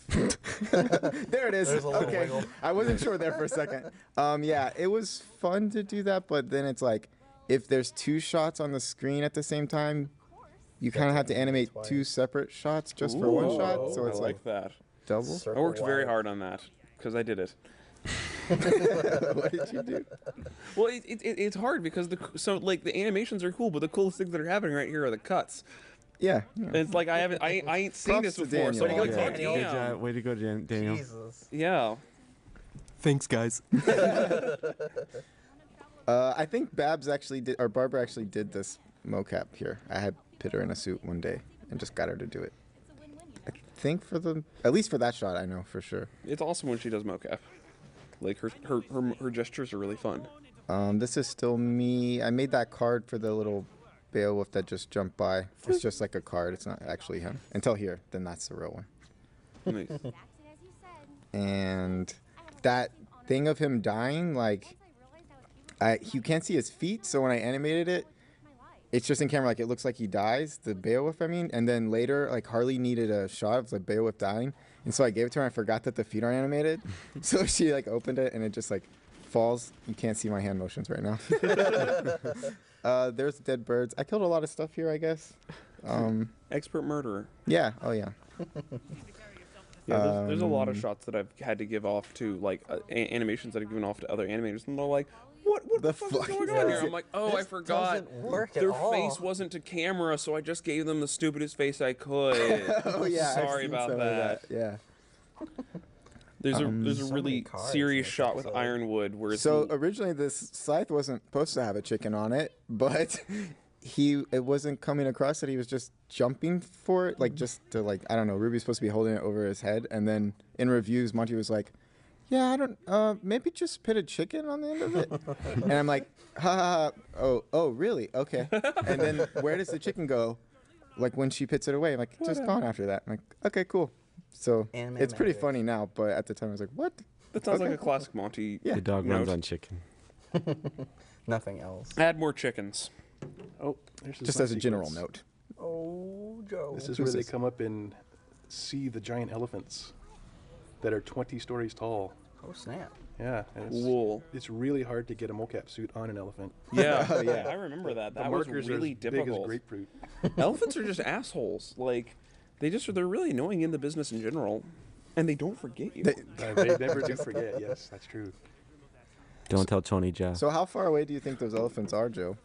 There it is. Okay. Wiggle. I wasn't sure there for a second. Yeah, it was fun to do that, but then it's like if there's 2 shots on the screen at the same time, you kind of have to animate 2 separate shots just for 1 shot. So it's I like that. Double. I worked very hard on that because I did it. What did you do? Well, it's hard because the animations are cool, but the coolest things that are happening right here are the cuts. Yeah. It's like I ain't seen this before. So Good job. Way to go, Daniel. Jesus. Yeah. Thanks, guys. I think Barbara actually did this mocap here. I had put her in a suit one day and just got her to do it. I think at least for that shot, I know for sure. It's awesome when she does mocap. Like her gestures are really fun. This is still me. I made that card for the little Beowulf that just jumped by. It's just like a card. It's not actually him. Until here, then that's the real one. Nice. And that thing of him dying, like, you can't see his feet, so when I animated it, it's just in camera, like, it looks like he dies, the Beowulf, I mean, and then later, like, Harley needed a shot of the Beowulf dying, and so I gave it to her, and I forgot that the feet are animated, so she, like, opened it, and it just, like, falls. You can't see my hand motions right now. There's dead birds. I killed a lot of stuff here, I guess. Expert murderer. Yeah, oh yeah. Yeah, there's a lot of shots that I've had to give off to, like, animations that I've given off to other animators, and they're like, what the fuck is going on here? I'm like, oh, I forgot. Their face wasn't to camera, so I just gave them the stupidest face I could. Oh yeah, sorry about that. Yeah. There's a really serious shot with Ironwood where it's originally this scythe wasn't supposed to have a chicken on it, but it wasn't coming across that he was just jumping for it, like just to like I don't know. Ruby's supposed to be holding it over his head, and then in reviews, Monty was like, "Yeah, I don't. Maybe just put a chicken on the end of it." And I'm like, "Ha ha ha! Oh, really? Okay." And then where does the chicken go? Like when she puts it away, I'm like, just gone after that. I'm like, okay, cool. So it's pretty funny now, but at the time I was like, what? That sounds like a classic Monty. Yeah. The dog runs on chicken. Nothing else. Add more chickens. Oh, there's just as a general note. Oh, Joe. This is where they come up and see the giant elephants that are 20 stories tall. Oh, snap. Yeah. Cool. It's really hard to get a mocap suit on an elephant. Yeah, Oh, yeah. I remember that. The That was markers really are as difficult. big as grapefruit. Elephants are just assholes. Like, they're really annoying in the business in general, and they don't forget you. They never do forget. Yes, that's true. Don't tell Tony Jaa. So how far away do you think those elephants are, Joe?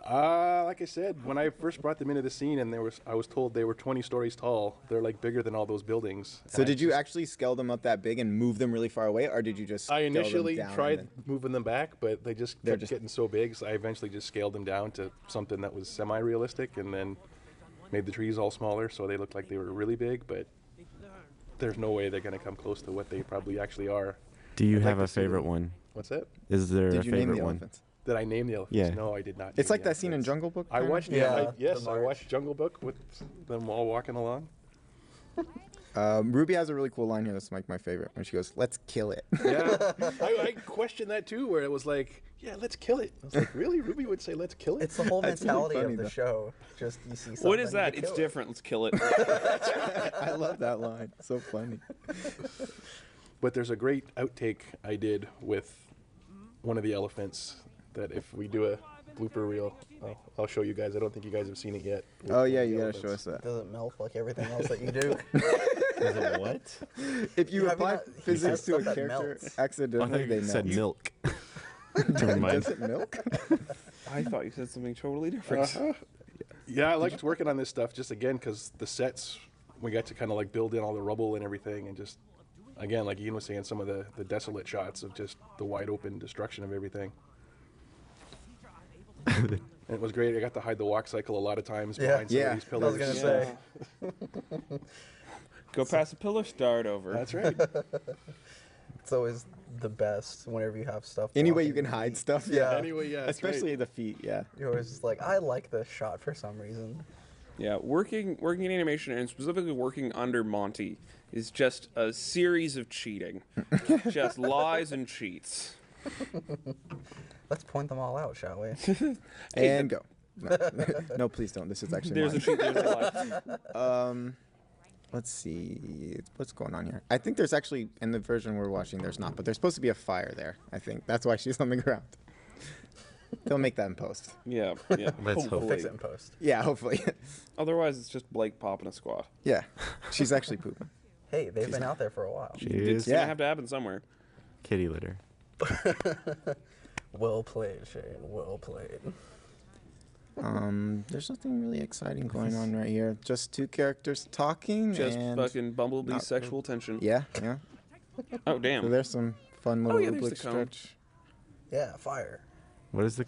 Like I said, when I first brought them into the scene, and I was told they were 20 stories tall. They're like bigger than all those buildings. So did you actually scale them up that big and move them really far away, or did you just? I scale them initially down tried moving them back, but they just kept getting so big. So I eventually just scaled them down to something that was semi-realistic, and then made the trees all smaller so they looked like they were really big. But there's no way they're going to come close to what they probably actually are. Do you have a favorite one? What's that? Is there Did a you name favorite the one? elephants? Did I name the elephants? Yeah. No, I did not. It's name like the that scene in elephants. Jungle Book. I kinda? watched. I watched Jungle Book with them all walking along. Ruby has a really cool line here that's like my favorite when she goes, "Let's kill it." Yeah, I questioned that too, where it was like, "Yeah, let's kill it." I was like, "Really?" Ruby would say, "Let's kill it." It's the whole That's mentality really funny, of the though. show. Just you see something. What is that? you It's kill different. Let's kill it. I love that line. So funny. But there's a great outtake I did with one of the elephants that if we do a blooper reel, I'll show you guys. I don't think you guys have seen it yet. Oh yeah, you gotta show us that. Does it melt like everything else that you do? Is it what? If you Yeah, I mean, apply that- physics to a stuff that character melts. accidentally, they said melt. milk. Never mind. Does it milk? I thought you said something totally different. Yeah, I liked working on this stuff just again because the sets we got to kind of like build in all the rubble and everything, and just again, like Ian was saying, some of the desolate shots of just the wide open destruction of everything. And it was great. I got to hide the walk cycle a lot of times behind some of these I was pillars. gonna say. Go past the pillar, start over. That's right. It's always the best whenever you have stuff. Any way you blocking can the hide feet. stuff. Yeah. Anyway, yeah. it's Especially great. the feet. Yeah. You're always just like, I like this shot for some reason. Yeah, working in animation and specifically working under Monty is just a series of cheating, just lies and cheats. Let's point them all out, shall we? And go. No. No, please don't. This is actually There's mine. a cheat. There's a lie. Let's see. What's going on here? I think there's actually, in the version we're watching, there's not, but there's supposed to be a fire there, I think. That's why she's on the ground. They'll make that in post. Yeah. Let's hope. We'll fix it in post. Yeah, hopefully. Otherwise, it's just Blake popping a squat. Yeah. She's actually pooping. Hey, they've been out there for a while. It's gonna have to happen somewhere. Kitty litter. Well played, Shane. Well played. There's nothing really exciting going on right here. Just two characters talking. Just and fucking Bumblebee sexual tension. Yeah. Oh damn. So there's some fun little there's the oblique cone. stretch. Yeah, fire. What is the?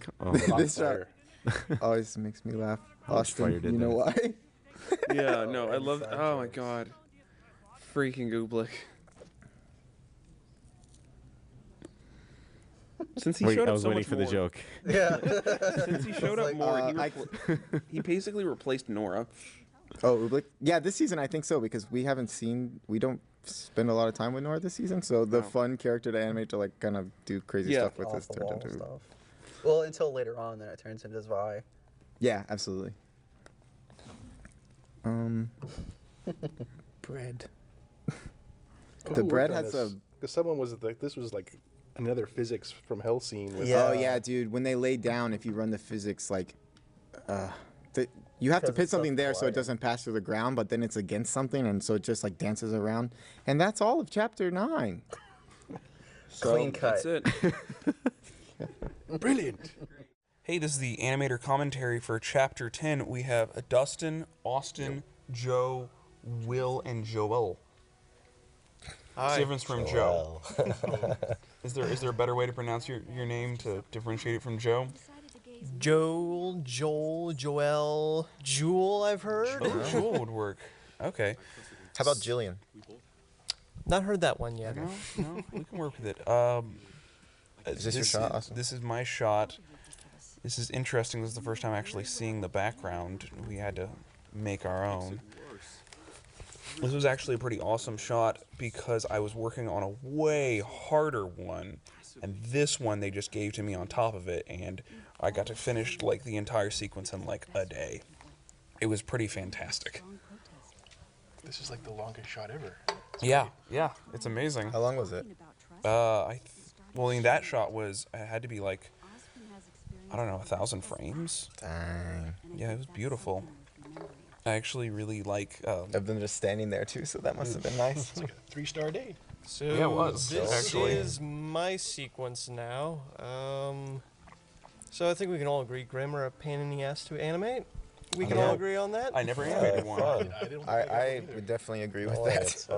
This shot always makes me laugh. Austin, fire did you know why? Yeah, no, I love. Oh my god, freaking Gooblik. Since he showed up I was so waiting much for more. the joke. Yeah. Since he showed up like, more, he basically replaced Nora. Oh, Ooblik? Yeah, this season I think so because we don't spend a lot of time with Nora this season, so the fun character to animate to like kind of do crazy stuff with is turned into. Stuff. Well, until later on, then it turns into Vi. Yeah, absolutely. Bread. The bread has a. Because someone was like, this was like another physics from hell scene. With Oh yeah, dude. When they lay down, if you run the physics, like, you have to put something there so it doesn't pass through the ground, but then it's against something, and so it just like dances around. And that's all of chapter 9. Clean cut. That's it. Brilliant. Hey, this is the animator commentary for Chapter 10. We have Dustin, Austin, Joe, Will, and Joel. What's the difference from Joe? Is there a better way to pronounce your name to differentiate it from Joe? Joel, Joel, Jewel, I've heard. Oh, Jewel would work. Okay. How about Jillian? Not heard that one yet. No, we can work with it. Is this your shot, Austin? This is my shot. This is interesting. This is the first time actually seeing the background. We had to make our own. This was actually a pretty awesome shot because I was working on a way harder one, and this one they just gave to me on top of it, and I got to finish like the entire sequence in like a day. It was pretty fantastic. This is like the longest shot ever. Yeah, it's amazing. How long was it? Well, in that shot it had to be like, I don't know, 1,000 frames. Dang. Yeah, it was beautiful. I actually really like. I've been just standing there too, so that must have been nice. It's like a 3-star day. So Yeah, it was, this actually. is my sequence now. So I think we can all agree Grimm are a pain in the ass to animate. We can all agree on that. I never animated one. I would definitely agree with that.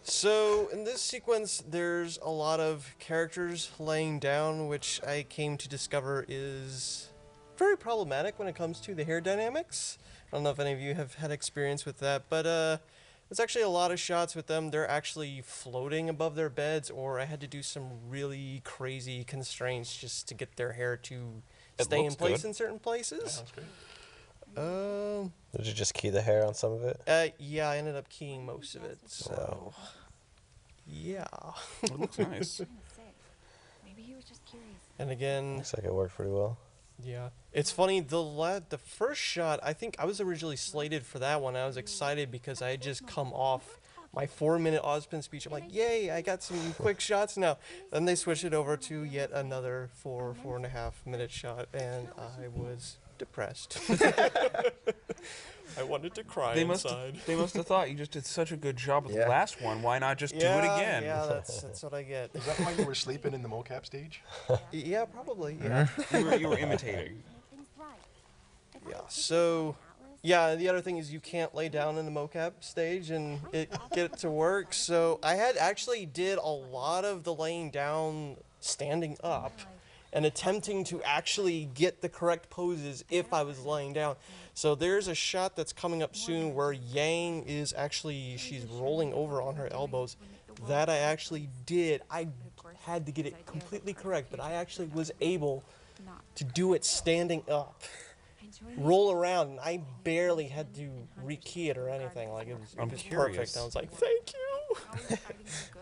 So in this sequence, there's a lot of characters laying down, which I came to discover is very problematic when it comes to the hair dynamics. I don't know if any of you have had experience with that, but there's actually a lot of shots with them. They're actually floating above their beds, or I had to do some really crazy constraints just to get their hair to stay in place in certain places. Did you just key the hair on some of it? Yeah, I ended up keying most of it. So, yeah. It looks nice. Maybe he was just curious. And again, Looks like it worked pretty well. yeah, it's funny. The first shot, I think I was originally slated for that one. I was excited because I had just come off my 4-minute Ozpin speech. I'm like, yay! I got some quick shots now. Then they switched it over to yet another 4.5-minute shot, and I was depressed. I wanted to cry They inside. must have thought you just did such a good job with the last one. Why not just do it again? Yeah, that's what I get. Is that why you were sleeping in the mocap stage? Yeah, probably. Yeah. You were imitating. Yeah. So, yeah. The other thing is you can't lay down in the mocap stage and get it to work. So I had actually did a lot of the laying down standing up, and attempting to actually get the correct poses if I was laying down. So there's a shot that's coming up soon where Yang is actually, she's rolling over on her elbows. That I actually did. I had to get it completely correct, but I actually was able to do it standing up. Roll around, and I barely had to rekey it or anything. Like, it was perfect. I was like, thank you.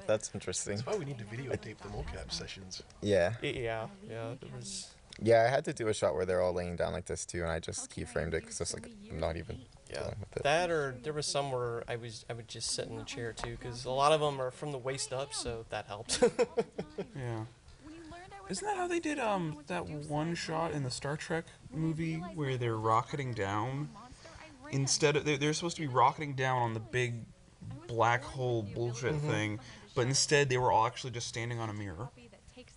That's interesting. That's why we need to videotape the mocap sessions. Yeah. Yeah, it was... Yeah, I had to do a shot where they're all laying down like this too, and I just keyframed it because it's like I'm not even dealing with it. That, or there was some where I would just sit in the chair too, because a lot of them are from the waist up, so that helped. Yeah. Isn't that how they did that one shot in the Star Trek movie where they're rocketing down? Instead of they're supposed to be rocketing down on the big black hole bullshit thing, but instead they were all actually just standing on a mirror.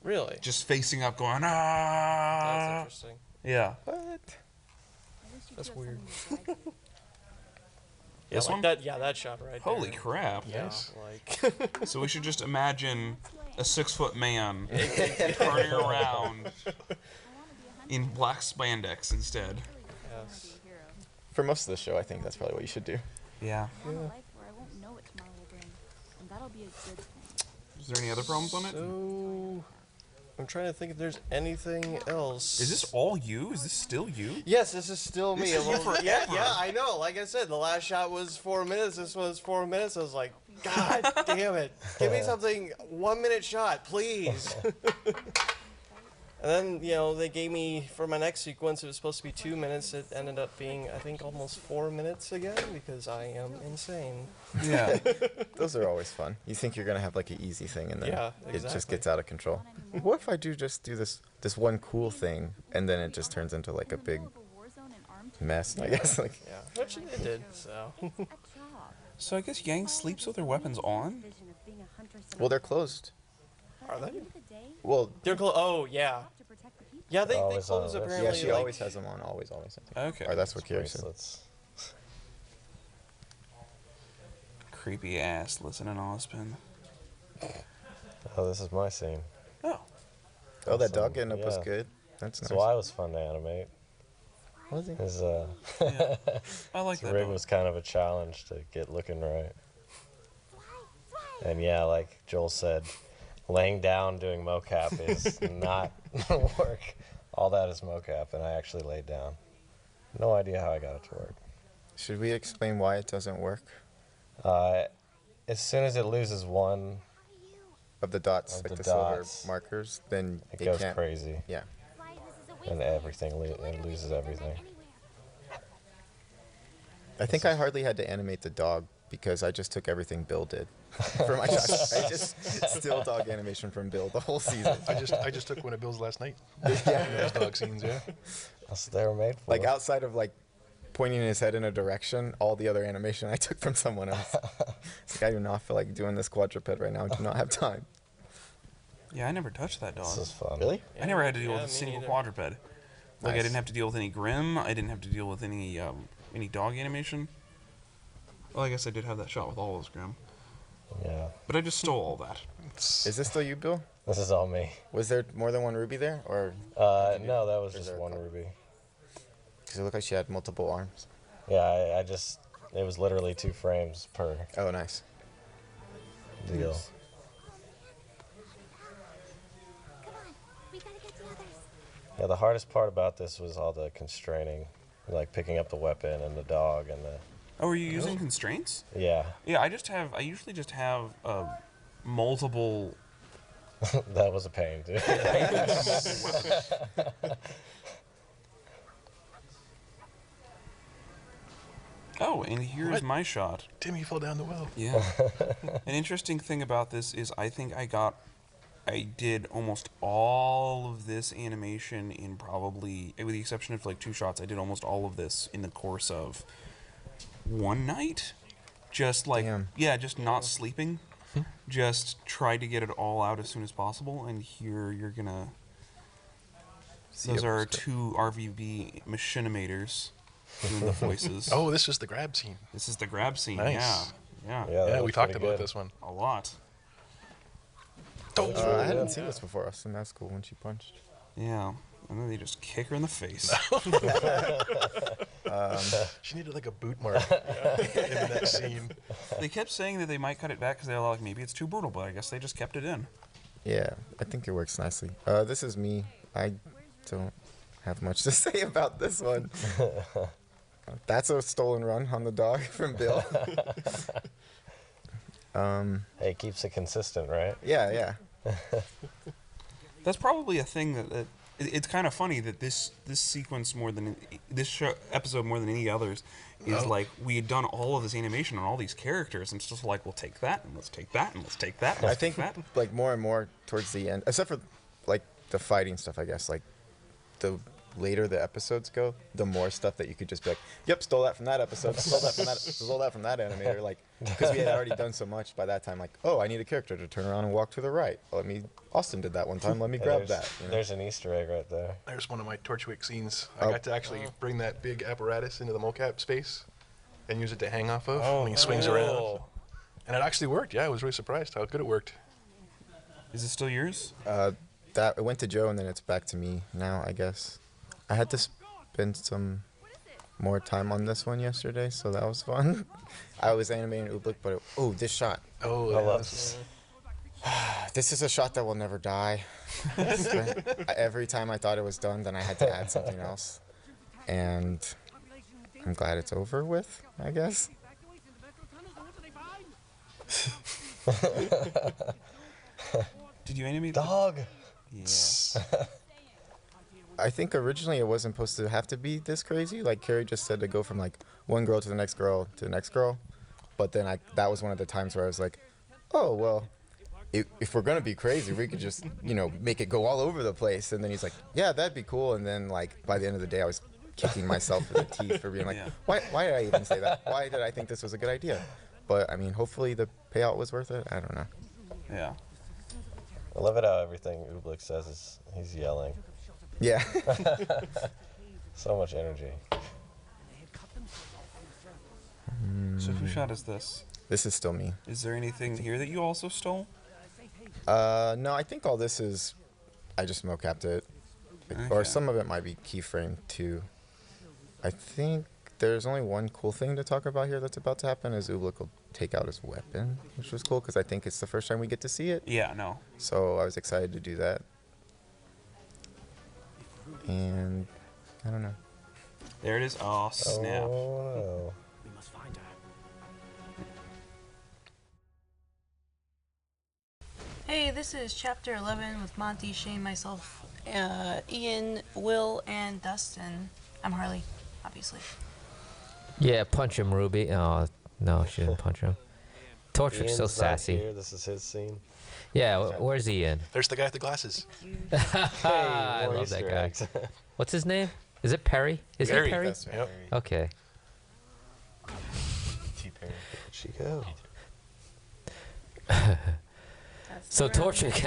Really? Just facing up, going That's interesting. Yeah. What? That's weird. This like one? that shot right there. Holy crap! Yes. So we should just imagine a 6-foot man turning around in black spandex instead. Yes. For most of the show, I think that's probably what you should do. Yeah. Is there any other problems on it? So, I'm trying to think if there's anything else. Is this all you? Is this still you? Yes, this is still me. This is you forever. Yeah, I know. Like I said, the last shot was 4 minutes. This was 4 minutes. I was like, God damn it. Give me something 1 minute shot, please. And then, they gave me, for my next sequence, it was supposed to be 2 minutes. It ended up being, I think, almost 4 minutes again, because I am insane. Yeah. Those are always fun. You think you're going to have like an easy thing, and then it just exactly. gets out of control. What if I do this one cool thing, and then it just turns into like a big mess, I guess? Like, yeah, which it did, so. So I guess Yang sleeps with her weapons on? Well, they're closed. Are they? Well, they're closed. Oh, yeah. Yeah, they close apparently. Yeah, she always has them on, always. I think. Okay. Or that's what Kira said. Creepy ass listening to Ozpin. Oh, this is my scene. Oh, that dog getting up was good. That's nice. So I was fun to animate. Was he? His, yeah. I like his that rig dog. was kind of a challenge to get looking right. And yeah, like Joel said, laying down doing mocap is not work. All that is mocap, and I actually laid down. No idea how I got it to work. Should we explain why it doesn't work? As soon as it loses one of the dots, like the silver markers, then it goes can't, crazy. Yeah. And everything, it loses everything. I think I hardly had to animate the dog because I just took everything Bill did for my shot. I just still dog animation from Bill the whole season. I just took one of Bill's last night. Yeah. Those dog scenes, yeah. That's what they were made for. Like outside of like pointing his head in a direction, all the other animation I took from someone else. It's like I do not feel like doing this quadruped right now. I do not have time. Yeah, I never touched that dog. This is fun. Really? I never had to deal with a single quadruped. Like Nice. I didn't have to deal with any Grim. I didn't have to deal with any dog animation. Well, I guess I did have that shot with all those Grim. Yeah. But I just stole all that. Is this still you, Bill? This is all me. Was there more than one Rwby there, or? No, that was just one Rwby. Because it looked like she had multiple arms. Yeah, I just, it was literally 2 frames per. Oh, nice. Deal. Nice. Yeah, the hardest part about this was all the constraining, like picking up the weapon and the dog and the. Oh, are you using constraints? Yeah. Yeah, I usually just have multiple. That was a pain, dude. Oh, and here's What? my shot. Timmy fell down the well. Yeah. An interesting thing about this is I think I did almost all of this animation in probably, with the exception of like 2 shots, I did almost all of this in the course of one night. Just like, just not sleeping. Just tried to get it all out as soon as possible, and here you're gonna. Those are 2 RVB machinimators doing the voices. Oh, this is the grab scene. This is the grab scene. Nice. Yeah. Yeah, we talked about this one a lot. I hadn't seen this before, so that's cool when she punched. Yeah, and then they just kick her in the face. She needed like a boot mark in that scene. They kept saying that they might cut it back because they were like, maybe it's too brutal, but I guess they just kept it in. Yeah, I think it works nicely. This is me. I don't have much to say about this one. That's a stolen run on the dog from Bill. Hey, it keeps it consistent, right? Yeah. That's probably a thing that it's kind of funny that this sequence episode more than any others is like we had done all of this animation on all these characters, and it's just like we'll take that and let's take that and let's take that. And I let's think take that. like more and more towards the end, except for like the fighting stuff, I guess. Like the later the episodes go, the more stuff that you could just be like, yep, stole that from that episode, stole that from that animator, like because we had already done so much by that time. Like, oh, I need a character to turn around and walk to the right. Austin did that one time. Let me grab that. You know? There's an Easter egg right there. There's one of my Torchwick scenes. I got to actually bring that big apparatus into the mocap space and use it to hang off of when he swings around. And it actually worked. Yeah, I was really surprised how good it worked. Is it still yours? It went to Joe and then it's back to me now, I guess. I had to spend some more time on this one yesterday, so that was fun. I was animating Ooblik, but this shot. Oh, I love this. This is a shot that will never die. Every time I thought it was done, then I had to add something else. And I'm glad it's over with, I guess. Did you animate dog? Yeah. I think originally it wasn't supposed to have to be this crazy. Like Carrie just said, to go from like one girl to the next girl to the next girl. But then that was one of the times where I was like, oh, well, if we're going to be crazy, we could just, make it go all over the place. And then he's like, yeah, that'd be cool. And then like by the end of the day, I was kicking myself in the teeth for being like, why did I even say that? Why did I think this was a good idea? But I mean, hopefully the payout was worth it. I don't know. Yeah. I love it how everything Ooblik says is he's yelling. Yeah. So much energy. So whose shot is this? This is still me. Is there anything here that you also stole? No, I think all this is, I just mocapped it. Or some of it might be keyframed too. I think there's only one cool thing to talk about here that's about to happen is Ooblik will take out his weapon, which was cool because I think it's the first time we get to see it. Yeah, no. So I was excited to do that. And I don't know. There it is. Oh, snap. Oh. We must find her. Hey, this is Chapter 11 with Monty, Shane, myself, Ian, Will, and Dustin. I'm Harley, obviously. Yeah, punch him, Rwby. Oh, no, she didn't punch him. Torchwick's so Ian's not sassy. here. This is his scene. Yeah, where's Ian? There's the guy with the glasses. I love Easter that guy. eggs. What's his name? Is it Perry? Is Perry. he Perry? That's right. Yep. Okay. T-Perry. Where'd she go? So Torchwick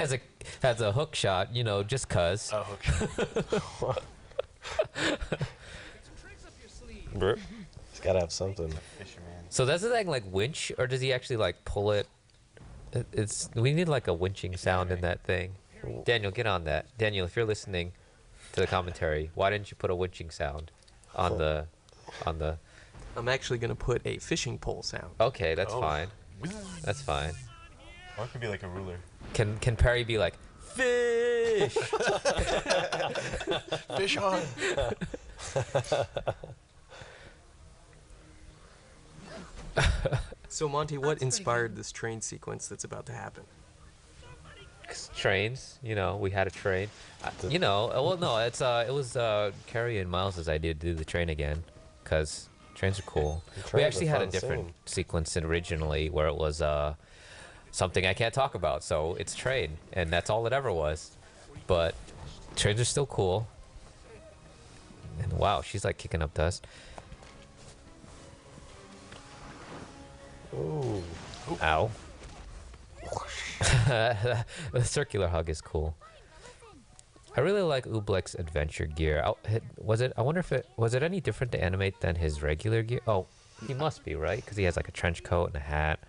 has a hook shot, just cuz. Oh, hook shot. He's got to have something. So does it like winch, or does he actually like pull it? We need like a winching sound in that thing. Daniel, get on that. Daniel, if you're listening to the commentary, why didn't you put a winching sound on the? I'm actually gonna put a fishing pole sound. Okay, that's fine. That's fine. Or it could be like a ruler. Can Perry be like fish? Fish on. So Monty, what inspired this train sequence that's about to happen? Trains, we had a train. Well, no, it was Carrie and Miles's idea to do the train again, because trains are cool. We actually had a different sequence originally where it was something I can't talk about, so it's train, and that's all it ever was. But trains are still cool. And wow, she's like kicking up dust. Ooh. Ow. The circular hug is cool. I really like Ooblik's adventure gear. I wonder if was it any different to animate than his regular gear? Oh, he must be, right? Because he has like a trench coat and a hat.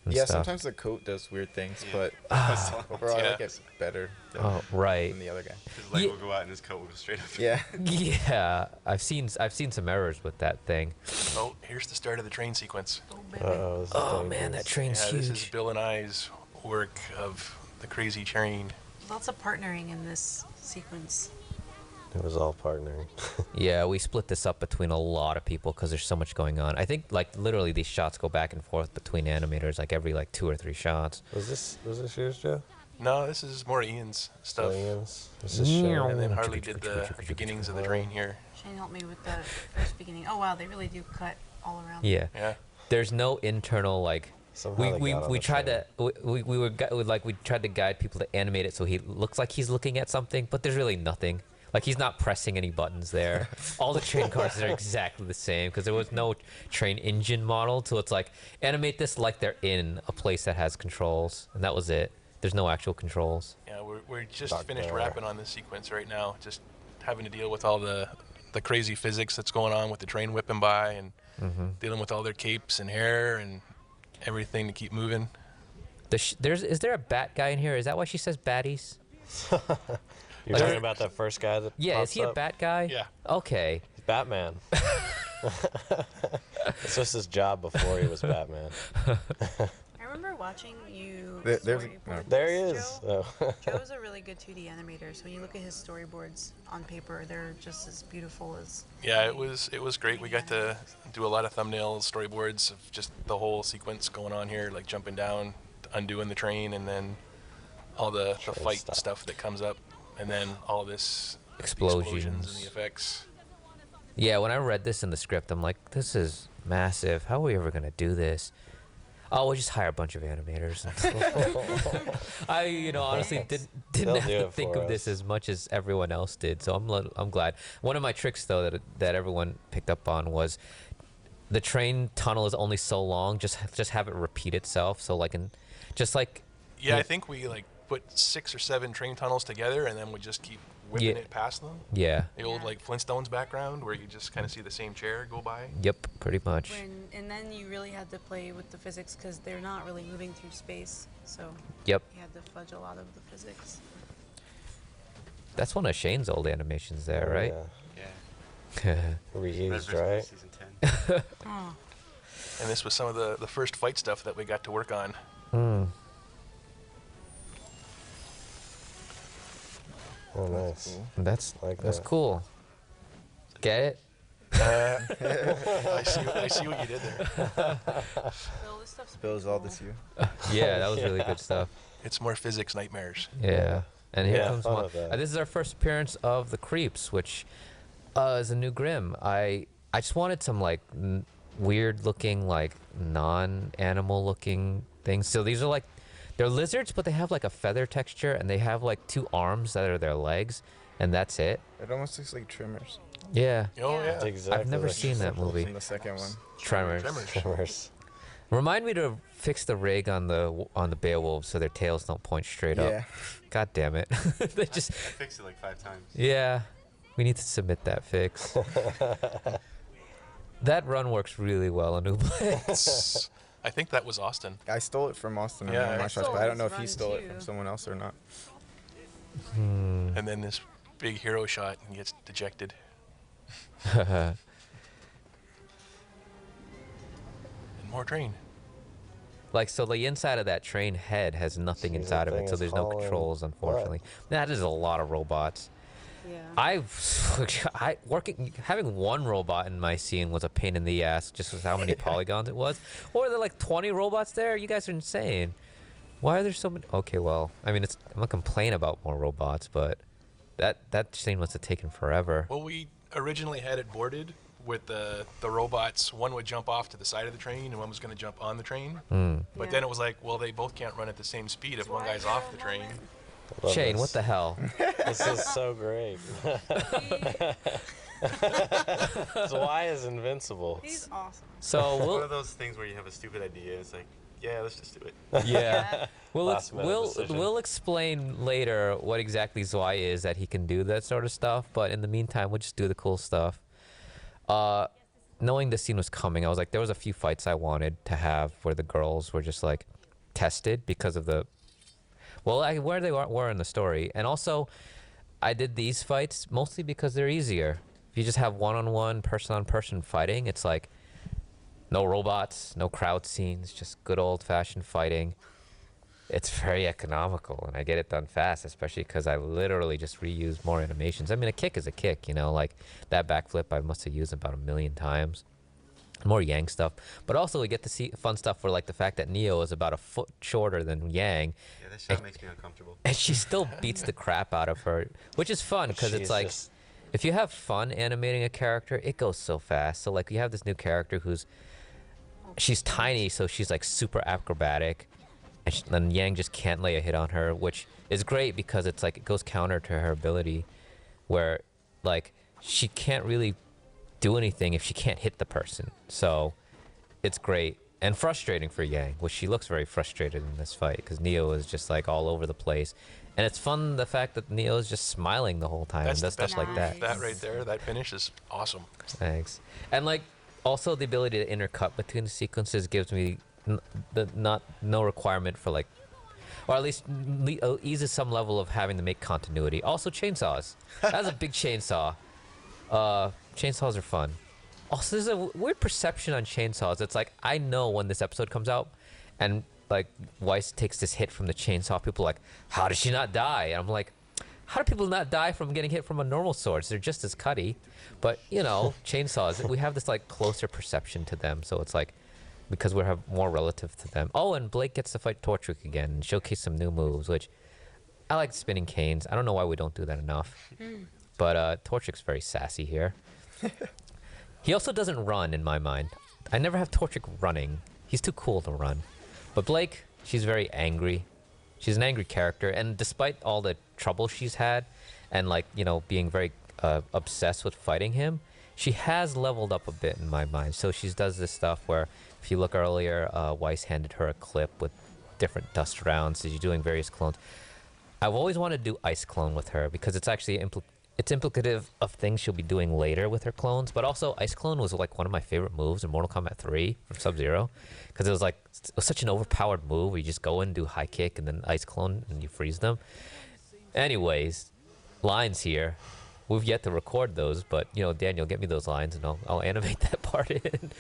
and Yeah, stuff. sometimes the coat does weird things, but overall, Yeah. I like it better than, Oh, right. than the other guy. His leg will go out and his coat will go straight up. Yeah. Yeah, I've seen some errors with that thing. Oh, here's the start of the train sequence. Oh man, that train's yeah, huge. This is Bill and I's work of the crazy train. Lots of partnering in this sequence. It was all partnering. Yeah, we split this up between a lot of people because there's so much going on. I think like literally these shots go back and forth between animators like every like 2 or 3 shots. Was this yours, Joe? No, this is more Ian's stuff. Ian's? This is Shane. And then Harley did the beginnings of the train here. Shane helped me with the first beginning. Oh wow, they really do cut all around. Yeah. Yeah. There's no internal like. Somehow We tried to we tried to guide people to animate it so he looks like he's looking at something, but there's really nothing. Like he's not pressing any buttons there. All the train cars are exactly the same because there was no train engine model. So it's like animate this like they're in a place that has controls, and that was it. There's no actual controls. Yeah, we're just finished wrapping on this sequence right now. Just having to deal with all the crazy physics that's going on with the train whipping by and dealing with all their capes and hair and everything to keep moving. Is there a bat guy in here? Is that why she says baddies? You're talking about that first guy that Yeah, pops is he a up? bat guy? Yeah. Okay. He's Batman. It's just his job before he was Batman. I remember watching you. There he is. Joe. Oh. Joe's a really good 2D animator, so when you look at his storyboards on paper, they're just as beautiful as. Yeah, it was great. We got to do a lot of thumbnails, storyboards of just the whole sequence going on here, like jumping down, undoing the train, and then all the fight stuff that comes up, and then all this explosions and the effects. Yeah, when I read this in the script, I'm like, this is massive. How are we ever gonna do this? Oh, we'll just hire a bunch of animators. I, honestly didn't have to think of this as much as everyone else did. So I'm glad. One of my tricks though that everyone picked up on was the train tunnel is only so long. Just have it repeat itself. So Yeah, I think we put 6 or 7 train tunnels together, and then we just keep whipping it past them. Yeah. The old Flintstones background where you just kind of see the same chair go by. Yep, pretty much. And then you really had to play with the physics because they're not really moving through space. So. Yep. You had to fudge a lot of the physics. That's one of Shane's old animations there, right? Yeah. Reused, right? Season 10. Oh. And this was some of the first fight stuff that we got to work on. Oh, nice. That's that. cool. Get it? I see what you did there. Spills all this you. Yeah, that was really good stuff. It's more physics nightmares. Yeah. And here comes fun one. with that. This is our first appearance of the Creeps, which is a new Grimm. I just wanted some weird looking non-animal looking things. So these are they're lizards, but they have a feather texture, and they have 2 arms that are their legs, and that's it. It almost looks like Tremors. Yeah. Oh yeah. Exactly. I've never seen that movie. From the second one. Tremors. Remind me to fix the rig on the Beowulfs so their tails don't point straight up. God damn it. They just I fixed it 5 times. Yeah. We need to submit that fix. That run works really well on Ublitz. I think that was Austin. I stole it from Austin in one of my shots, but I don't know if he stole it from someone else or not. And then this big hero shot and gets dejected. And more train. So the inside of that train head has nothing inside of it, so there's no controls, unfortunately. That is a lot of robots. Yeah. Having one robot in my scene was a pain in the ass, just with how many polygons it was. Or are there 20 robots there? You guys are insane. Why are there so many? Okay, well, I mean, I'm gonna complain about more robots, but that scene must have taken forever. Well, we originally had it boarded with the robots. One would jump off to the side of the train, and one was going to jump on the train. But then it was well, they both can't run at the same speed if one guy's off the train. Shane, what the hell? This is so great. Zwei is invincible. He's awesome. So one of those things where you have a stupid idea. It's yeah, let's just do it. Yeah. We'll explain later what exactly Zwei is, that he can do that sort of stuff. But in the meantime, we'll just do the cool stuff. Knowing this scene was coming, I was there was a few fights I wanted to have where the girls were just tested because of the where they were in the story, and also I did these fights mostly because they're easier. If you just have one-on-one, person-on-person fighting, it's like no robots, no crowd scenes, just good old-fashioned fighting. It's very economical, and I get it done fast, especially because I literally just reuse more animations. I mean, a kick is a kick, you know, like that backflip I must have used about 1,000,000 times. More Yang stuff, but also we get to see fun stuff for like the fact that Neo is about a foot shorter than Yang. Yeah, this shot makes me uncomfortable. And she still beats the crap out of her, which is fun because it's like, if you have fun animating a character, it goes so fast. So like, you have this new character she's tiny, so she's like super acrobatic, and then Yang just can't lay a hit on her, which is great because it's like it goes counter to her ability, where like she can't really do anything if she can't hit the person. So it's great and frustrating for Yang, which she looks very frustrated in this fight because Neo is just like all over the place. And it's fun the fact that Neo is just smiling the whole time and does stuff like that. That right there, that finish is awesome. Thanks. And like also the ability to intercut between the sequences gives me no requirement for like, or at least eases some level of having to make continuity. Also chainsaws. That's a big chainsaw. Chainsaws are fun. Also, there's a weird perception on chainsaws. It's like, I know when this episode comes out and like Weiss takes this hit from the chainsaw, people are like, how does she not die? And I'm like, how do people not die from getting hit from a normal sword? They're just as cutty. But you know, chainsaws, we have this like closer perception to them. So it's like, because we have more relative to them. Oh, and Blake gets to fight Torchic again and showcase some new moves, which I like spinning canes. I don't know why we don't do that enough. But Torchic's very sassy here. He also doesn't run in my mind. I never have Torchic running. He's too cool to run. But Blake, she's very angry. She's an angry character, and despite all the trouble she's had and like, you know, being very obsessed with fighting him, she has leveled up a bit in my mind. So she does this stuff where, if you look earlier, Weiss handed her a clip with different dust rounds. So she's doing various clones. I've always wanted to do Ice Clone with her because it's actually it's implicative of things she'll be doing later with her clones, but also Ice Clone was like one of my favorite moves in Mortal Kombat 3 from Sub-Zero, because it was such an overpowered move where you just go in, do high kick, and then Ice Clone, and you freeze them. Anyways, lines here. We've yet to record those, but you know, Daniel, get me those lines, and I'll animate that part in.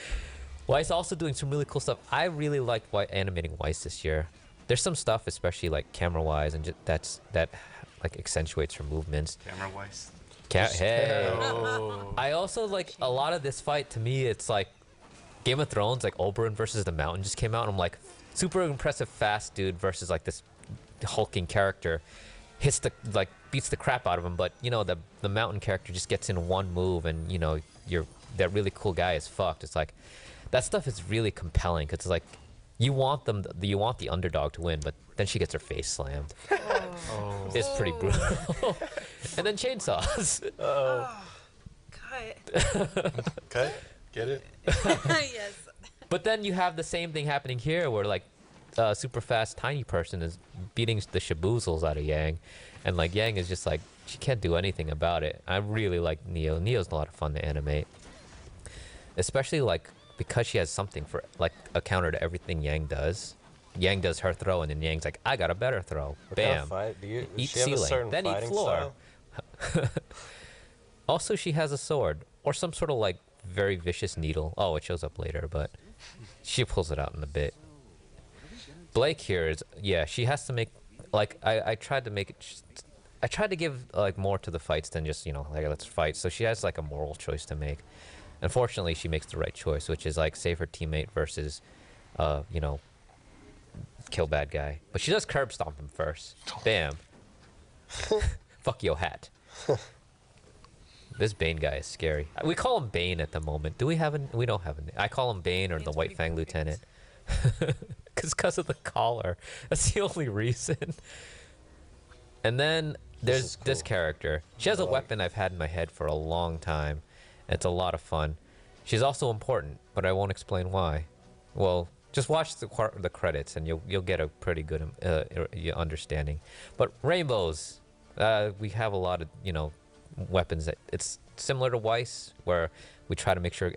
Weiss also doing some really cool stuff. I really liked animating Weiss this year. There's some stuff, especially like camera-wise, and that like accentuates her movements. Camera Weiss. Hey. I also like a lot of this fight. To me, it's like Game of Thrones, like Oberyn versus the Mountain just came out, and I'm like, super impressive fast dude versus like this hulking character, beats the crap out of him. But you know, the Mountain character just gets in one move, and you know, that really cool guy is fucked. It's like that stuff is really compelling because it's like, you want the underdog to win, but then she gets her face slammed. Oh. It's pretty brutal. And then chainsaws. Cut. Cut? Get it? Yes. But then you have the same thing happening here where like super fast tiny person is beating the shaboozles out of Yang. And like Yang is just like, she can't do anything about it. I really like Neo. Neo's a lot of fun to animate. Especially like, because she has something for like a counter to everything Yang does. Yang does her throw, and then Yang's like, I got a better throw. Bam. Eat ceiling, then eat floor. Also, she has a sword or some sort of like very vicious needle. Oh, it shows up later, but she pulls it out in a bit. Blake here is, yeah, she has to make, like, I tried to make it, I tried to give like more to the fights than just, you know, like, let's fight. So she has like a moral choice to make. Unfortunately, she makes the right choice, which is like save her teammate versus, you know, kill bad guy. But she does curb stomp him first. Bam. Fuck your hat. This Bane guy is scary. We call him Bane at the moment. Do we have an? We don't have an. I call him Bane or the White Fang Lieutenant. Because of the collar. That's the only reason. And then there's this character. She has a weapon I've had in my head for a long time. It's a lot of fun. She's also important, but I won't explain why. Well, just watch the credits and you'll get a pretty good understanding. But rainbows, we have a lot of, you know, weapons that it's similar to Weiss, where we try to make sure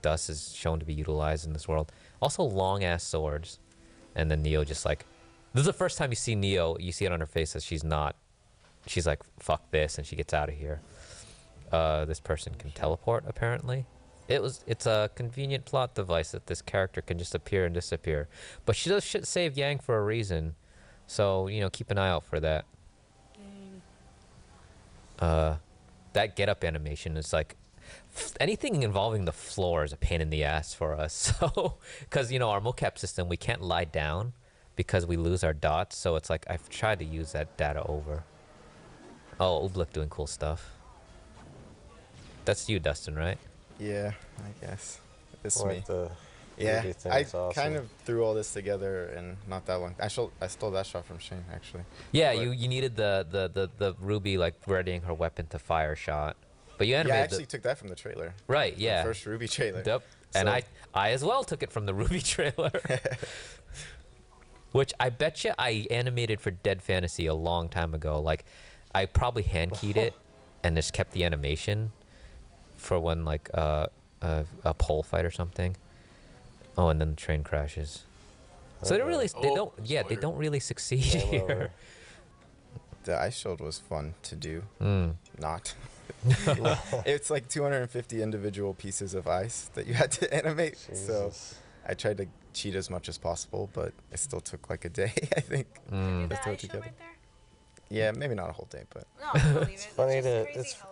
dust is shown to be utilized in this world. Also long ass swords. and then Neo just like, this is the first time you see Neo, you see it on her face that she's like, fuck this, and she gets out of here. This person can teleport, apparently. It's a convenient plot device that this character can just appear and disappear. But she does save Yang for a reason, so, you know, keep an eye out for that. That get-up animation is like, anything involving the floor is a pain in the ass for us. So, because, you know, our mocap system, we can't lie down because we lose our dots. So it's like, I've tried to use that data over. Oh, Ooblik doing cool stuff. That's you, Dustin, right? Yeah, I guess. This is What me. the Yeah, Ruby thing I is awesome. kind of threw all this together in not that long. I stole that shot from Shane, actually. Yeah, But- you needed the Ruby like readying her weapon to fire shot. But you Yeah, I animated actually took that from the trailer. Right, The yeah. first Ruby trailer. Yep. And So- I as well took it from the Ruby trailer. Which I bet you I animated for Dead Fantasy a long time ago. Like, I probably hand keyed it and just kept the animation for when like a pole fight or something. Oh, and then the train crashes. So they don't really succeed Game here. over. The ice shield was fun to do. Mm. Not. It's like 250 individual pieces of ice that you had to animate. So I tried to cheat as much as possible, but it still took like a day, I think. To throw it together. Yeah, maybe not a whole day, but It's funny to.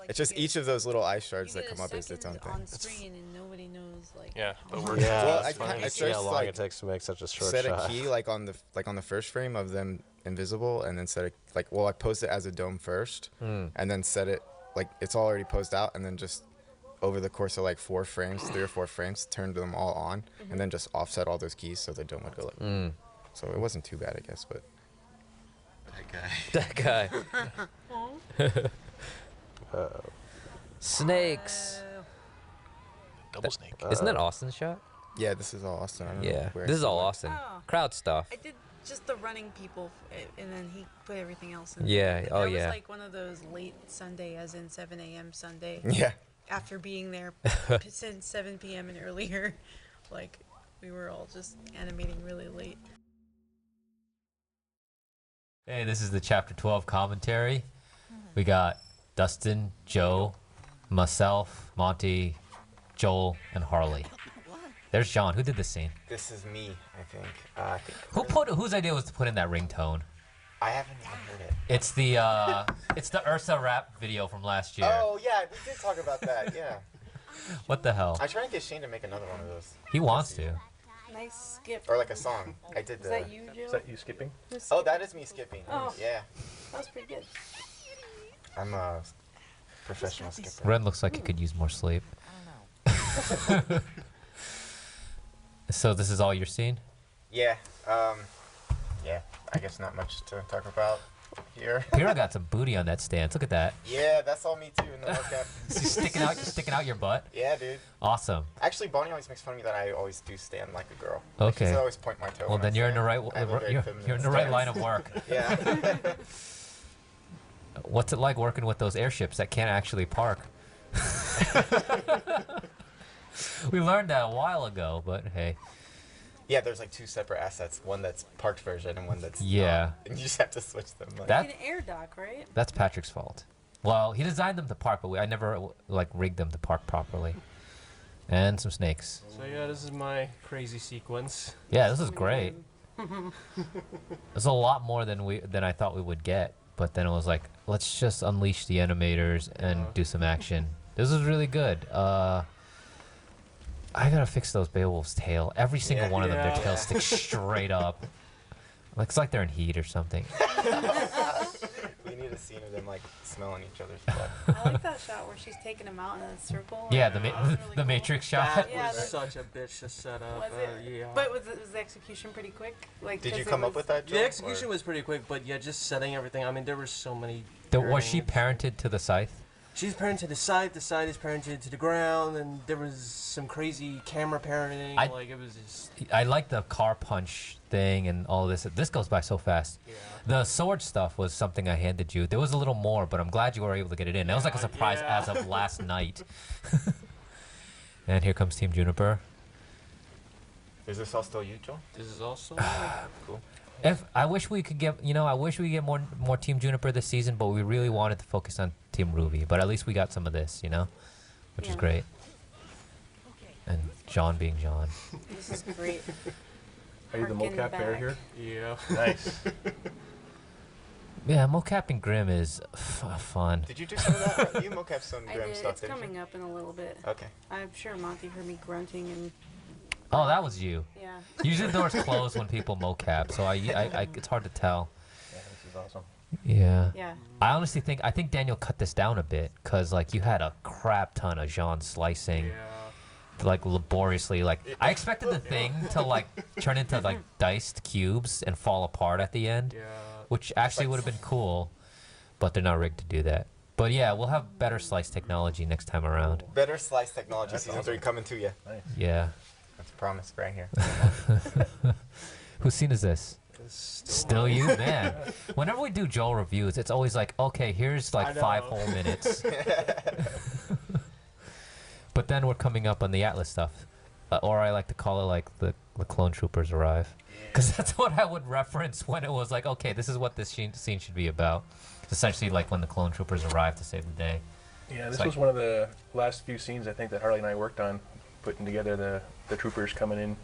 it's just each of those little ice shards that come up is its own thing. On screen and nobody knows like. Yeah, but how we're much- Yeah, Well, it's funny I to see how first, long like, it takes to make such a short set shot. a key like on the first frame of them invisible, and then set it like, well, I posed it as a dome first, and then set it like it's already posed out, and then just over the course of like 4 frames, 3 or 4 frames, turned them all on, and then just offset all those keys so the dome would go like. So it wasn't too bad, I guess, but. That guy. Snakes. Double snake. Isn't that Austin's shot? Yeah, this is all Austin. I don't know Yeah, where this is he all went. Austin. Oh. Crowd stuff. I did just the running people, and then he put everything else in. Yeah, That oh, was yeah. like one of those late Sunday, as in 7 a.m. Sunday. Yeah. After being there since 7 p.m. and earlier, like we were all just animating really late. Hey, this is the Chapter 12 commentary. We got Dustin, Joe, myself, Monty, Joel, and Harley. There's John. Who did this scene? This is me, I think. Whose idea was to put in that ringtone? I haven't even heard it. It's the Ursa rap video from last year. Oh yeah, we did talk about that. Yeah. What the hell? I tried to get Shane to make another one of those. He wants to. Nice skip. Or like a song. I did Is that you, Joe? Is that you skipping? Oh, that is me skipping. Oh. Yeah. That was pretty good. I'm a professional skipper. Ren looks like he could use more sleep. So this is all you're seeing? Yeah. Yeah. I guess not much to talk about here. Piro got some booty on that stance. Look at that. Yeah, that's all me too in the mocap. sticking out your butt. Yeah, dude. Awesome. Actually, Bonnie always makes fun of me that I always do stand like a girl. Okay. Like, she said I always point my toe. Well, when I then you're in the stand. right. I have a very You're feminine in the right stance. line of work. Yeah. What's it like working with those airships that can't actually park? We learned that a while ago, but hey. Yeah, there's like 2 separate assets. One that's parked version and one that's Yeah. not. And you just have to switch them. Like. That- An air dock, right? That's Patrick's fault. Well, he designed them to park, but I never like rigged them to park properly. And some snakes. So yeah, this is my crazy sequence. Yeah, this is great. There's a lot more than I thought we would get, but then it was like, let's just unleash the animators and do some action. This is really good. I gotta fix those Beowulf's tail. Every single one of them, their tail sticks straight up. It's like they're in heat or something. We need a scene of them like smelling each other's blood. I like that shot where she's taking him out in a circle. Yeah, That was the really Matrix shot. That Yeah, was that- such a bitch to set up. Was it? Yeah. But was the execution pretty quick? Like, Did 'cause you it come up was- with that, Joel? The execution was pretty quick, but yeah, just setting everything. I mean, there were so many. Was she turnings. parented to the scythe? She's parented to the side is parented to the ground, and there was some crazy camera parenting. Like, it was just. I like the car punch thing and all this. This goes by so fast. Yeah. The sword stuff was something I handed you. There was a little more, but I'm glad you were able to get it in. That was like a surprise as of last night. And here comes Team Juniper. Is this all still you, Joel? This is also cool. If I wish we could get, I wish we could get more Team Juniper this season, but we really wanted to focus on Team Rwby. But at least we got some of this, which is great. And John being John. This is great. Are you the mocap bear here? Yeah. Nice. Yeah, mocapping Grim is fun. Did you do some of that? You mocap some I Grim did. stuff, It's didn't coming up in a little bit. Okay. I'm sure Monty heard me grunting and. Oh, that was you. Yeah. Usually the doors close when people mocap, so I it's hard to tell. Yeah, this is awesome. Yeah. Yeah. I think Daniel cut this down a bit, because you had a crap ton of Jean slicing. Laboriously, I expected the thing to turn into diced cubes and fall apart at the end, which actually would have been cool, but they're not rigged to do that. But yeah, we'll have better slice technology next time around. Better slice technology. Season 3 coming to you. Nice. Yeah. That's a promise right here. Whose scene is this? Still you, man. Whenever we do Joel reviews, it's always okay, here's 5 whole minutes. But then we're coming up on the Atlas stuff, or I like to call it the clone troopers arrive, because that's what I would reference when it was okay, this is what this scene should be about. Essentially, when the clone troopers arrive to save the day. Yeah, this was one of the last few scenes I think that Harley and I worked on, putting together the troopers coming in.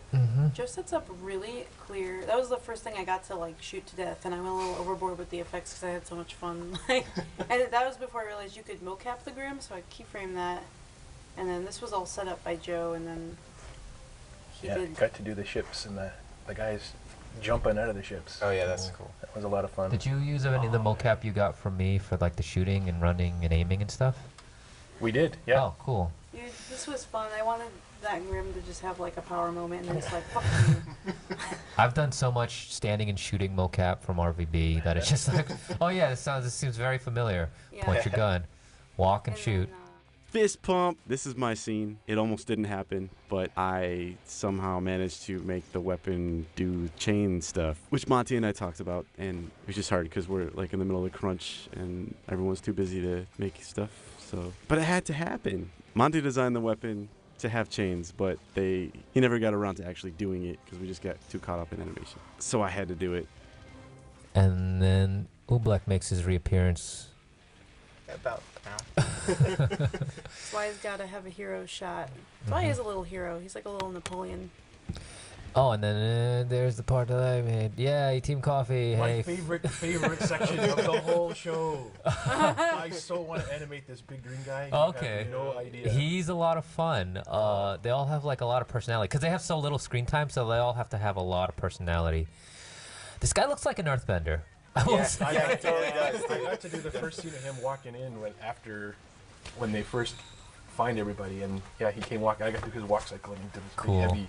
Joe sets up really clear. That was the first thing I got to shoot to death, and I went a little overboard with the effects because I had so much fun. And that was before I realized you could mocap the Grim, so I keyframe that. And then this was all set up by Joe, and then he did. Got to do the ships and the guys jumping out of the ships. Oh yeah, that's cool. That was a lot of fun. Did you use any of the mocap you got from me for the shooting and running and aiming and stuff? We did, yeah. Oh, cool. Dude, this was fun. I wanted that Grim to just have a power moment, and then it's fuck you. I've done so much standing and shooting mocap from RVB that it's just oh yeah, this seems very familiar. Yeah. Point your gun, walk and shoot. Fist pump. This is my scene. It almost didn't happen, but I somehow managed to make the weapon do chain stuff, which Monty and I talked about, and it was just hard because we're in the middle of the crunch and everyone's too busy to make stuff. So, but it had to happen. Monty designed the weapon to have chains, but he never got around to actually doing it because we just got too caught up in animation. So I had to do it. And then Oobleck makes his reappearance. About now. That's why he's got to have a hero shot. That's why he's a little hero. He's like a little Napoleon. Oh, and then there's the part that I made. Yeah, Team Coffee. My Hey. favorite section of the whole show. I so want to animate this big green guy. You Okay. have no idea. He's a lot of fun. They all have a lot of personality because they have so little screen time, so they all have to have a lot of personality. This guy looks like an earthbender. He totally does. I got to do the first scene of him walking in when they first find everybody, and yeah, he came walking. I got to do his walk cycle and he did this Cool. big heavy.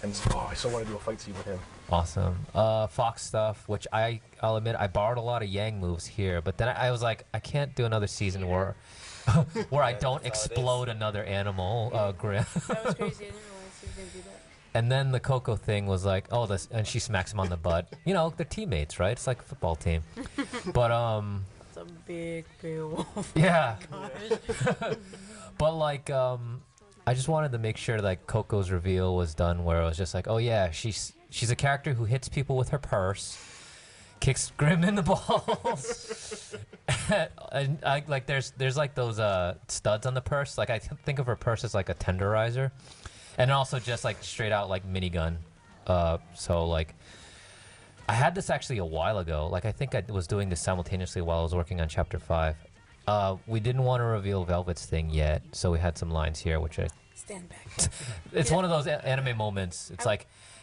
And I still want to do a fight scene with him. Awesome. Fox stuff, which I'll admit I borrowed a lot of Yang moves here, but then I was like, I can't do another season where I don't explode another animal. Grim. That was crazy. I didn't realize he was going to do that. And then the Coco thing was and she smacks him on the butt. they're teammates, right? It's like a football team. But It's a big wolf. Yeah. Oh my gosh. But I just wanted to make sure Coco's reveal was done where it was just oh yeah, she's a character who hits people with her purse, kicks Grim in the balls, and there's those studs on the purse. I think of her purse as a tenderizer, and also just straight out minigun. So I had this actually a while ago. I think I was doing this simultaneously while I was working on Chapter 5. We didn't want to reveal Velvet's thing yet, so we had some lines here, which I... Stand back. It's one of those anime moments. It's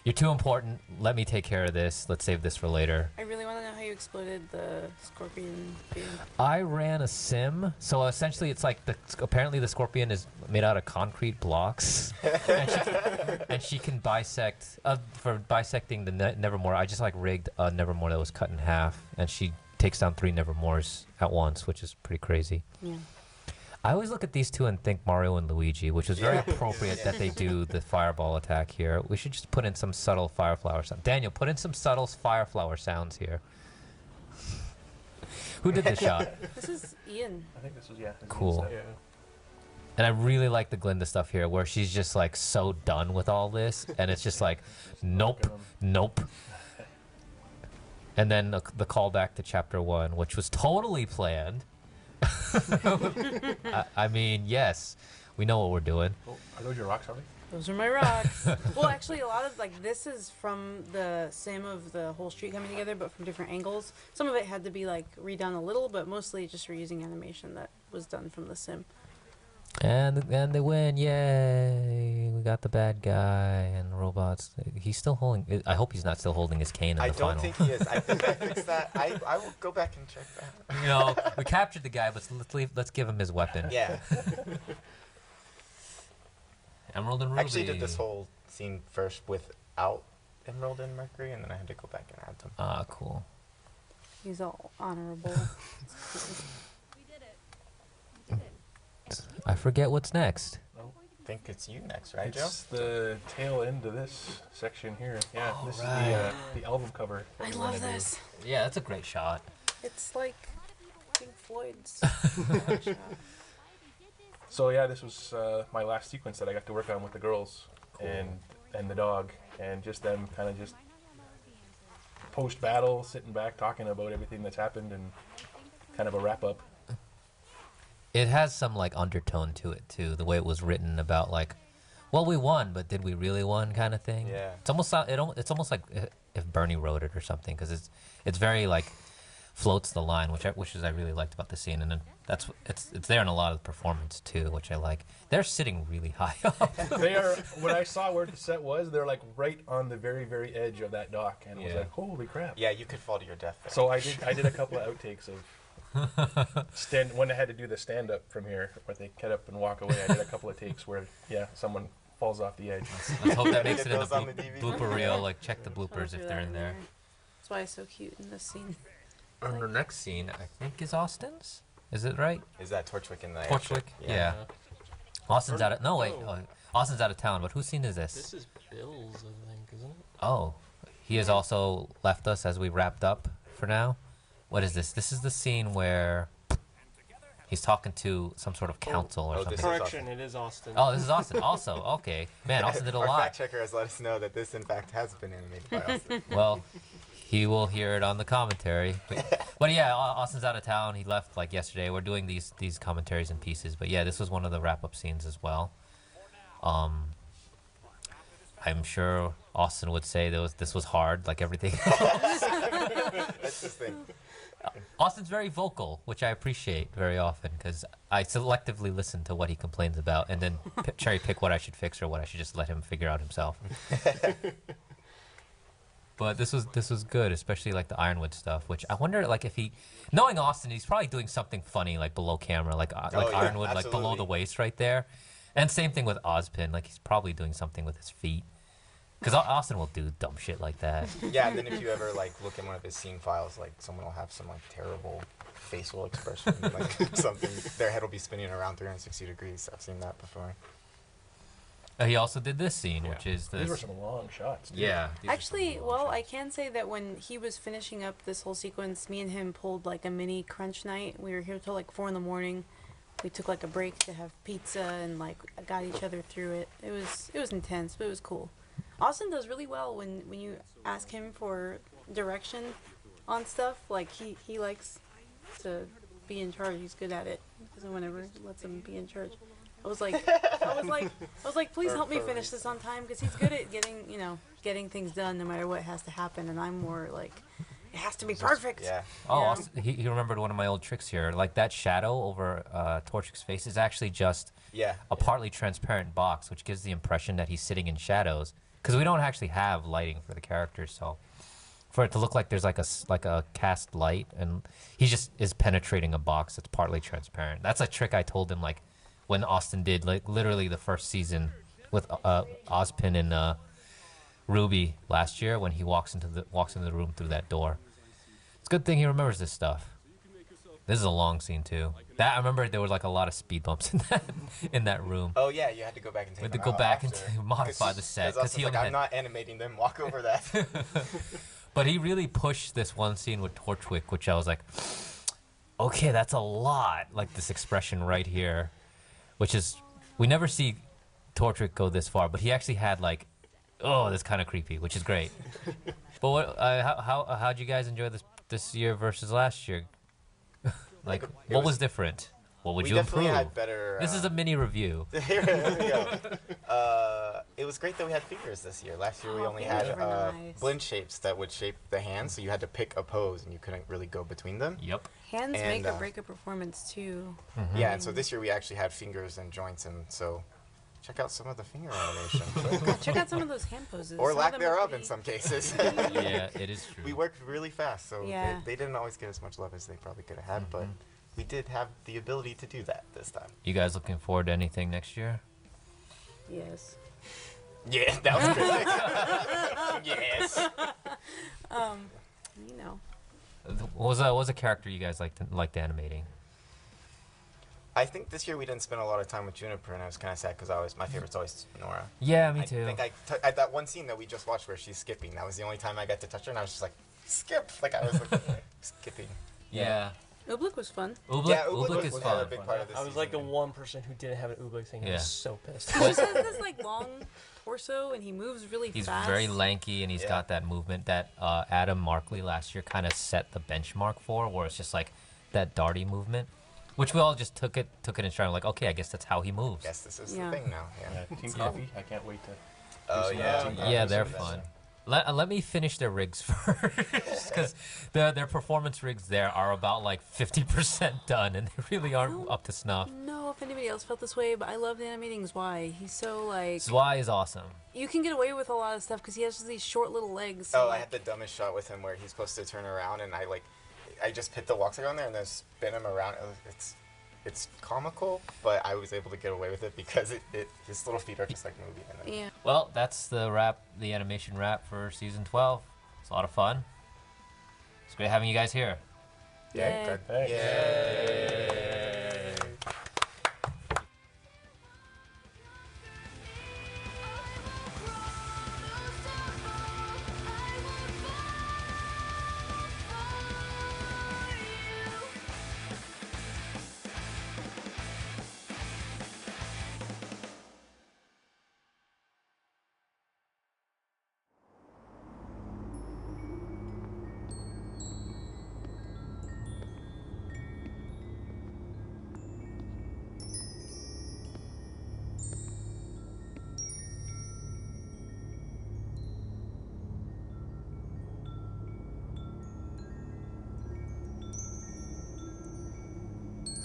you're too important. Let me take care of this. Let's save this for later. I really want to know how you exploded the scorpion thing. I ran a sim, so essentially it's apparently the scorpion is made out of concrete blocks, and she can bisect. For bisecting the Nevermore, I just rigged a Nevermore that was cut in half, and she takes down 3 Nevermores at once, which is pretty crazy. Yeah. I always look at these two and think Mario and Luigi, which is very appropriate that they do the fireball attack here. We should just put in some subtle fireflower sound. Daniel, put in some subtle fireflower sounds here. Who did this shot? This is Ian. I think this was, yeah. Cool. And I really like the Glinda stuff here, where she's just like so done with all this, and it's just like, nope, nope. And then the callback to chapter 1, which was totally planned. I mean, yes, we know what we're doing. Oh, are those your rocks, Harley? Those are my rocks. Well, actually, a lot of like this is from the sim of the whole street coming together, but from different angles. Some of it had to be like redone a little, but mostly just reusing animation that was done from the sim. And they win, yay! We got the bad guy and the robots. He's still holding. I hope he's not still holding his cane in the final. I don't think he is. I think I fixed that. I will go back and check that. You know, we captured the guy, but let's give him his weapon. Yeah. Emerald and Rwby. I actually did this whole scene first without Emerald and Mercury, and then I had to go back and add them. Ah, cool. He's all honorable. I forget what's next. I think it's you next, right, Joe? It's the tail end of this section here. Yeah, Oh, this right. is the album cover. I love this. Yeah, that's a great shot. It's like Pink Floyd's. So yeah, this was my last sequence that I got to work on with the girls and the dog, and just them kind of just post battle, sitting back talking about everything that's happened, and kind of a wrap up. It has some like undertone to it too, the way it was written about like, well, we won, but did we really won kind of thing. Yeah. It's almost like if Bernie wrote it or something, because it's very like floats the line, which I really liked about the scene, and then it's there in a lot of the performance too, which I like. They're sitting really high up. They are. When I saw where the set was, they're like right on the very, very edge of that dock, and it was like, holy crap. Yeah, you could fall to your death there. So I did a couple of outtakes of when I had to do the stand up from here, where they get up and walk away. I did a couple of takes where someone falls off the edge. Let's hope that makes it in the blooper reel. Like check the bloopers if they're in there. That's why it's so cute in this scene. And the next scene, I think, is Austin's. Is it right? Is that Torchwick in the Torchwick? Yeah. Austin's out of Austin's out of town. But whose scene is this? This is Bill's, I think, isn't it? Oh, he has also left us as we wrapped up for now. What is this? This is the scene where he's talking to some sort of council or something. Correction, it is Austin. Oh, this is Austin also. Okay. Man, Austin did a Our lot. fact checker has let us know that this, in fact, has been animated by Austin. Well, he will hear it on the commentary. But yeah, Austin's out of town. He left like yesterday. We're doing these commentaries in pieces. But yeah, this was one of the wrap-up scenes as well. I'm sure Austin would say this was hard, like everything else. That's his thing. Austin's very vocal, which I appreciate very often, because I selectively listen to what he complains about and then cherry pick what I should fix or what I should just let him figure out himself. But this was good, especially like the Ironwood stuff, which I wonder like if knowing Austin, he's probably doing something funny like below camera, like Ironwood, absolutely. like below the waist right there. And same thing with Ozpin, like he's probably doing something with his feet. Because Austin will do dumb shit like that. Yeah, and then if you ever like look in one of his scene files, like someone will have some like terrible facial expression, like something, their head will be spinning around 360 degrees. I've seen that before. He also did this scene, which is this. These were some long shots. Dude. Yeah. Actually, well, I can say that when he was finishing up this whole sequence, me and him pulled like a mini crunch night. We were here till like 4 a.m. We took like a break to have pizza and like got each other through it. It was intense, but it was cool. Austin does really well when you ask him for direction on stuff. Like he likes to be in charge. He's good at it. So whenever lets him be in charge. I was like, please help me finish this on time, because he's good at getting things done no matter what has to happen, and I'm more like, it has to be perfect. Yeah. Oh, Austin, he remembered one of my old tricks here. Like that shadow over Torchwick's face is actually just a partly transparent box, which gives the impression that he's sitting in shadows. Because we don't actually have lighting for the characters, so for it to look like there's like a cast light, and he just is penetrating a box that's partly transparent. That's a trick I told him like when Austin did like literally the first season with Ozpin and Rwby last year when he walks into the room through that door. It's a good thing he remembers this stuff. This is a long scene too. That I remember there was like a lot of speed bumps in that room. Oh yeah, you had to go back and take them to go out back after. and modify the set because he like, I'm not animating them. Walk over that. But he really pushed this one scene with Torchwick, which I was like, okay, that's a lot. Like this expression right here, which is We never see Tortrick go this far, but he actually had like, oh, that's kind of creepy, which is great. But what? How'd you guys enjoy this year versus last year? Like, what was different? What would you improve? Had better, this is a mini review. Here we go. It was great that we had fingers this year. Last year we only had blend shapes that would shape the hands, so you had to pick a pose and you couldn't really go between them. Yep. Hands make or break a performance too. Yeah, and so this year we actually had fingers and joints, and so check out some of the finger animation. Check out some of those hand poses. Or lack thereof in some cases. Yeah, it is true. We worked really fast, so yeah. they didn't always get as much love as they probably could have had, but we did have the ability to do that this time. You guys looking forward to anything next year? Yes. Yeah, that was good. Yes. You know. What was a character you guys liked animating? I think this year we didn't spend a lot of time with Juniper, and I was kind of sad because my favorite's always Nora. Yeah, me too. I think that one scene that we just watched where she's skipping, that was the only time I got to touch her, and I was just like, skip! Like I was like, skipping. Yeah. Oobleck was fun. Oobleck is fun. A big part of this I was like the one person who didn't have an Oobleck thing. I was so pissed. He just has this like long torso and he moves really he's fast. He's very lanky and he's got that movement that Adam Markley last year kind of set the benchmark for, where it's just like that darty movement, which we all just took it in stride. Like, okay, I guess that's how he moves. Yes, this is the thing now. Yeah. Team Coffee, I can't wait to. Oh yeah. Yeah, they're fun. Let me finish their rigs first, because their performance rigs there are about like 50% done, and they really aren't up to snuff. No, if anybody else felt this way, but I loved animating Zwei. He's so like. Zwei is awesome. You can get away with a lot of stuff because he has these short little legs. So I had the dumbest shot with him where he's supposed to turn around, and I just hit the walk on there and then spin him around. It's comical, but I was able to get away with it because his little feet are just like moving. Yeah. Well, that's the animation wrap for season 12. It's a lot of fun. It's great having you guys here. Yeah, good. Thanks. Yay.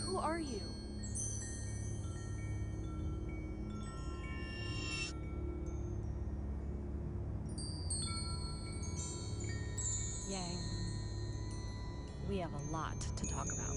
Who are you? Yang, we have a lot to talk about.